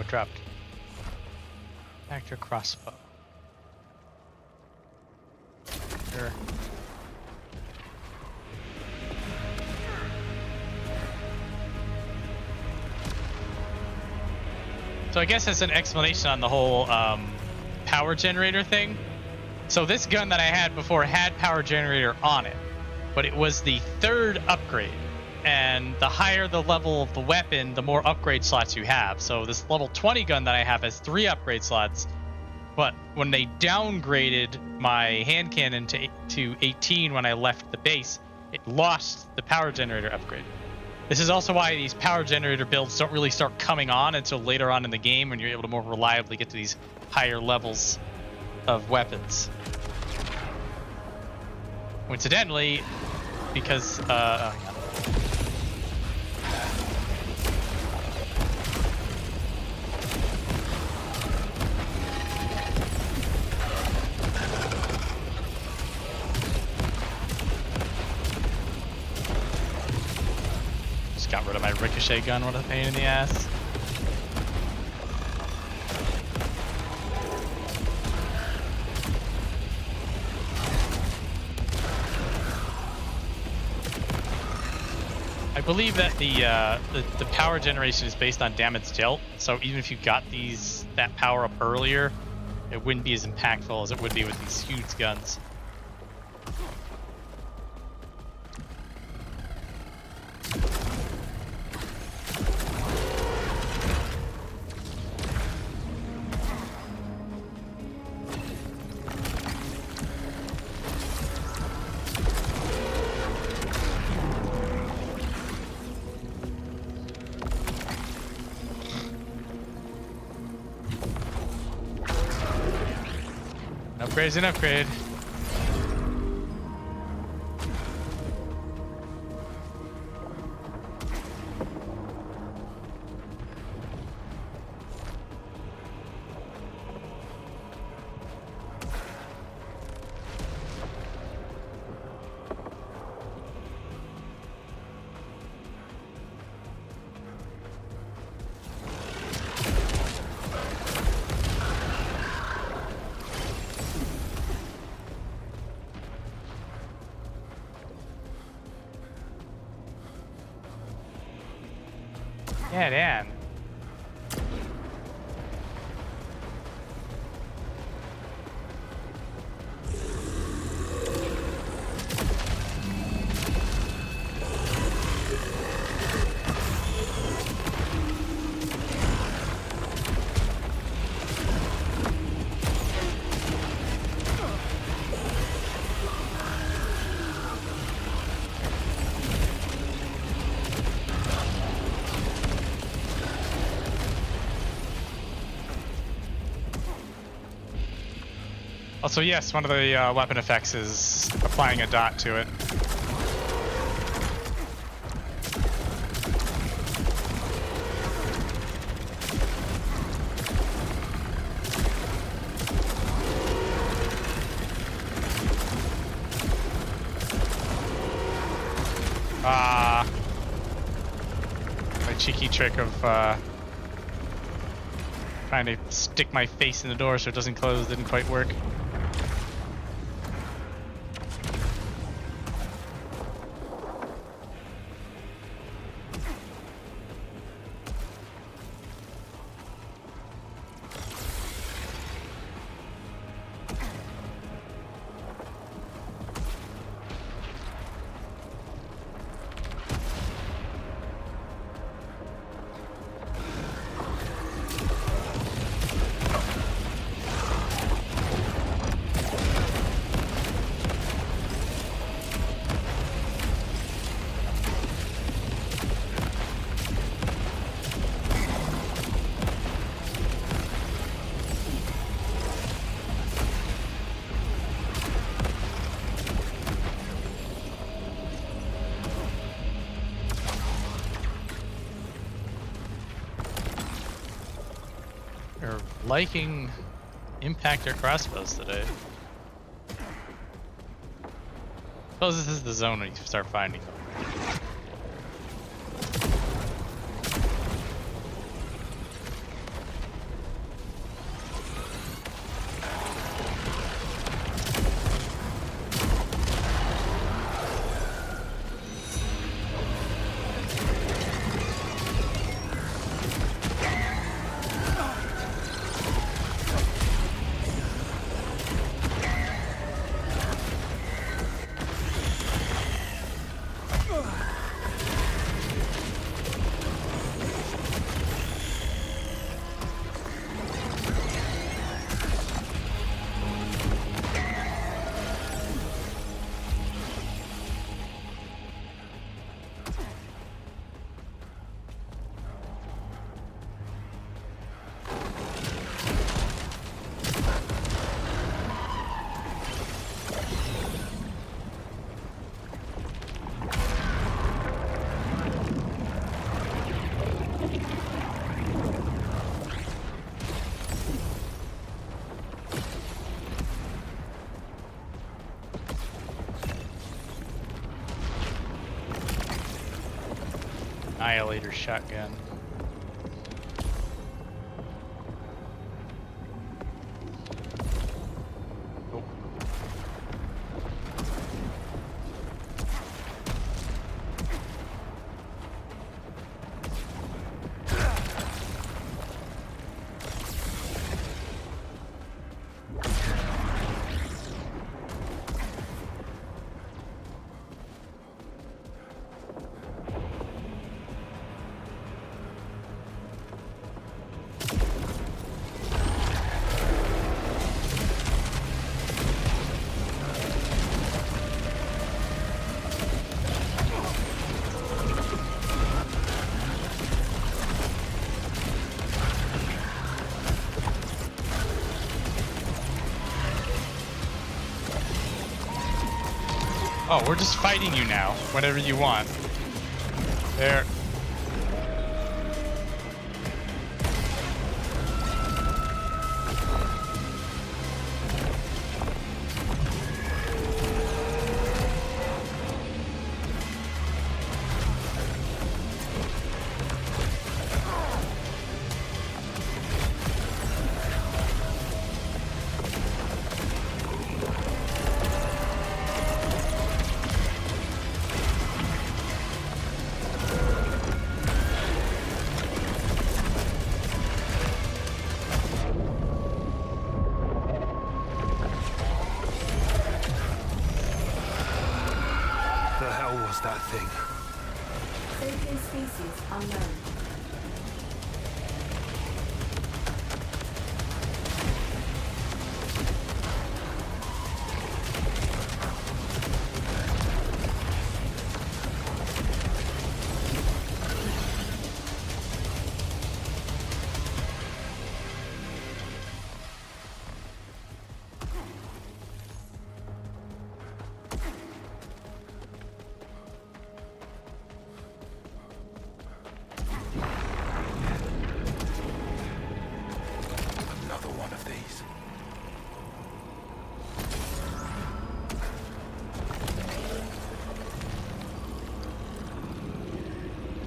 Dropped. Actor crossbow. Sure. So I guess that's an explanation on the whole power generator thing. So this gun that I had before had power generator on it, but it was the third upgrade. And the higher the level of the weapon, the more upgrade slots you have. So this level 20 gun that I have has 3 upgrade slots, but when they downgraded my hand cannon to 18 when I left the base, it lost the power generator upgrade. This is also why these power generator builds don't really start coming on until later on in the game when you're able to more reliably get to these higher levels of weapons. Coincidentally, because got rid of my ricochet gun, what a pain in the ass. I believe that the power generation is based on damage dealt, so even if you got that power up earlier, it wouldn't be as impactful as it would be with these huge guns. Upgrade's an upgrade. Yeah, Dan. Also, yes, one of the weapon effects is applying a dot to it. My cheeky trick of trying to stick my face in the door so it doesn't close didn't quite work. You're liking impactor crossbows today. Suppose this is the zone when you start finding them. Annihilator shotgun. Oh. Oh, we're just fighting you now. Whatever you want. There. That thing. Sapient species unknown.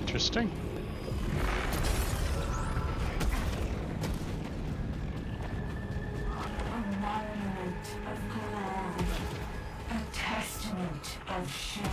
Interesting. A monument of glory, a testament of shame.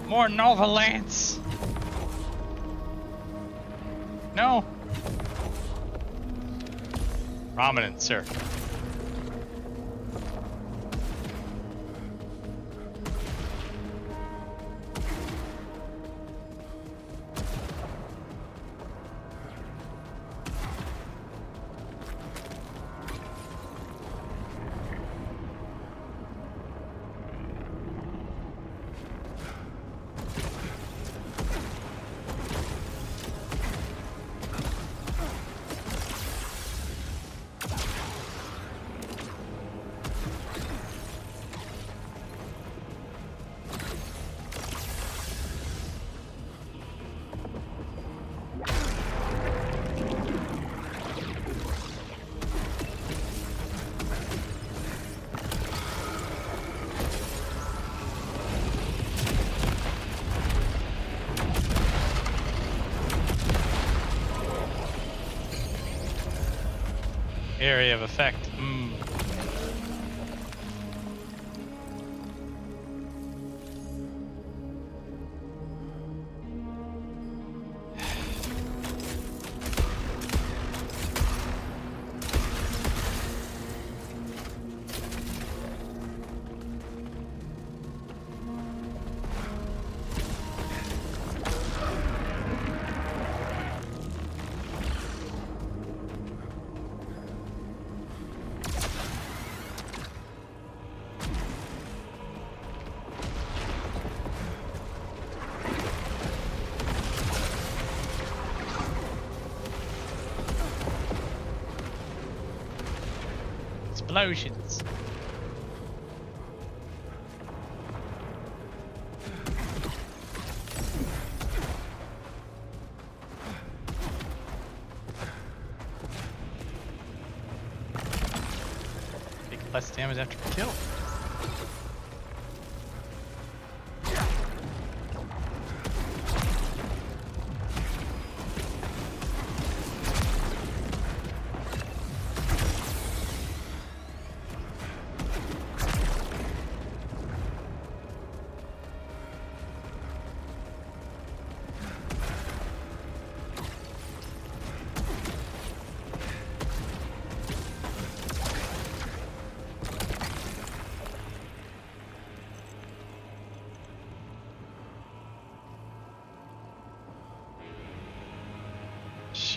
More Nova Lance. No. Prominent, sir. Area of effect. Explosions. Take less damage after kill.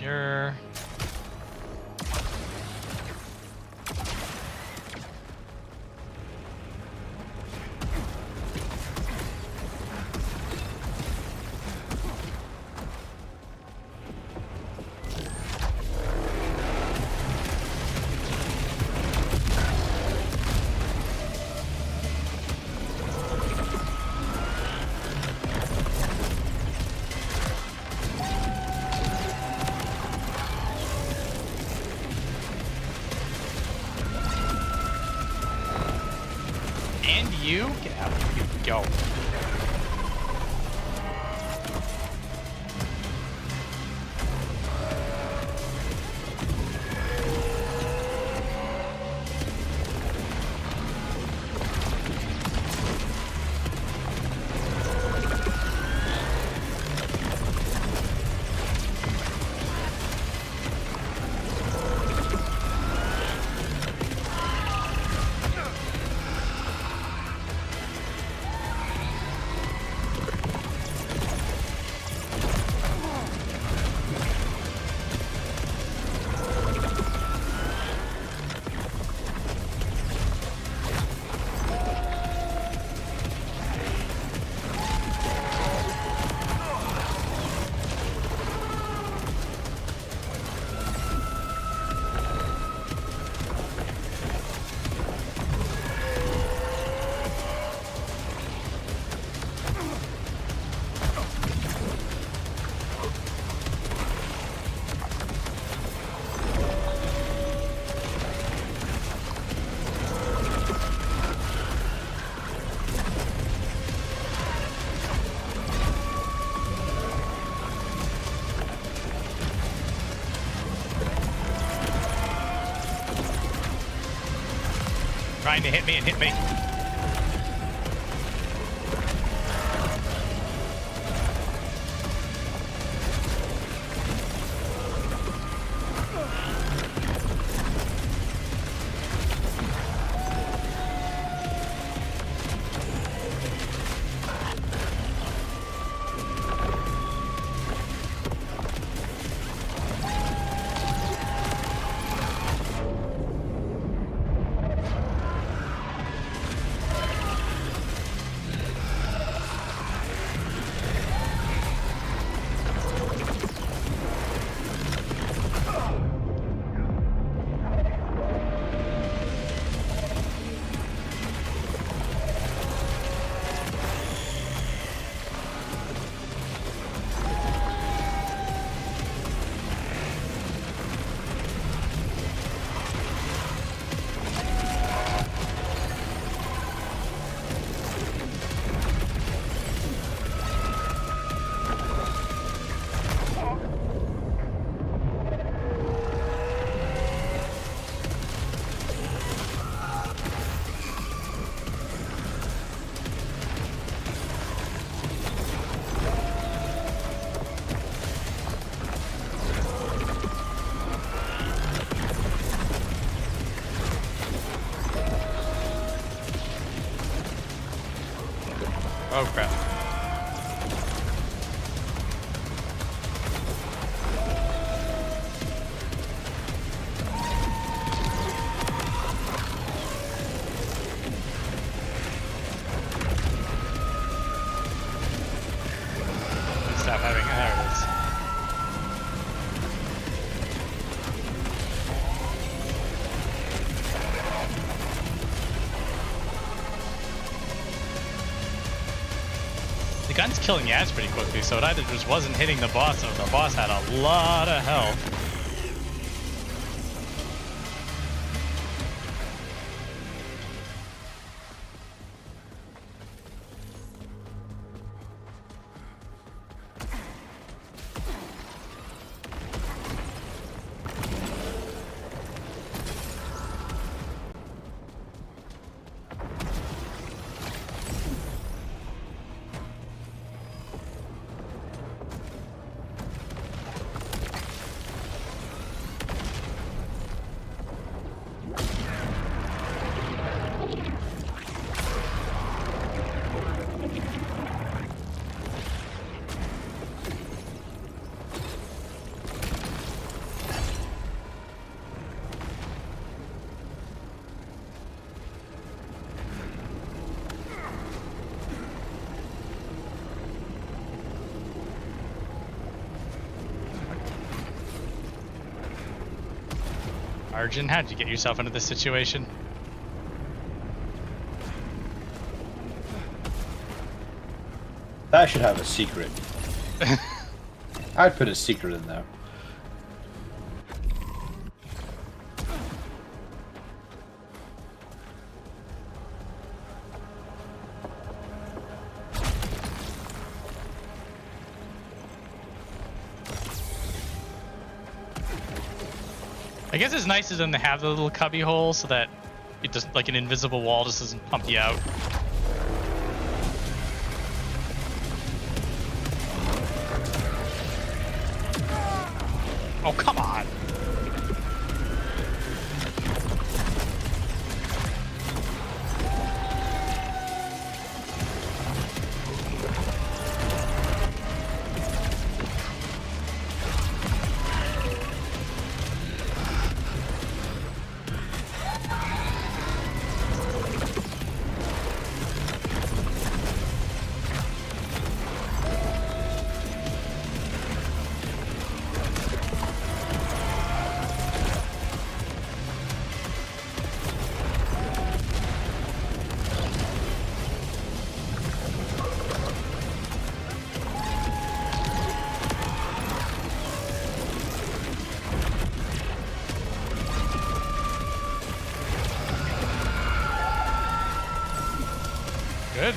Sure. And you? Get out. You go. Trying to hit me and hit me. Oh crap. Stop having, there it is. The gun's killing ads pretty quickly, so it either just wasn't hitting the boss or the boss had a lot of health. Arjun, how'd you get yourself into this situation? That should have a secret. I'd put a secret in there. I guess it's nice of them to have the little cubby hole so that it just like an invisible wall just doesn't pump you out. Oh, come on. Good.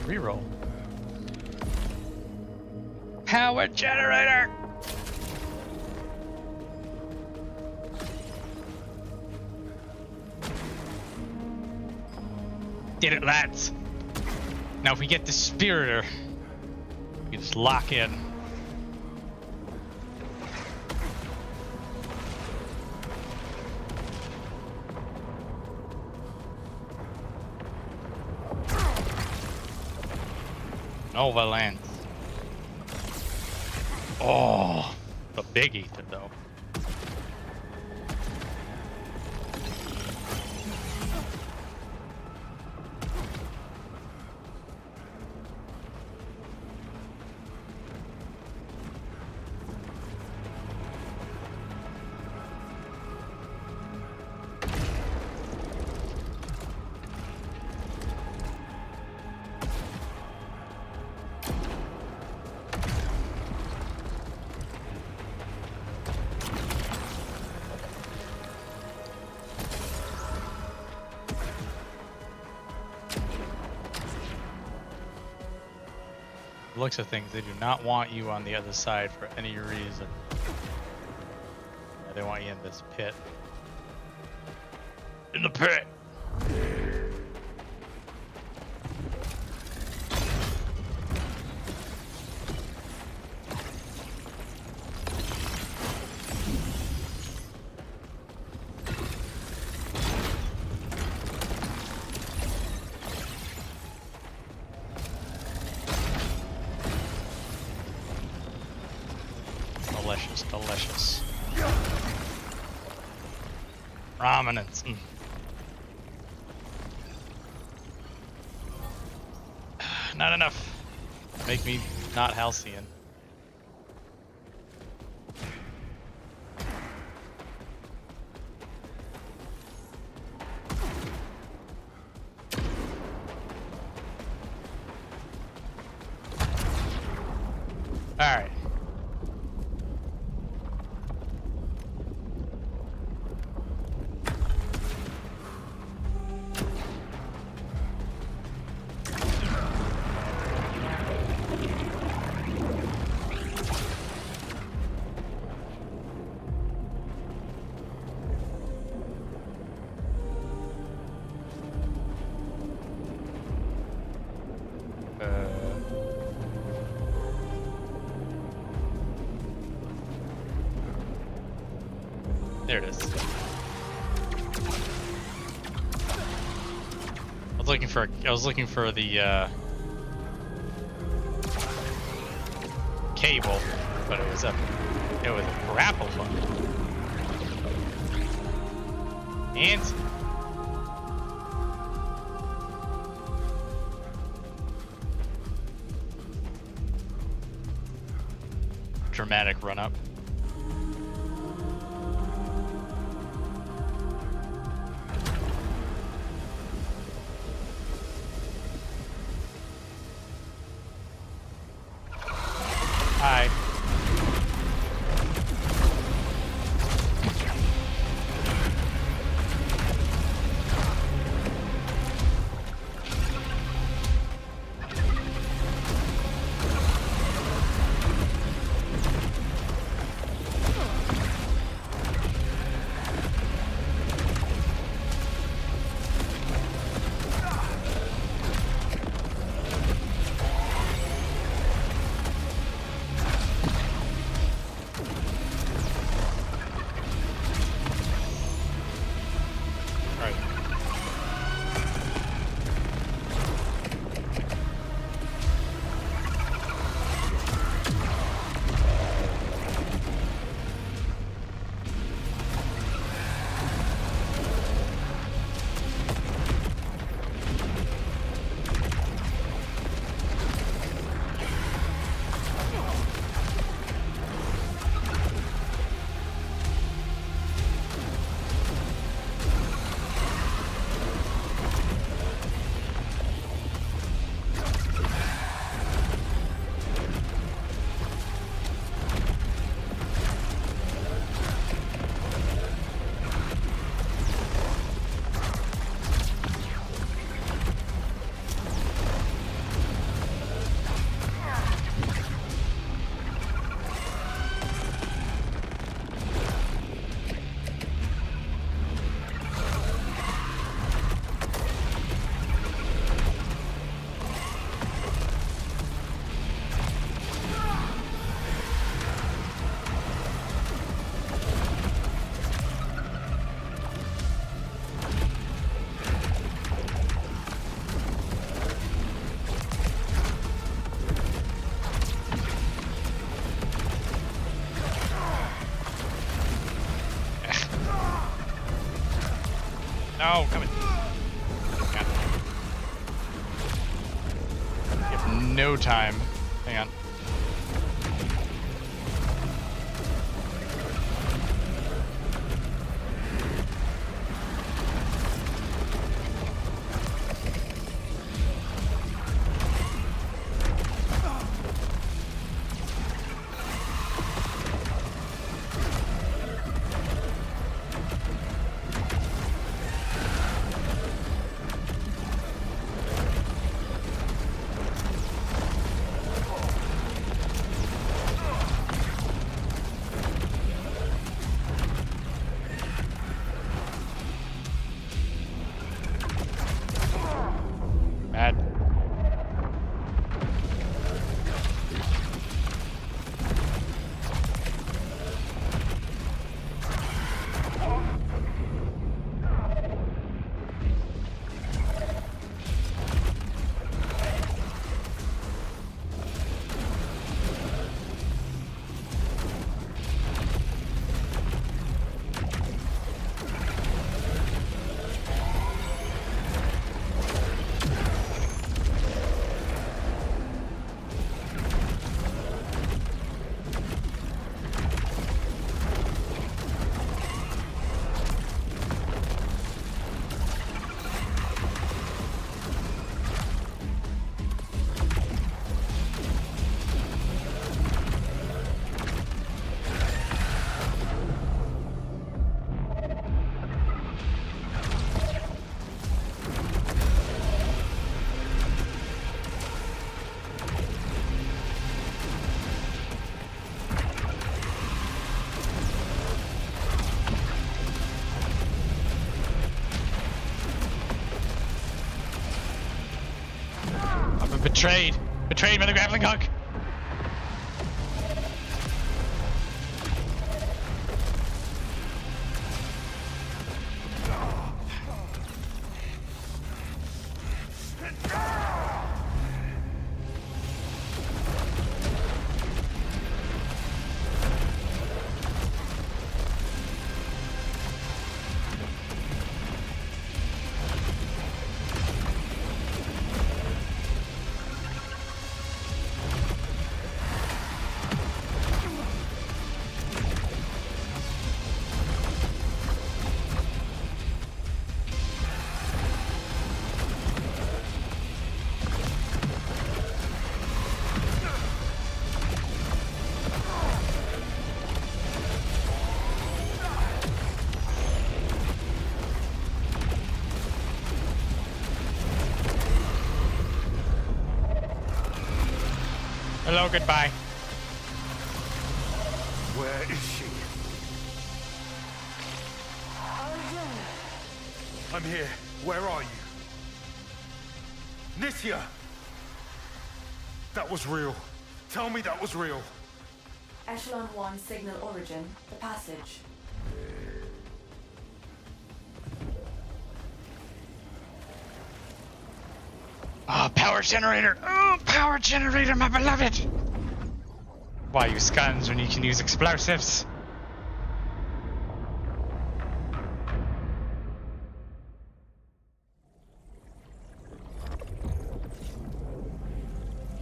Reroll. Power generator! Did it, lads. Now if we get the Spiritor, we just lock in. Nova Lance. Oh, the big ether though. Looks of things, they do not want you on the other side for any reason. They want you in this pit. In the pit! Delicious, delicious. Prominence. Not enough. Make me not halcyon. There it is. I was looking for the cable, but it was a grapple hook. And dramatic run up. Hi. No, come in. God. You have no time. Hang on. Mad. I've been betrayed. Betrayed by the grappling hook. Hello, goodbye. Where is she? I'm here. Where are you? Nithya! That was real. Tell me that was real. Echelon 1 signal origin, the passage. Oh, power generator! Oh, power generator, my beloved! Why use guns when you can use explosives?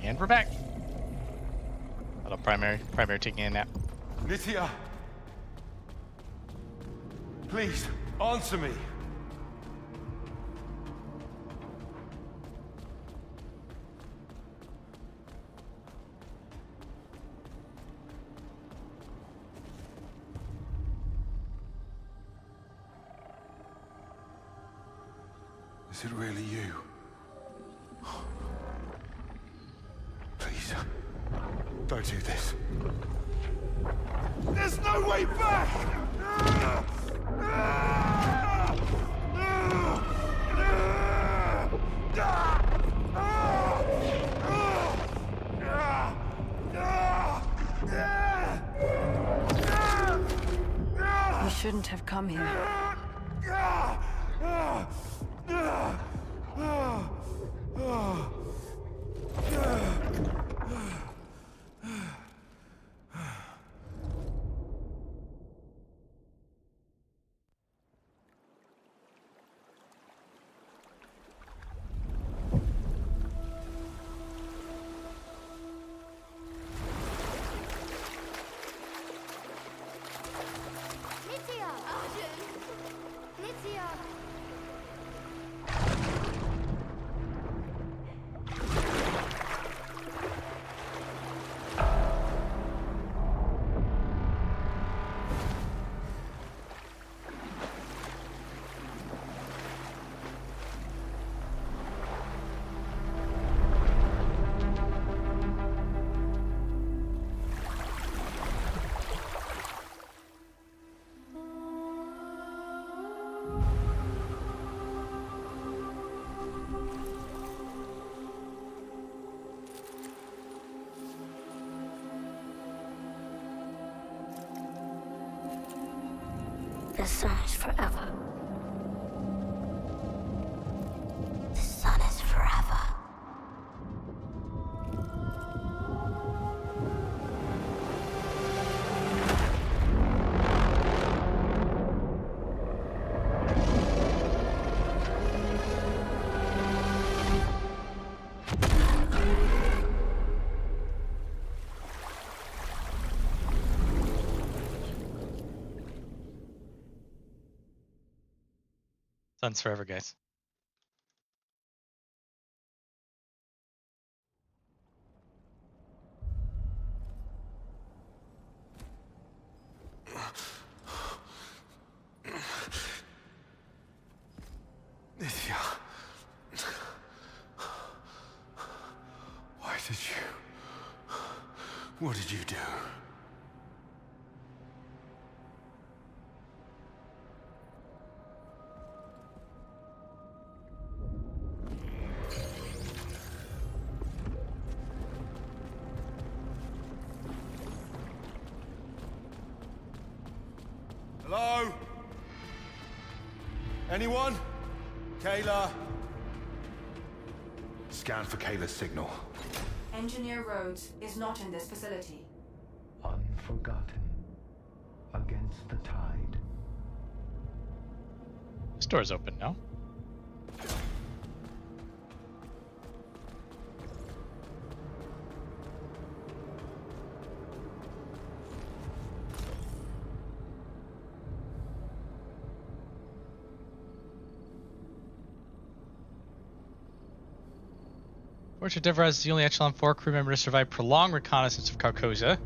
And we're back. Hello, primary taking a nap. Nithya! Please, answer me. Is it really you? Please, don't do this. There's no way back! We shouldn't have come here. The sun is forever. The sun is forever. Sun's forever, guys. Nithya. Why did you... What did you do? Hello? Anyone? Kayla? Scan for Kayla's signal. Engineer Rhodes is not in this facility. Unforgotten. Against the tide. This door's open now. Fortune Devra is the only Echelon 4 crew member to survive prolonged reconnaissance of Carcosa.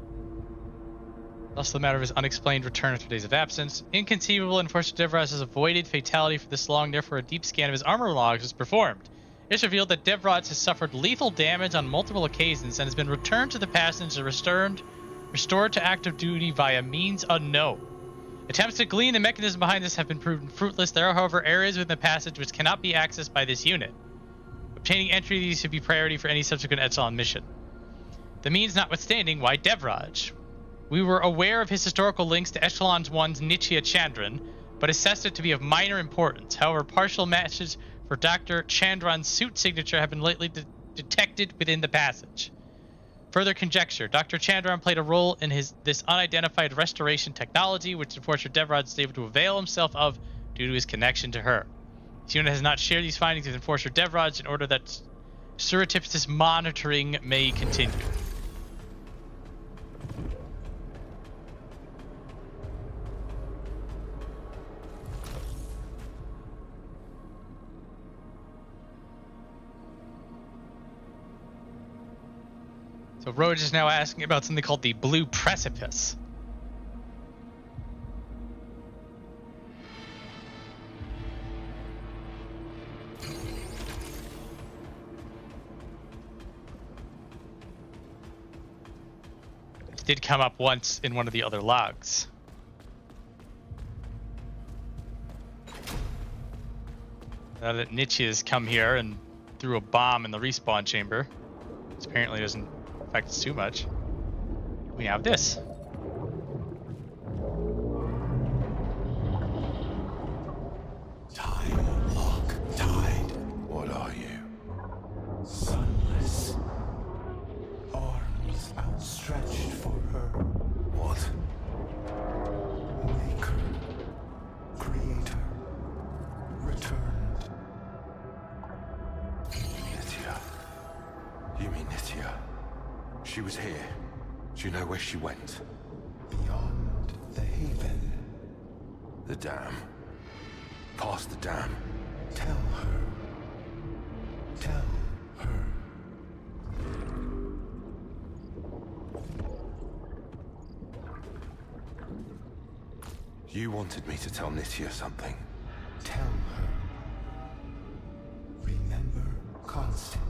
Also the matter of his unexplained return after days of absence. Inconceivable, and Fortune Devra has avoided fatality for this long, therefore a deep scan of his armor logs was performed. It's revealed that Devraj has suffered lethal damage on multiple occasions and has been returned to the passage and restored to active duty via means unknown. Attempts to glean the mechanism behind this have been proven fruitless. There are, however, areas within the passage which cannot be accessed by this unit. Obtaining entry to these should be priority for any subsequent Echelon mission. The means notwithstanding, why Devraj? We were aware of his historical links to Echelon 1's Nitya Chandran, but assessed it to be of minor importance. However, partial matches for Dr. Chandran's suit signature have been lately detected within the passage. Further conjecture, Dr. Chandran played a role in this unidentified restoration technology, which Enforcer Devraj is able to avail himself of due to his connection to her. This unit has not shared these findings with Enforcer Devraj in order that surreptitious monitoring may continue. So Roach is now asking about something called the Blue Precipice. It did come up once in one of the other logs. Now that Nietzsche has come here and threw a bomb in the respawn chamber, which apparently doesn't affect us too much, we have this. Time walk tide. What are you? Sunless. Arms outstretched for her. What? Maker. Creator. Returned. Nitya. You mean Nitya? She was here. Do you know where she went? Beyond the haven. The dam. Past the dam. Tell her. Tell her. You wanted me to tell Nitya something. Tell her. Remember Constant.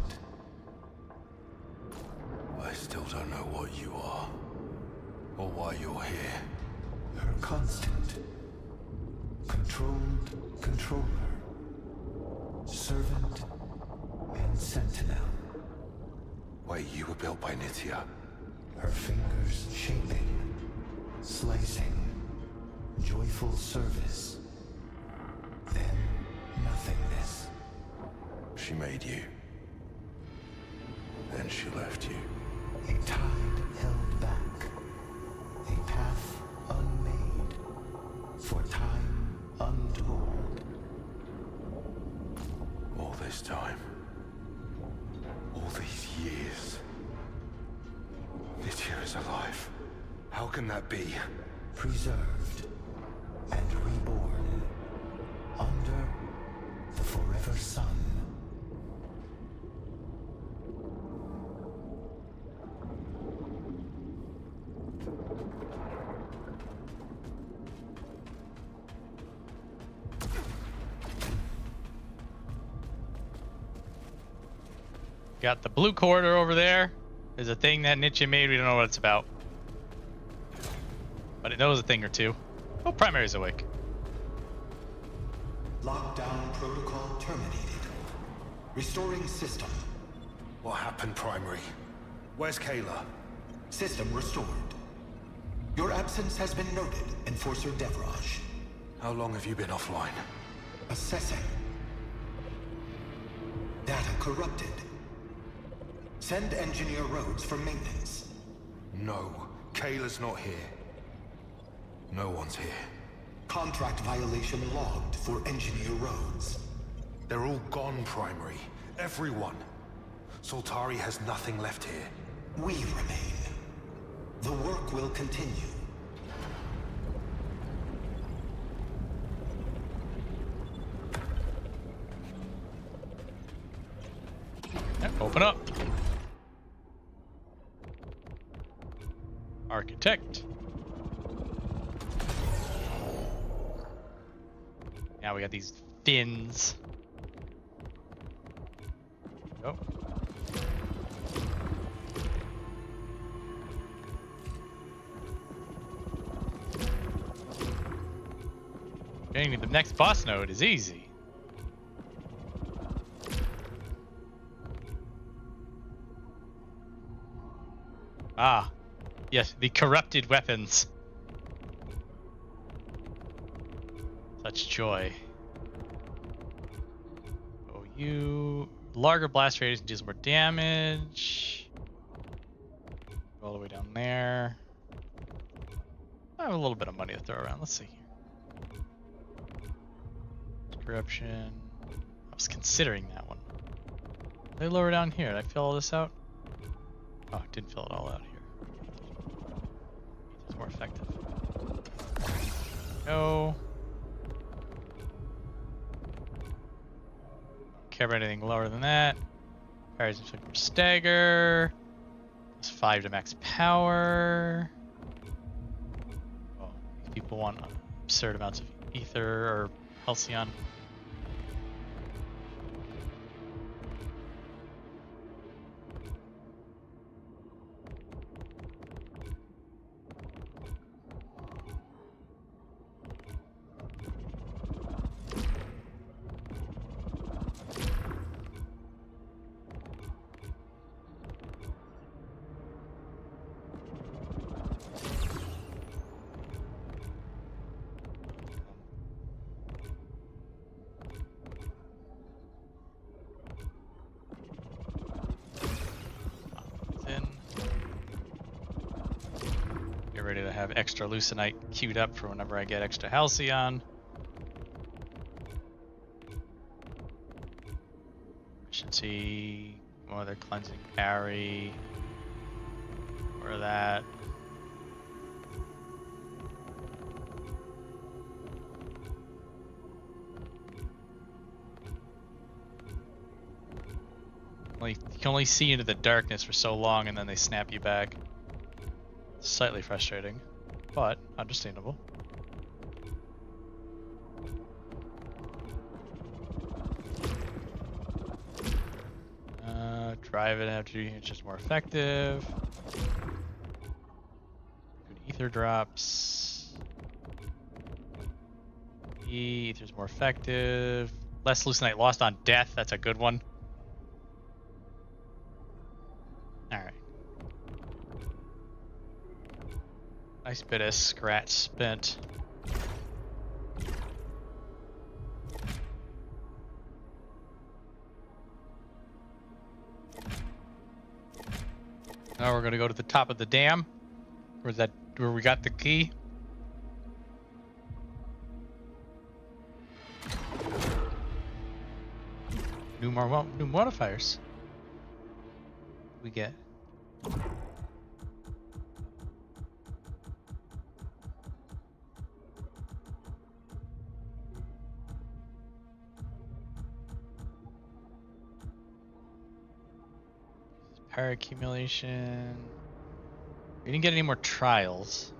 I still don't know what you are, or why you're here. Her constant. Controlled controller. Servant and sentinel. Wait, you were built by Nitya? Her fingers shaping, slicing, joyful service. Then nothingness. She made you. Then she left you. A tide held back. A path unmade. For time untold. All this time. All these years. Nitya is alive. How can that be? Preserved and reborn. Under the forever sun. Got the blue corridor over there. There's a thing that Nietzsche made. We don't know what it's about. But it knows a thing or two. Oh, Primary's awake. Lockdown protocol terminated. Restoring system. What happened, Primary? Where's Kayla? System restored. Your absence has been noted, Enforcer Devraj. How long have you been offline? Assessing. Data corrupted. Send Engineer Rhodes for maintenance. No, Kayla's not here. No one's here. Contract violation logged for Engineer Rhodes. They're all gone, Primary. Everyone. Soltari has nothing left here. We remain. The work will continue. Yeah, open up. Architect. Now we got these fins. Oh. Getting to the next boss node is easy. Ah, yes, the corrupted weapons. Such joy. Oh, you larger blast radius deals more damage. All the way down there. I have a little bit of money to throw around. Let's see here. Corruption. I was considering that one. They lower down here. Did I fill all this out? Oh, I didn't fill it all out here. It's more effective. No. Don't care about anything lower than that. Parries inflict more stagger. Plus 5 to max power. Oh, these people want absurd amounts of ether or halcyon. Ready to have extra Lucenite queued up for whenever I get extra Halcyon. Efficiency, more other cleansing parry, or that. You can only see into the darkness for so long and then they snap you back. Slightly frustrating, but understandable. Drive it after it's just more effective. Good ether drops. Ether's more effective. Less Lucenite lost on death. That's a good one. All right. Nice bit of scratch spent. Now we're gonna go to the top of the dam. Where we got the key? New modifiers. We get. Power accumulation. We didn't get any more trials.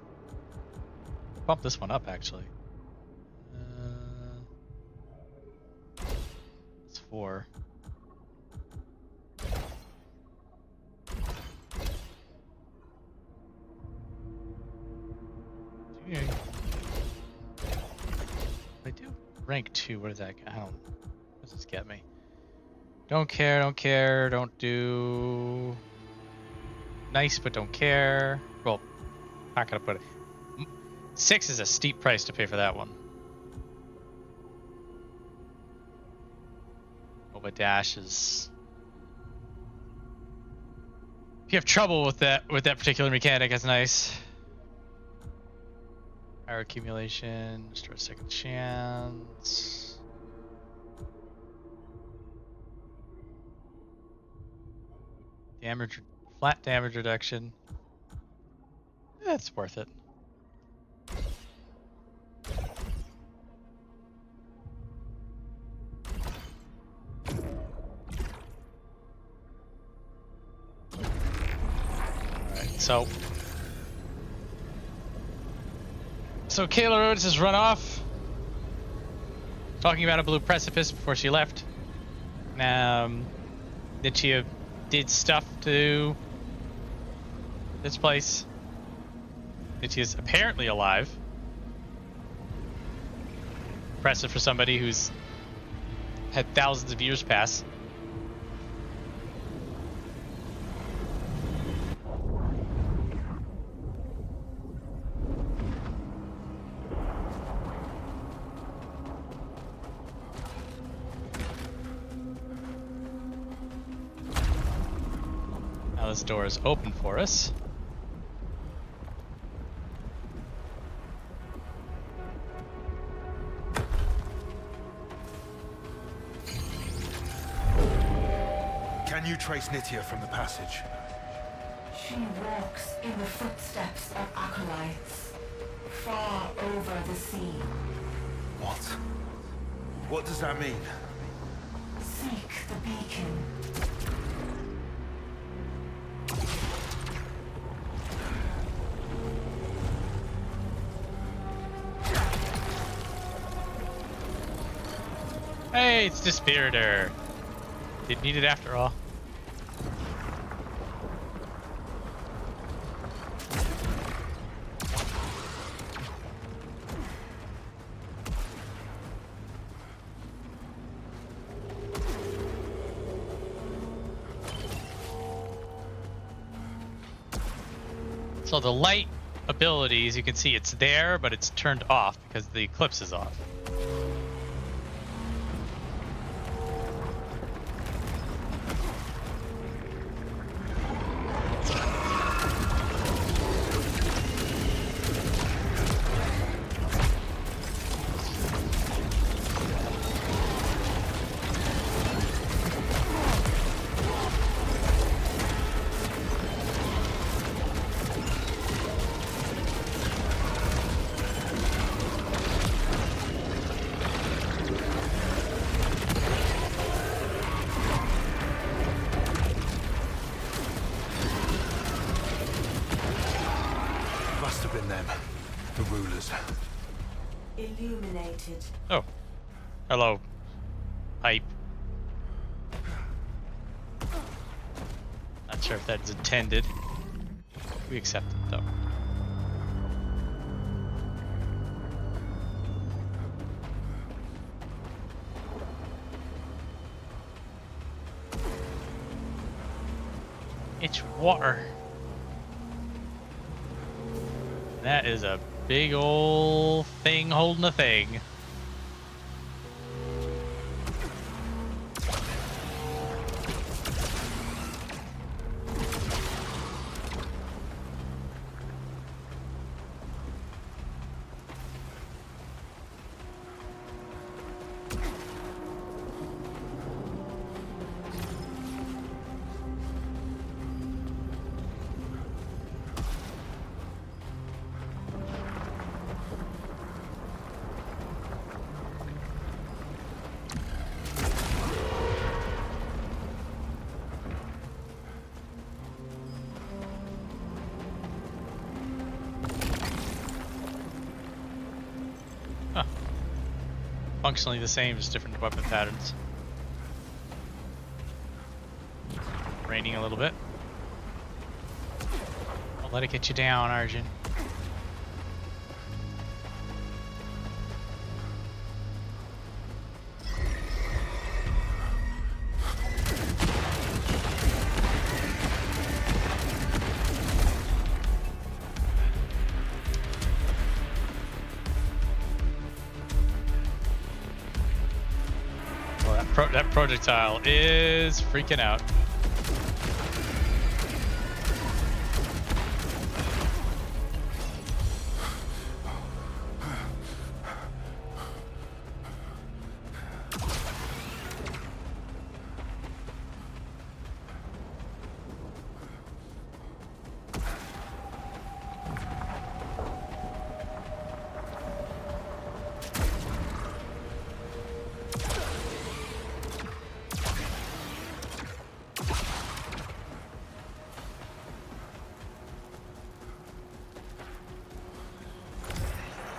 Bump this one up actually. It's 4. Yeah. I do rank 2. What is that? I don't. What does this get me? Don't care, don't care, don't do... Nice, but don't care. Well, not gonna put it... 6 is a steep price to pay for that one. Oh, but dash is... If you have trouble with that particular mechanic, that's nice. Power accumulation, restore a second chance. Damage, flat damage reduction. It's worth it. Alright, so Kayla Rhodes has run off. Talking about a blue precipice before she left. Nichia did stuff to this place. Nichia's apparently alive. Impressive for somebody who's had thousands of years pass. Now this door is open for us. Can you trace Nitya from the passage? She walks in the footsteps of acolytes, far over the sea. What? What does that mean? Seek the beacon. Hey, it's the Spiritor. Didn't need it after all. So the light abilities, you can see it's there, but it's turned off because the eclipse is off. Must have been them. The rulers. Illuminated. Oh. Hello. Pipe. Not sure if that's intended. We accept it though. It's water. That is a big old thing holding a thing. Functionally the same, just different weapon patterns. Raining a little bit. Don't let it get you down, Arjun. That projectile is freaking out.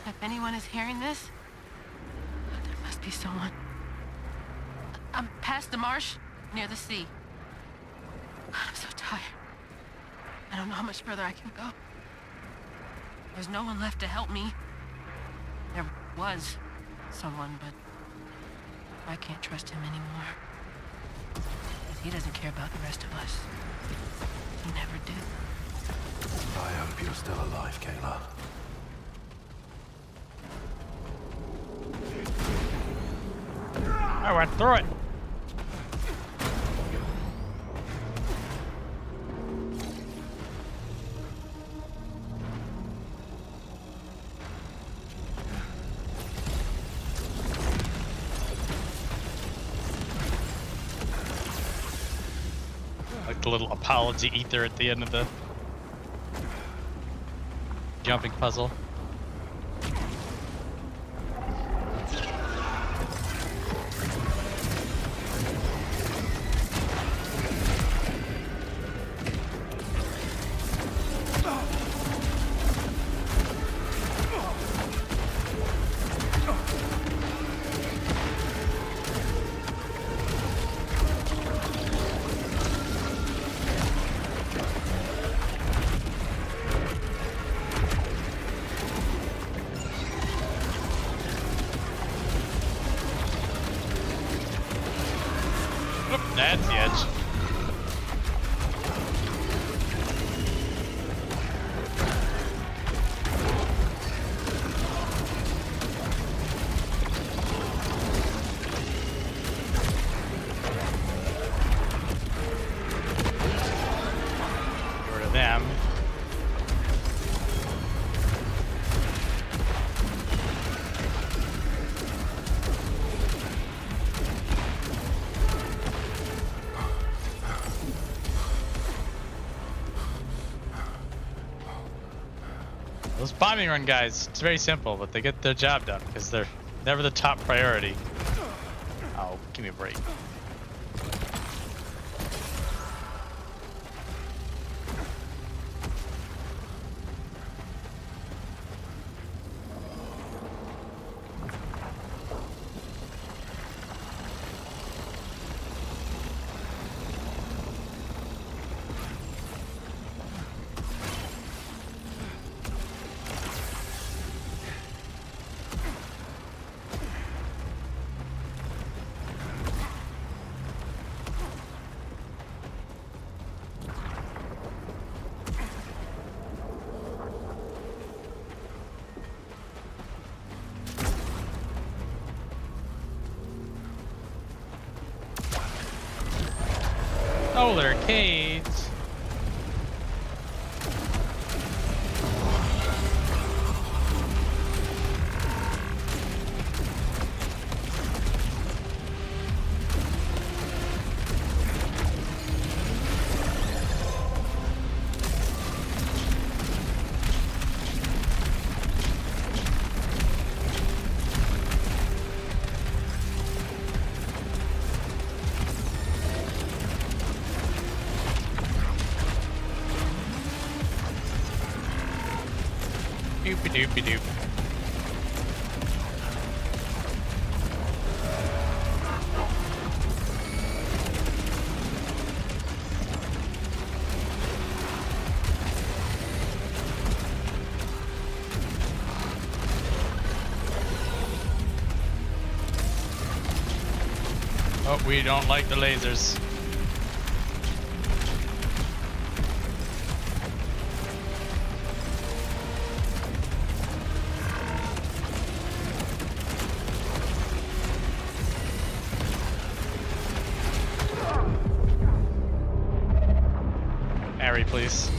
If anyone is hearing this, there must be someone. I'm past the marsh, near the sea. I'm so tired. I don't know how much further I can go. There's no one left to help me. There was someone, but I can't trust him anymore. He doesn't care about the rest of us. He never did. I hope you're still alive, Kayla. I went through it. Like the little apology ether at the end of the jumping puzzle. That's the edge. Get rid of them. Those bombing run guys, it's very simple, but they get their job done because they're never the top priority. Oh, give me a break. Solar arcades. Doopy doopy doop. Oh, we don't like the lasers. Harry, please.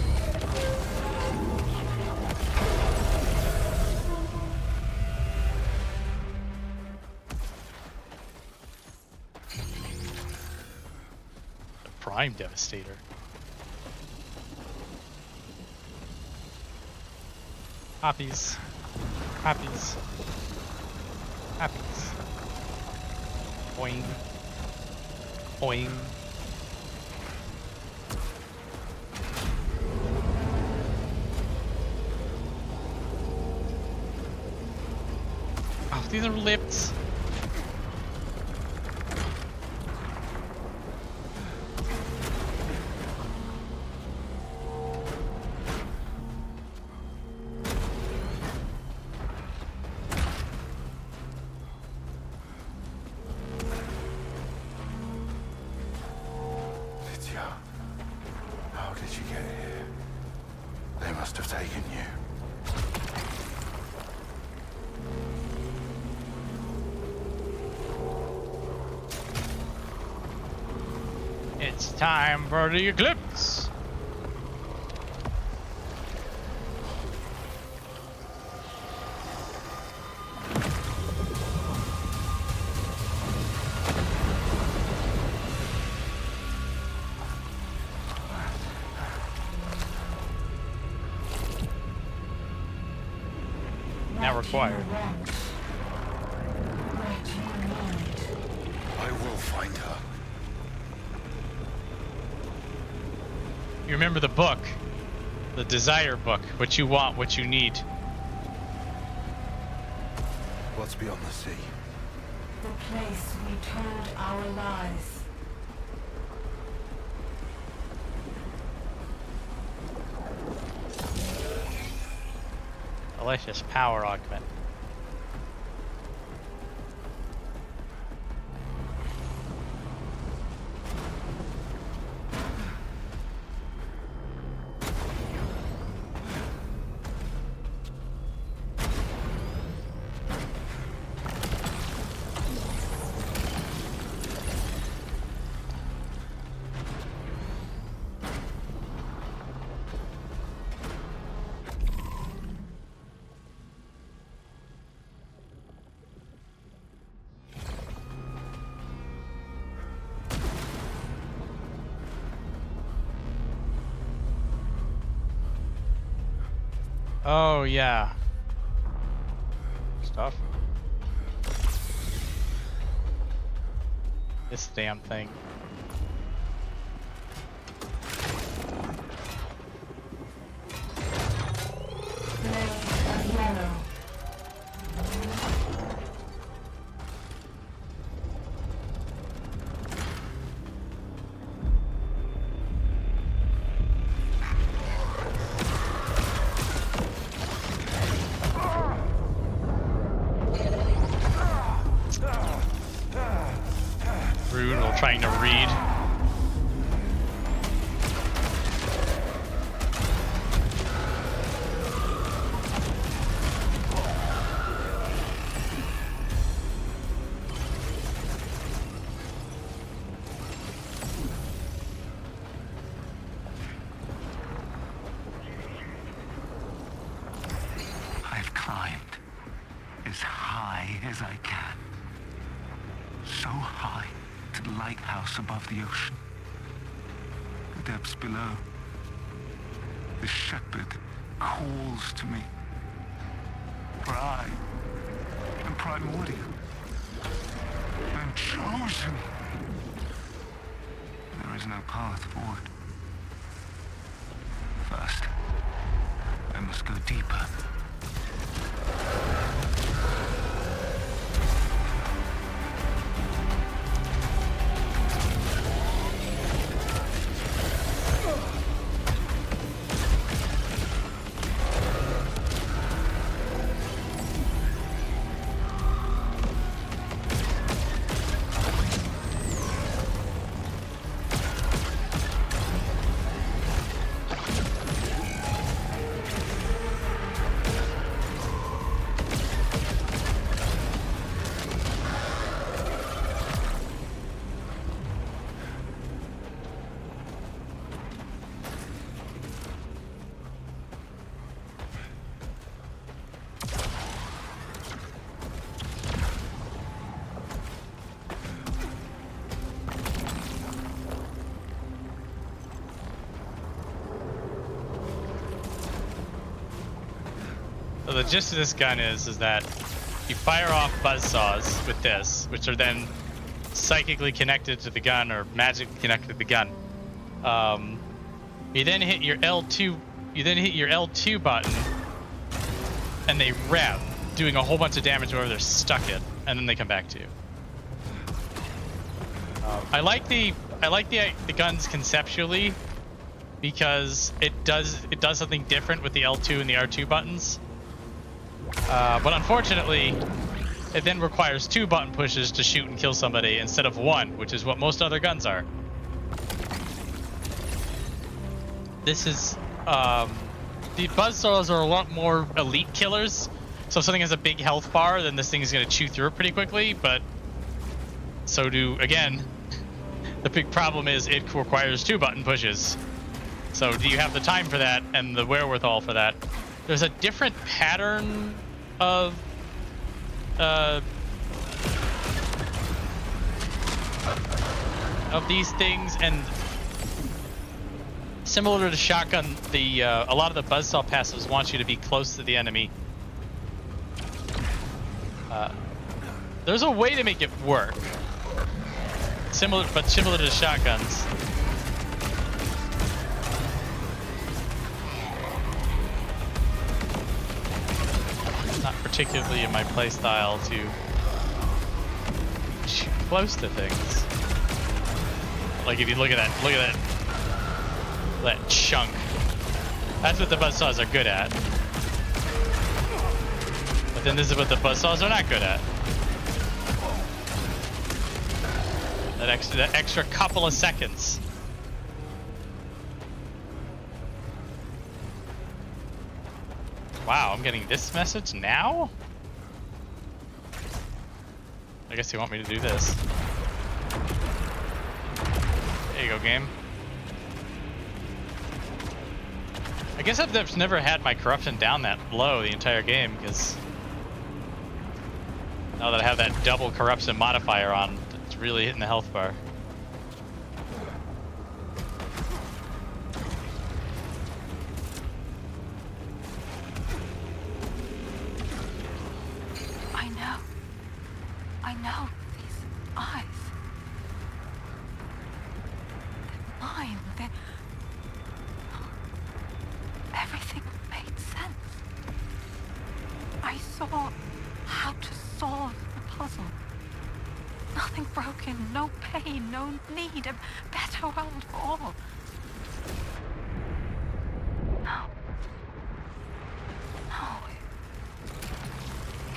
The Prime Devastator. Poppies. Poppies. Poppies. Boing. Boing. Oh, these are lips. It's time for the eclipse. Now required. I will find her. You remember the book, the desire book, what you want, what you need. What's beyond the sea? The place we told our lies. Delicious power augment. Oh yeah. Stuff. This damn thing. Blade of yellow. Rude while trying to read. I've climbed as high as I can. So high to the lighthouse above the ocean. The depths below. The shepherd calls to me. For I am primordial. I'm chosen. There is no path forward. First, I must go deeper. So the gist of this gun is that you fire off buzzsaws with this, which are then psychically connected to the gun or magically connected to the gun. You then hit your L2. You then hit your L2 button, and they rev, doing a whole bunch of damage wherever they're stuck in, and then they come back to you. I like the guns conceptually because it does something different with the L2 and the R2 buttons. But unfortunately, it then requires 2 button pushes to shoot and kill somebody instead of 1, which is what most other guns are. This is, the buzzsaws are a lot more elite killers. So if something has a big health bar, then this thing is going to chew through it pretty quickly, but so do, again, The big problem is it requires 2 button pushes. So do you have the time for that and the wherewithal for that? There's a different pattern of these things, and similar to shotgun, the a lot of the buzzsaw passives want you to be close to the enemy. There's a way to make it work. Similar to shotguns. Not particularly in my playstyle to shoot close to things. Like if you look at that chunk. That's what the buzzsaws are good at. But then this is what the buzzsaws are not good at. That extra couple of seconds. Wow, I'm getting this message now? I guess you want me to do this. There you go, game. I guess I've just never had my corruption down that low the entire game, because now that I have that double corruption modifier on, it's really hitting the health bar. I know these eyes. They're mine. Everything made sense. I saw how to solve the puzzle. Nothing broken, no pain, no need. A better world for all. No.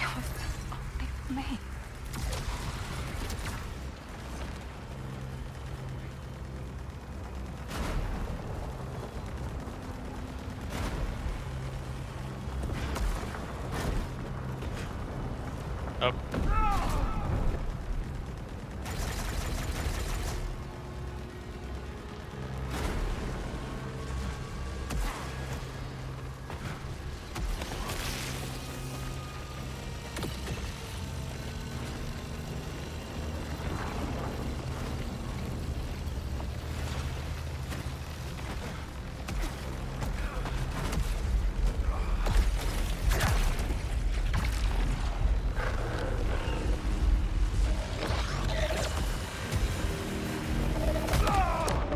It was only for me. Oh.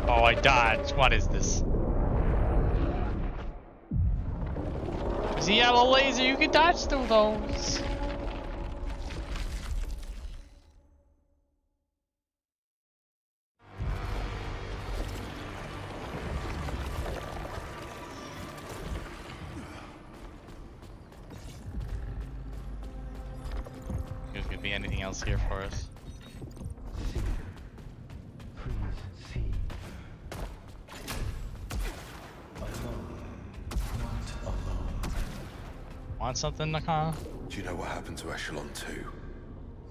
Oh, I dodged. What is this? There's a yellow laser. You can dodge through those. There's gonna be anything else here for us. Want something, Nakana? Do you know what happened to Echelon 2?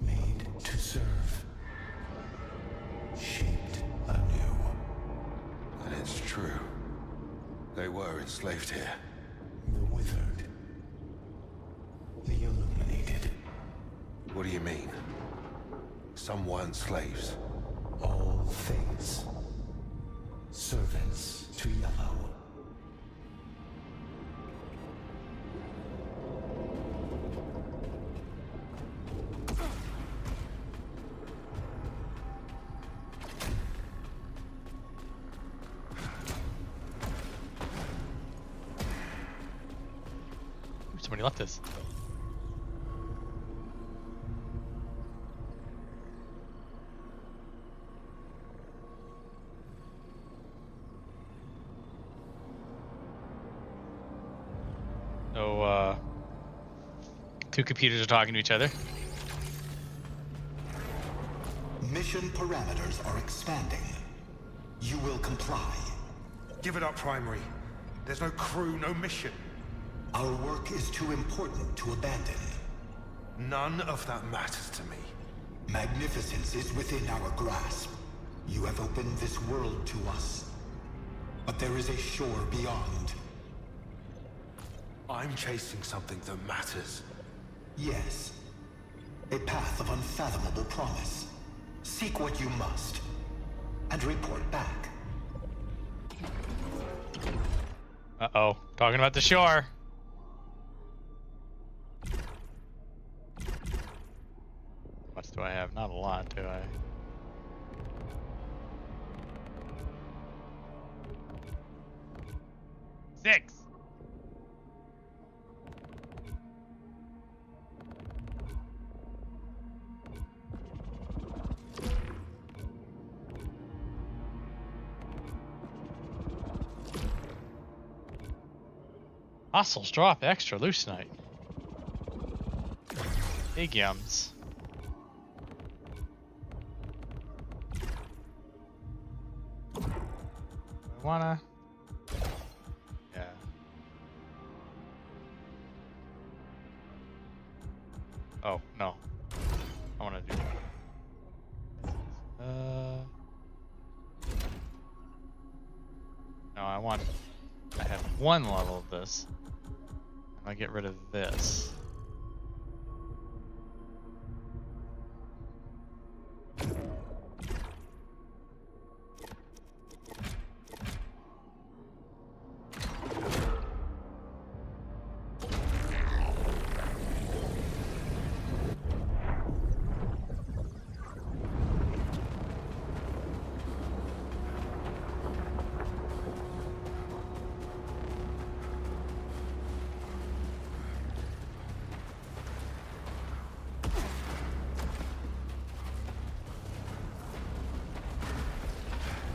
Made to serve. Shaped anew. And it's true. They were enslaved here. The withered. The illuminated. What do you mean? Some weren't slaves. All things. Servants to Yellow. Somebody left this. So, two computers are talking to each other. Mission parameters are expanding. You will comply. Give it up, Primary. There's no crew, no mission. Our work is too important to abandon. None of that matters to me. Magnificence is within our grasp. You have opened this world to us. But there is a shore beyond. I'm chasing something that matters. Yes. A path of unfathomable promise. Seek what you must. And report back. Uh-oh. Talking about the shore. How much do I have? Not a lot, do I? Six. Fossils drop extra leucinite. Big yums. I wanna. Yeah. Oh, no. I wanna do that. No, I want. I have one level of this. I'll get rid of this.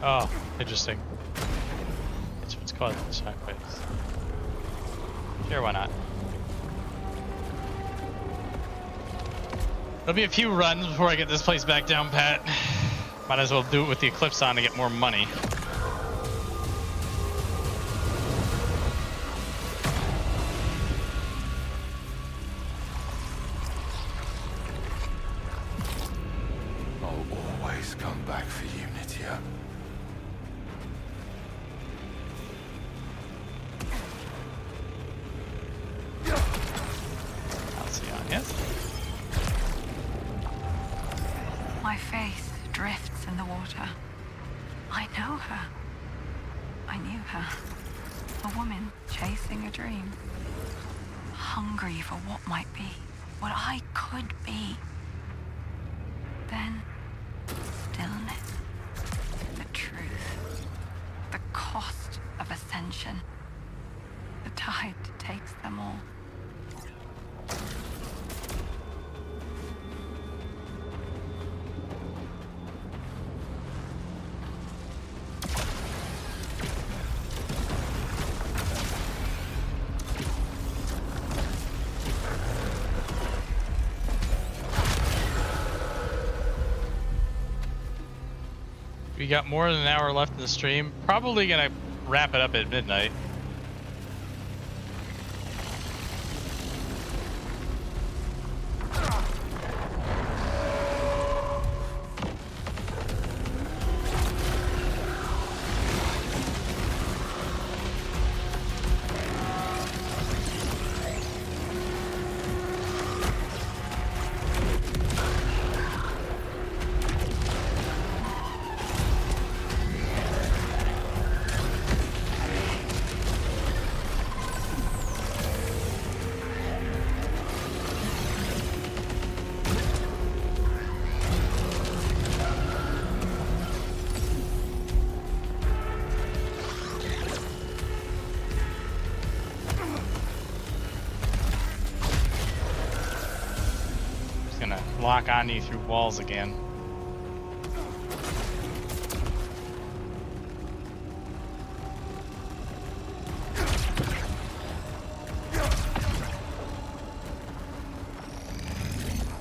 Oh, interesting. That's what's causing the sideways. Sure, why not? There'll be a few runs before I get this place back down pat. Might as well do it with the Eclipse on to get more money. I'll always come back for you, Nitya. I'll see you on yes. My face drifts in the water. I know her. I knew her. A woman chasing a dream. Hungry for what might be. What I could be. Then, stillness. The truth. The cost of ascension. The tide takes them all. We got more than an hour left in the stream. Probably gonna wrap it up at midnight. Lock on you through walls again.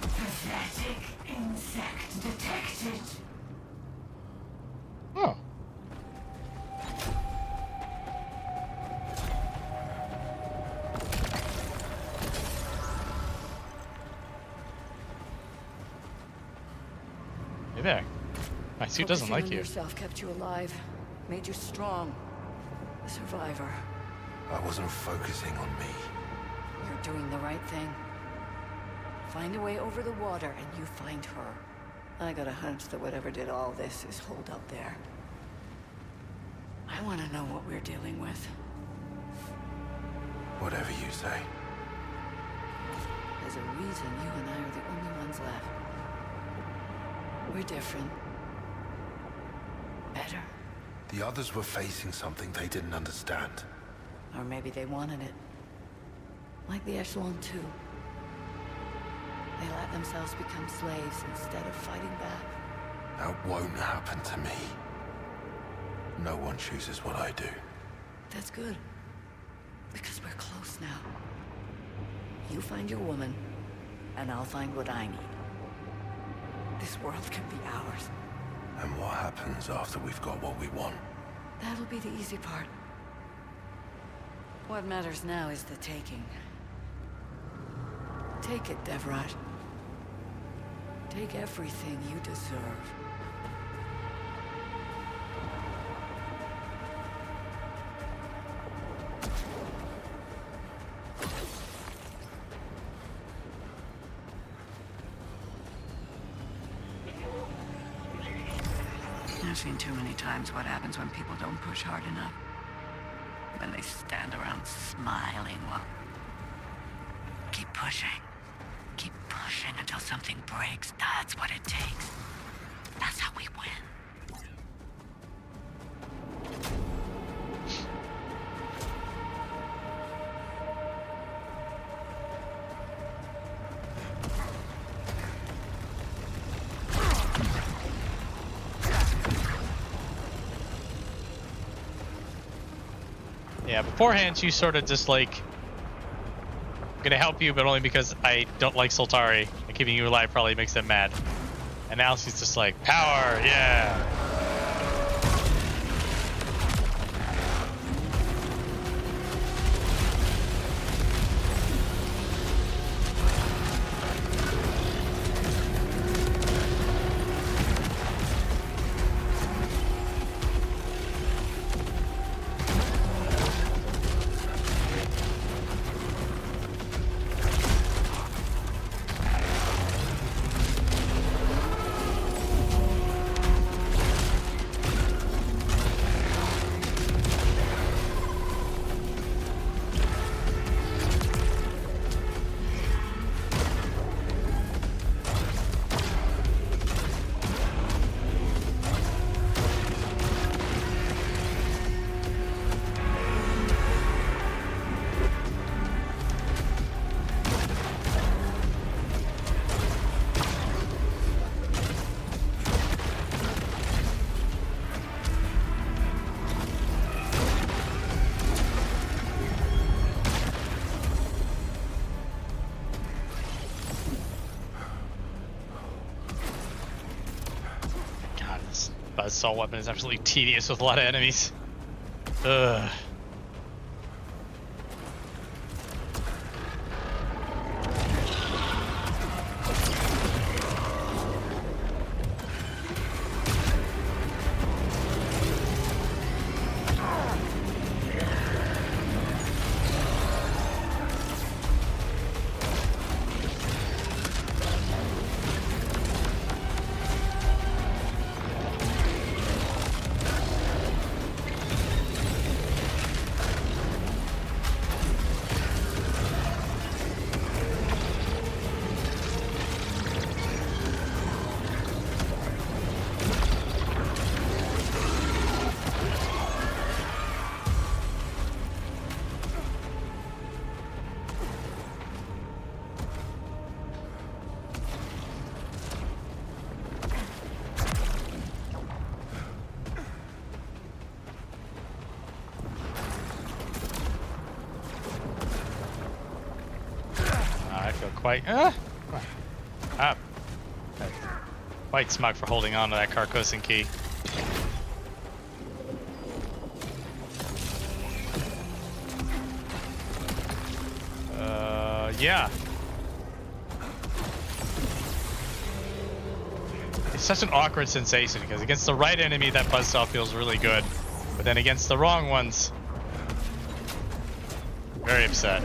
Pathetic insect detected. Oh. Hey there. My suit doesn't Focusing like on you. yourself kept you alive, made you strong. A survivor. I wasn't focusing on me. You're doing the right thing. Find a way over the water and you find her. I got a hunch that whatever did all this is holed up there. I want to know what we're dealing with. Whatever you say. There's a reason you and I are the only ones left. We're different. Better. The others were facing something they didn't understand. Or maybe they wanted it. Like the Echelon 2. They let themselves become slaves instead of fighting back. That won't happen to me. No one chooses what I do. That's good. Because we're close now. You find your woman, and I'll find what I need. This world can be ours. And what happens after we've got what we want? That'll be the easy part. What matters now is the taking. Take it, Devraj. Take everything you deserve. I've seen too many times what happens when people don't push hard enough. When they stand around smiling while... Keep pushing. Keep pushing until something breaks. That's what it takes. That's how we win. Yeah, beforehand she sort of just like, I'm gonna help you, but only because I don't like Soltari, and keeping you alive probably makes them mad. And now she's just like, power, yeah. Assault weapon is absolutely tedious with a lot of enemies. Ugh. Quite quite smug for holding on to that Carcosan key. Yeah. It's such an awkward sensation because against the right enemy, that buzzsaw feels really good, but then against the wrong ones, very upset.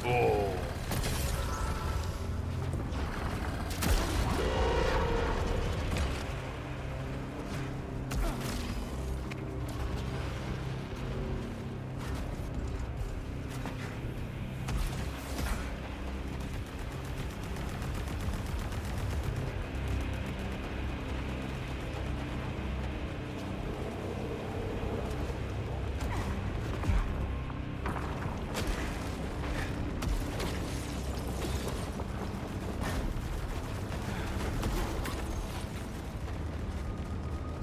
Oh.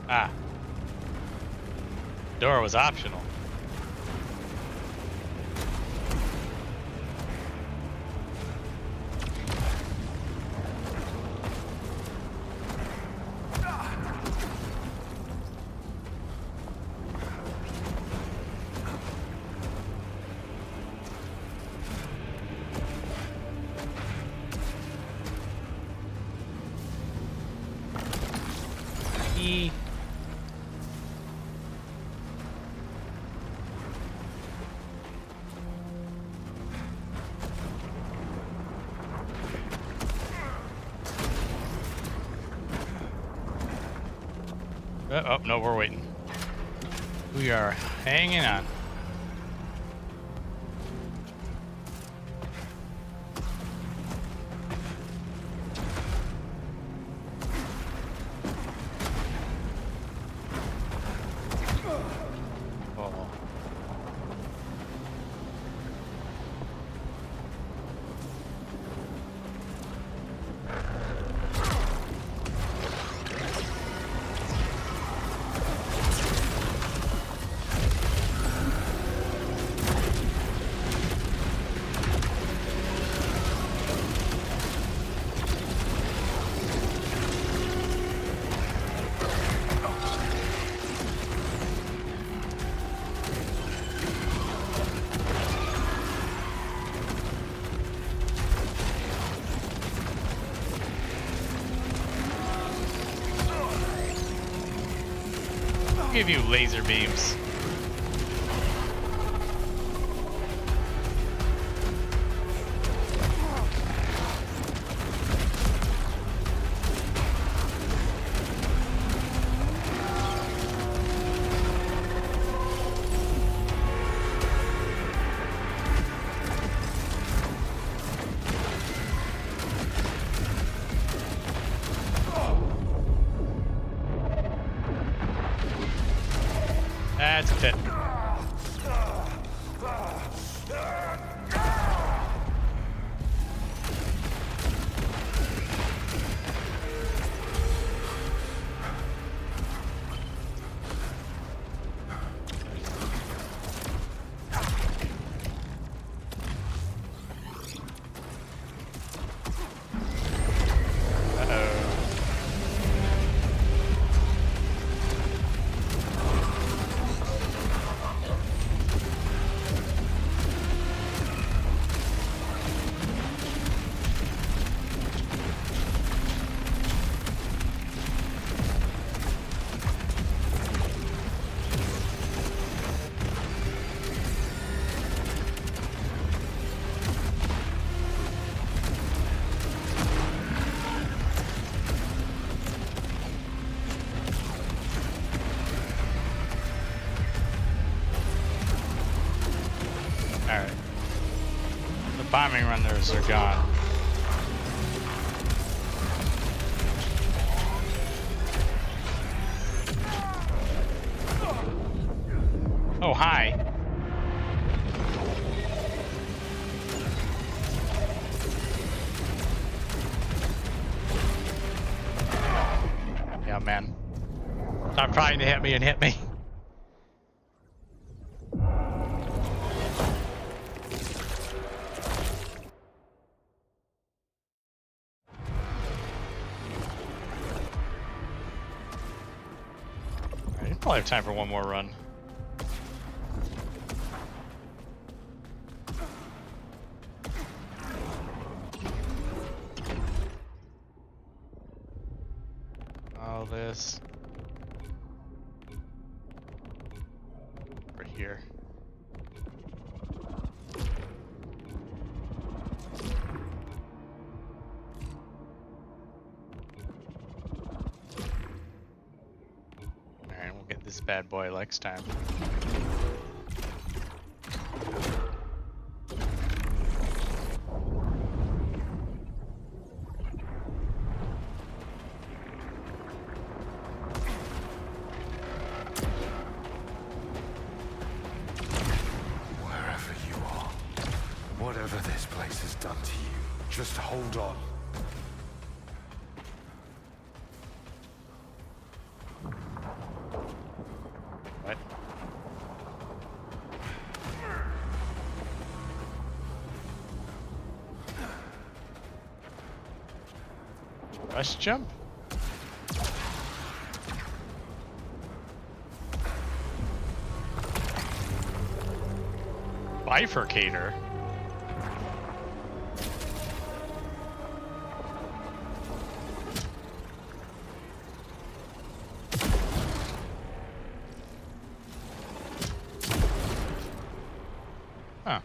Ah. Door was optional. E. Oh, no, we're waiting. We are hanging on. Oh. Give you laser beams. That's a pit. incoming runners are gone. Oh, hi. Yeah, man. Stop trying to hit me and hit me. Alright, probably have time for one more run. All this over here. Alright, we'll get this bad boy next time. Wherever you are, whatever this place has done to you, just hold on. What? Rush jump? Bifurcator? Huh.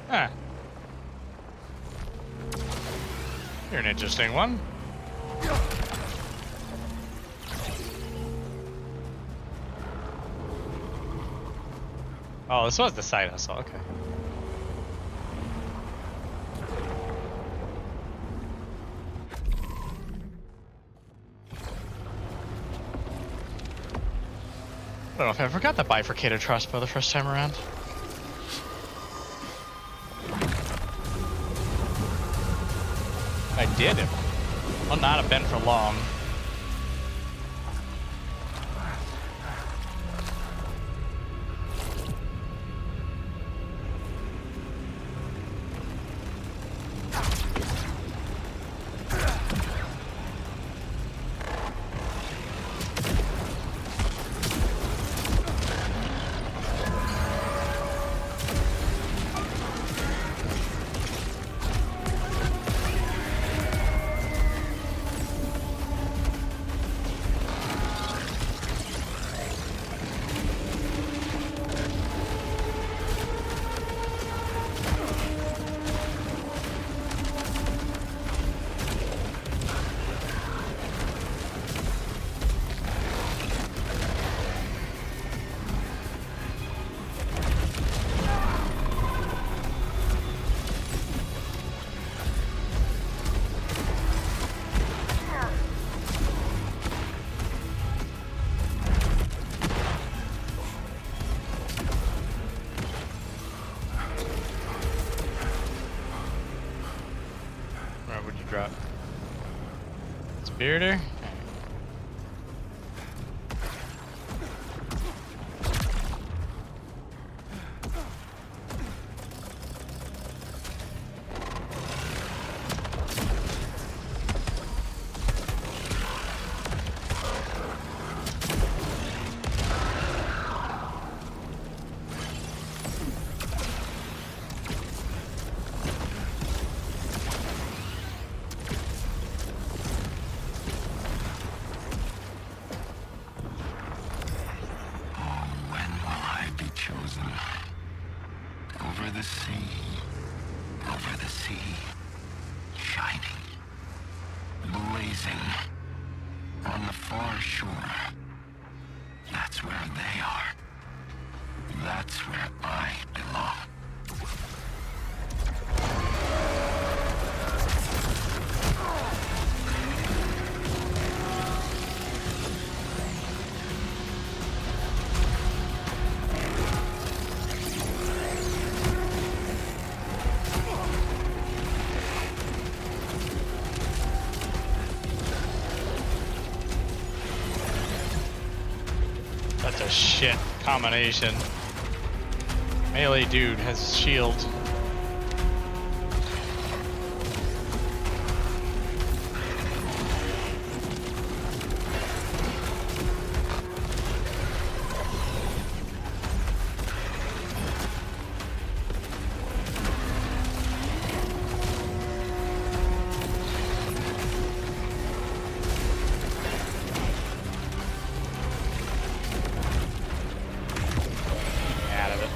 Huh. You're an interesting one. Oh, this was the side hustle, okay. I don't know if I forgot the bifurcated crossbow the first time around. I did it. Will not have been for long. Drop. Spiritor? Over the sea, shining, blazing, On the far shore. That's where they are. That's where I belong. That's a shit combination. Melee dude has shield. Out of it.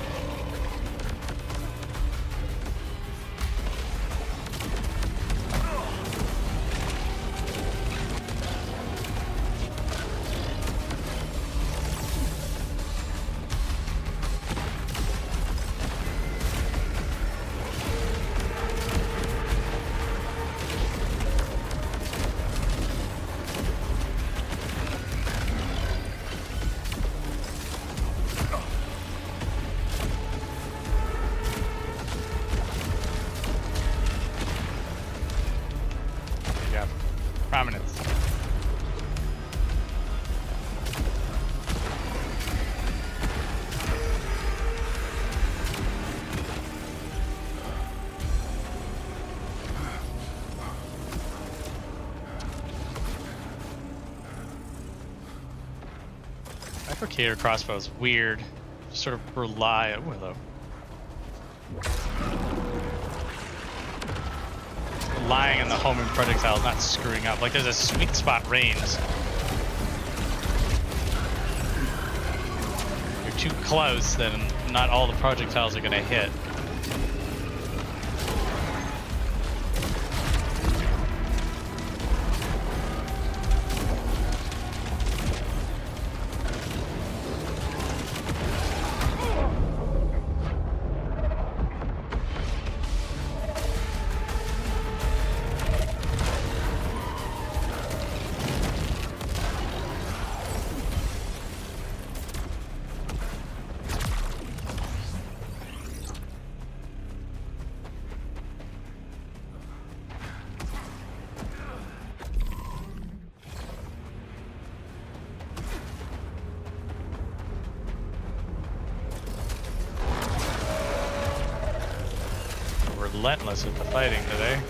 There you go. Prominence. Bifurcator crossbow is weird. Just sort of rely. Oh, hello. Relying on the homing projectiles, not screwing up. Like there's a sweet spot range. You're too close, then not all the projectiles are gonna hit. Relentless with the fighting today.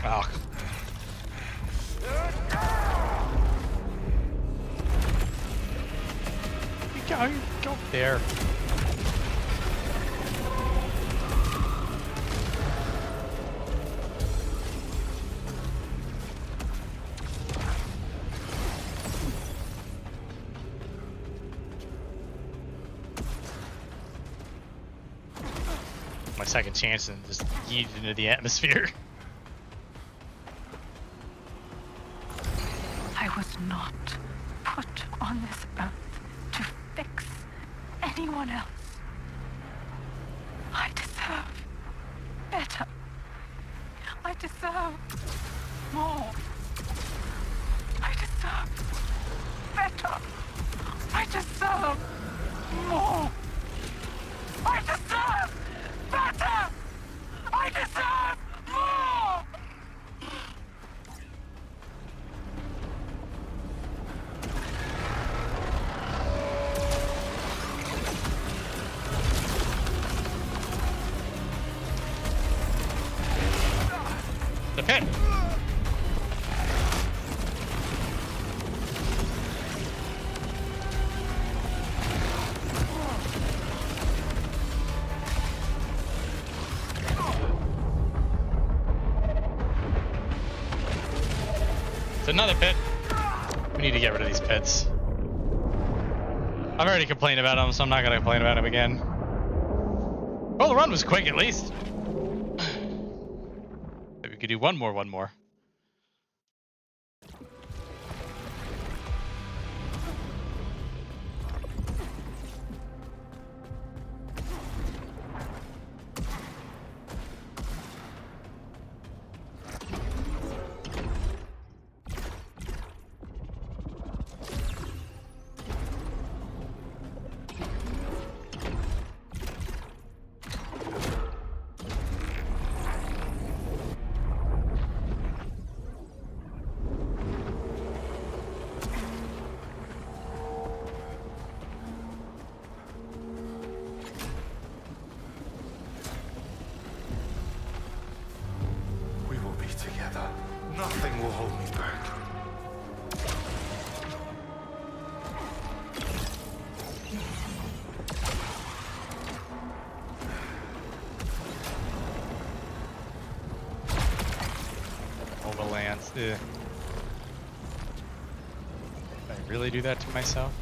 Oh. Go there. My second chance and just yeet into the atmosphere. I was not put on this earth to fix anyone else. I deserve better. I deserve more. I deserve better. I deserve more. I deserve better. I deserve more. The pit. It's another pit. We need to get rid of these pits. I've already complained about them, so I'm not gonna complain about them again. Well, the run was quick at least. Maybe we could do one more. We will be together. Nothing will hold me back. Overlands. Ugh. Did I really do that to myself?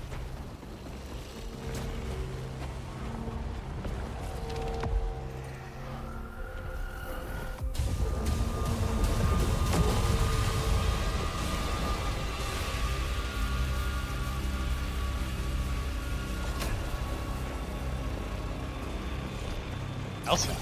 Elsa.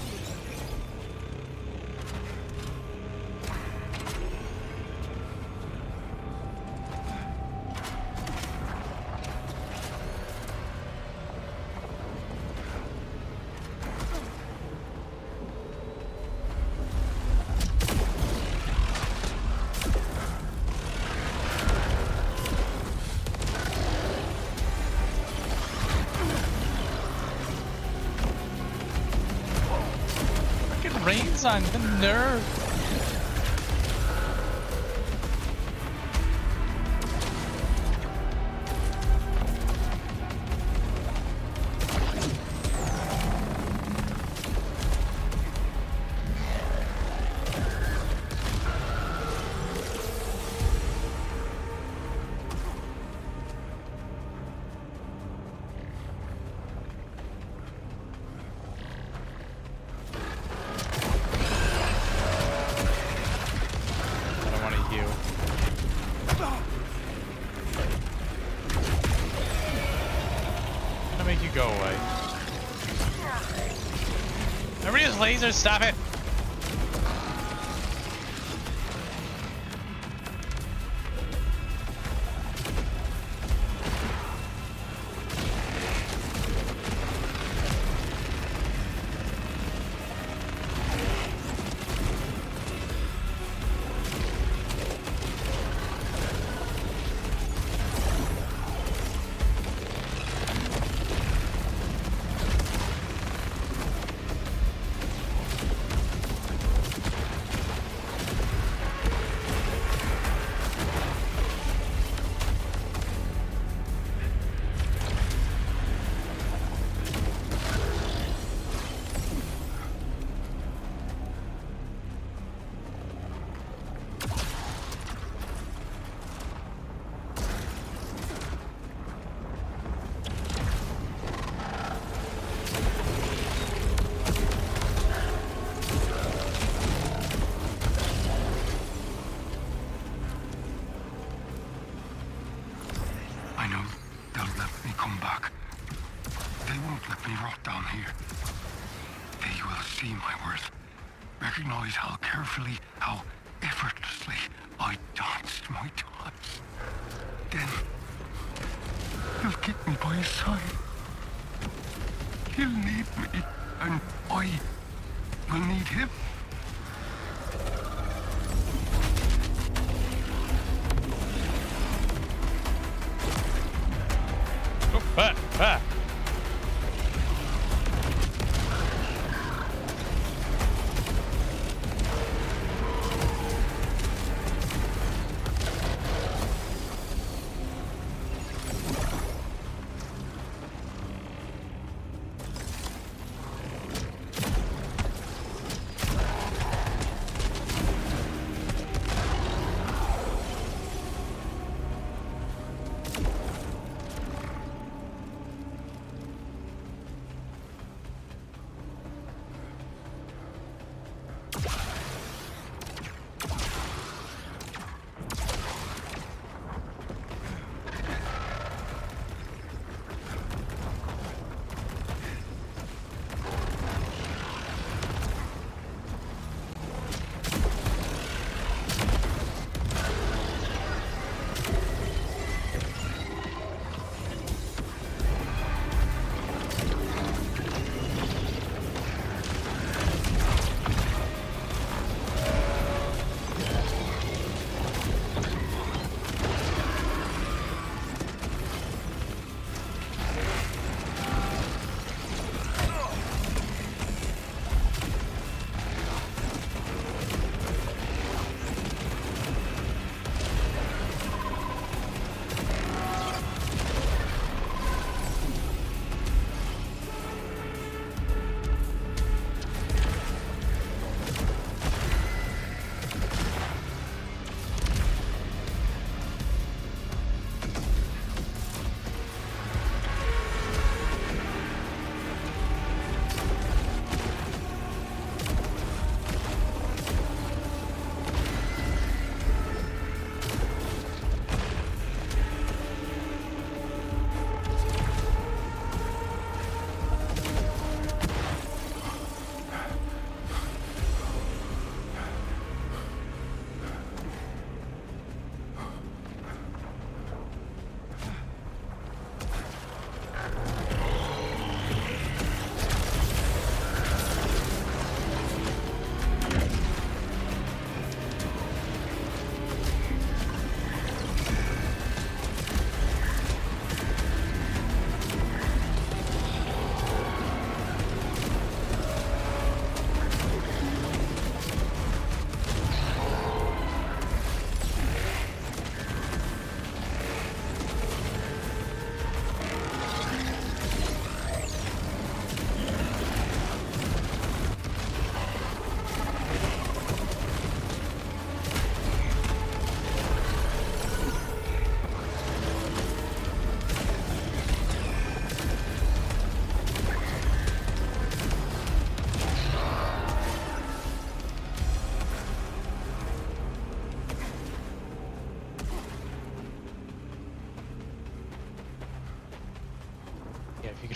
Rains on the nerve. Make you go away. Everybody has lasers, stop it! I know they'll let me come back. They won't let me rot down here. They will see my worth. Recognize how carefully, how effortlessly I danced my dance. Then he'll get me by his side. He'll need me, and I will need him.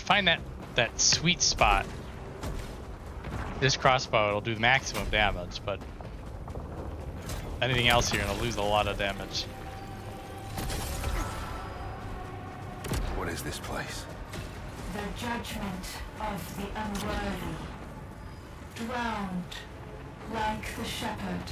find that sweet spot. This crossbow, it'll do maximum damage, but anything else here, it'll lose a lot of damage. What is this place? The judgment of the unworthy. Drowned like the shepherd.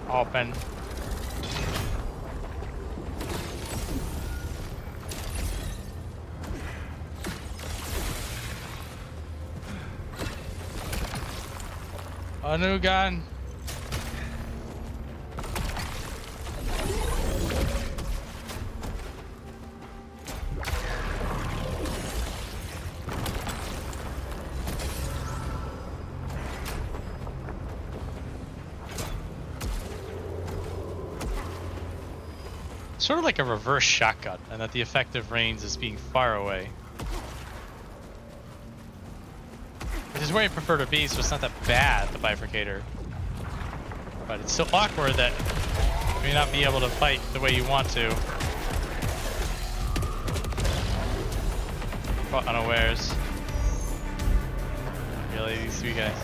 Open. A new gun. Sort of like a reverse shotgun, and that the effective range is being far away. Which is where I prefer to be, so it's not that bad, the bifurcator. But it's so awkward that you may not be able to fight the way you want to. Caught unawares. Really, these three guys.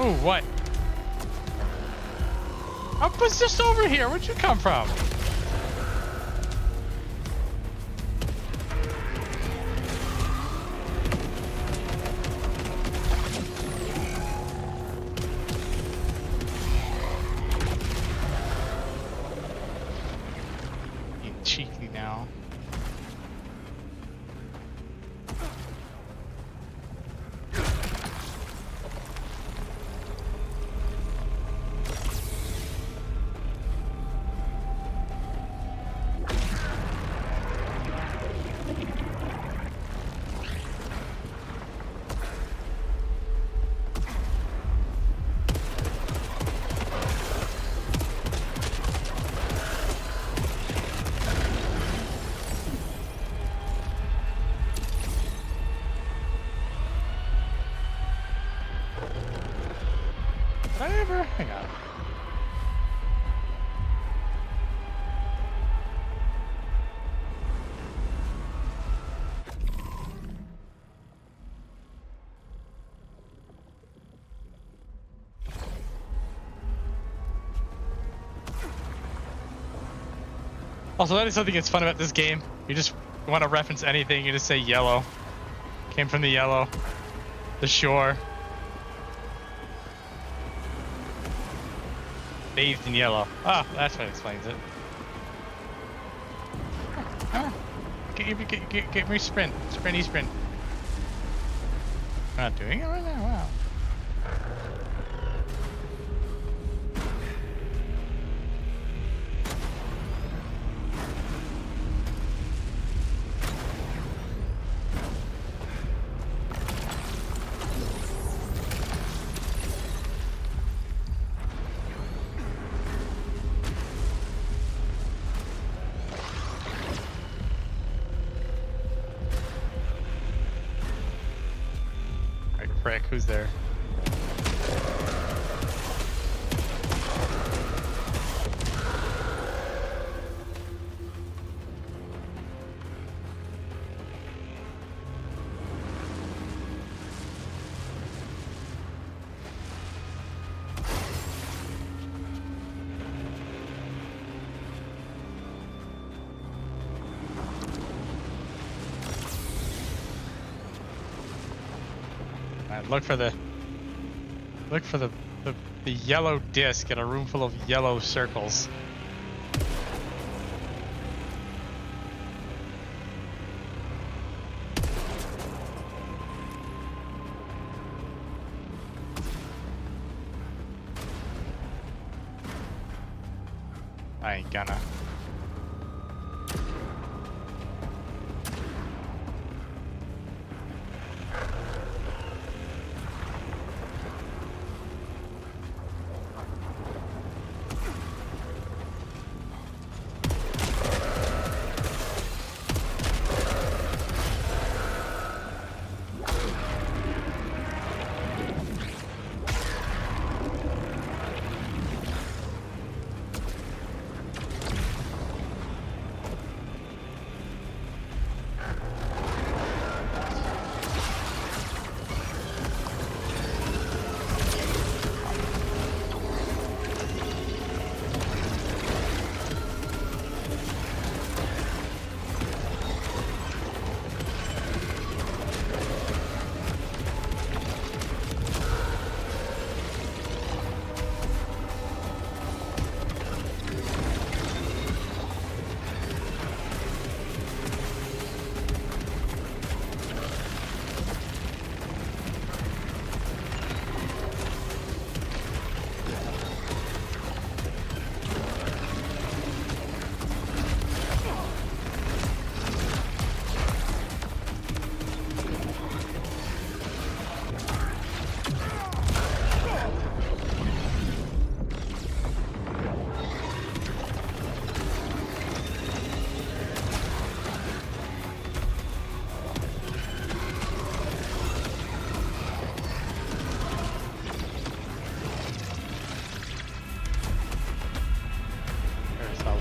Oh, what? I was just over here. Where'd you come from? You cheeky now. Hang on. Also, that is something that's fun about this game. You just want to reference anything, you just say yellow. Came from the yellow. The shore. Bathed in yellow. Ah, that's what explains it. Get me sprint. Sprinty sprint. I'm not doing it right now? Wow. Frick, who's there? Alright, look for the yellow disc in a room full of yellow circles. I ain't gonna.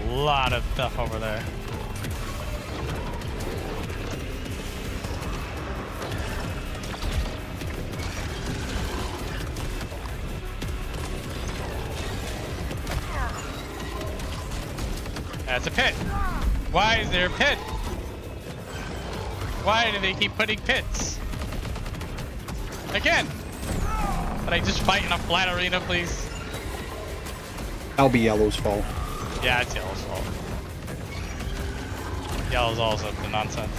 Lot of stuff over there. That's a pit. Why is there a pit? Why do they keep putting pits? Again. Can I just fight in a flat arena, please? That'll be Yellow's fault. Yeah, it's Yellow's fault. Yellow's also up to nonsense.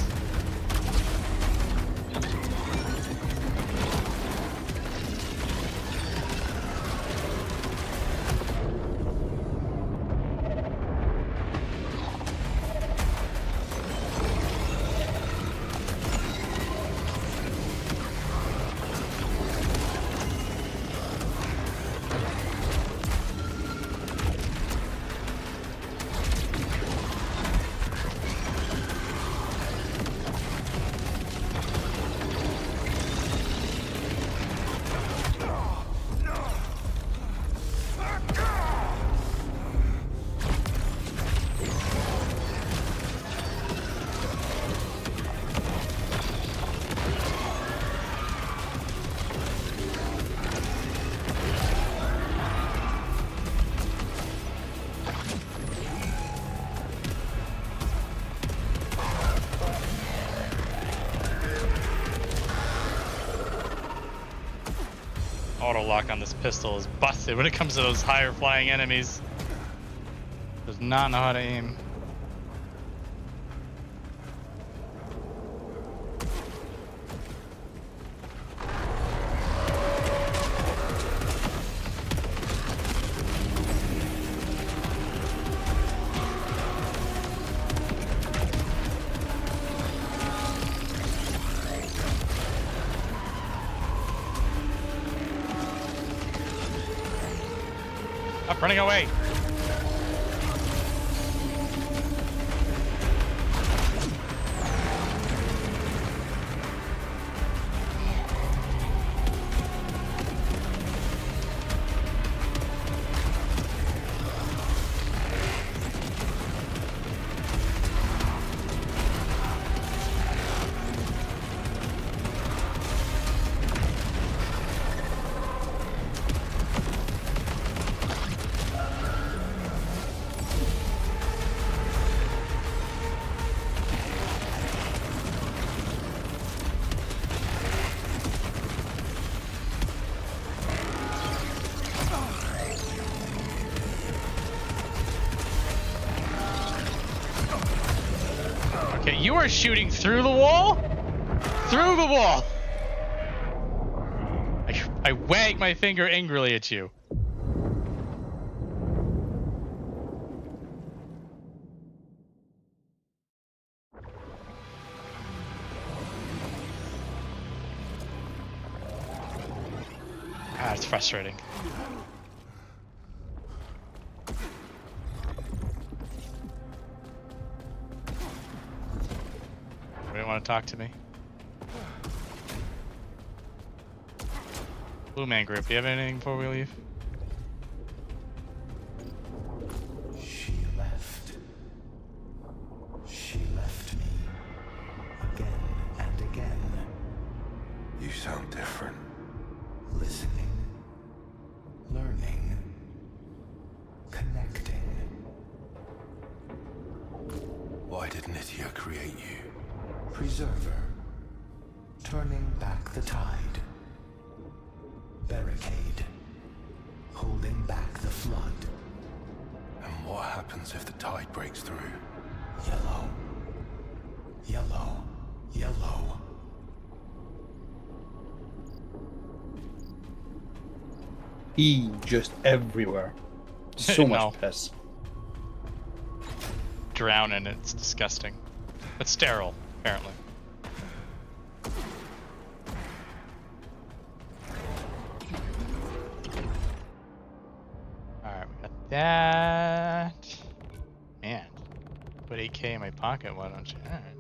Auto lock on this pistol is busted when it comes to those higher flying enemies. Does not know how to aim. Stop running away. are shooting through the wall? Through the wall! I wag my finger angrily at you. Ah, it's frustrating. Anybody want to talk to me? Blue Man Group, do you have anything before we leave? She left. She left me. Again and again. You sound different. Listening. Learning. Connecting. Why did Nithya create you? Preserver. Turning back the tide. Barricade. Holding back the flood. And what happens if the tide breaks through? Yellow. Yellow. Yellow. Just everywhere. So much No. piss. Drowning, it's disgusting. But sterile, apparently. Alright, we got that. Man, put 8K in my pocket, why don't you? Alright.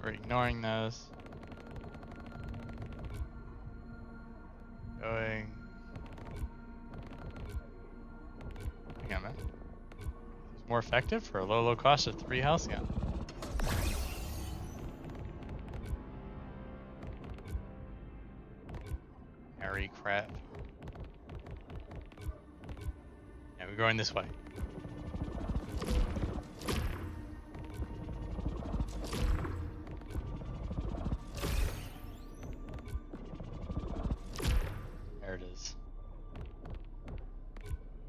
We're ignoring those. Going. Hang on, man. It's more effective for a low cost of 3 health? Yeah. Harry crap. Yeah, we're going this way. There it is.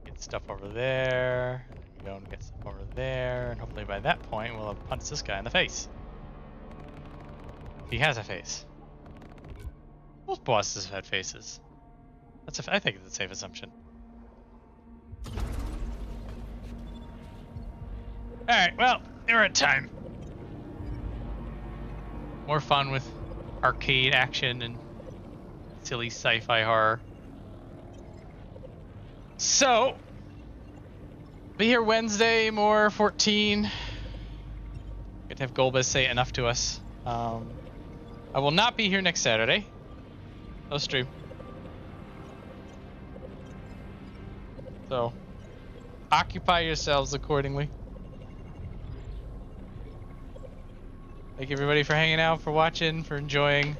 Get stuff over there, and then we go and get stuff over there, and hopefully by that point we'll have punched this guy in the face. If he has a face. Most bosses have had faces. I think it's a safe assumption. Alright, well, we're at time. More fun with arcade action and silly sci-fi horror. So, be here Wednesday, more 14. Good to have Golbez say enough to us. I will not be here next Saturday. No stream. So, occupy yourselves accordingly. Thank you everybody for hanging out, for watching, for enjoying.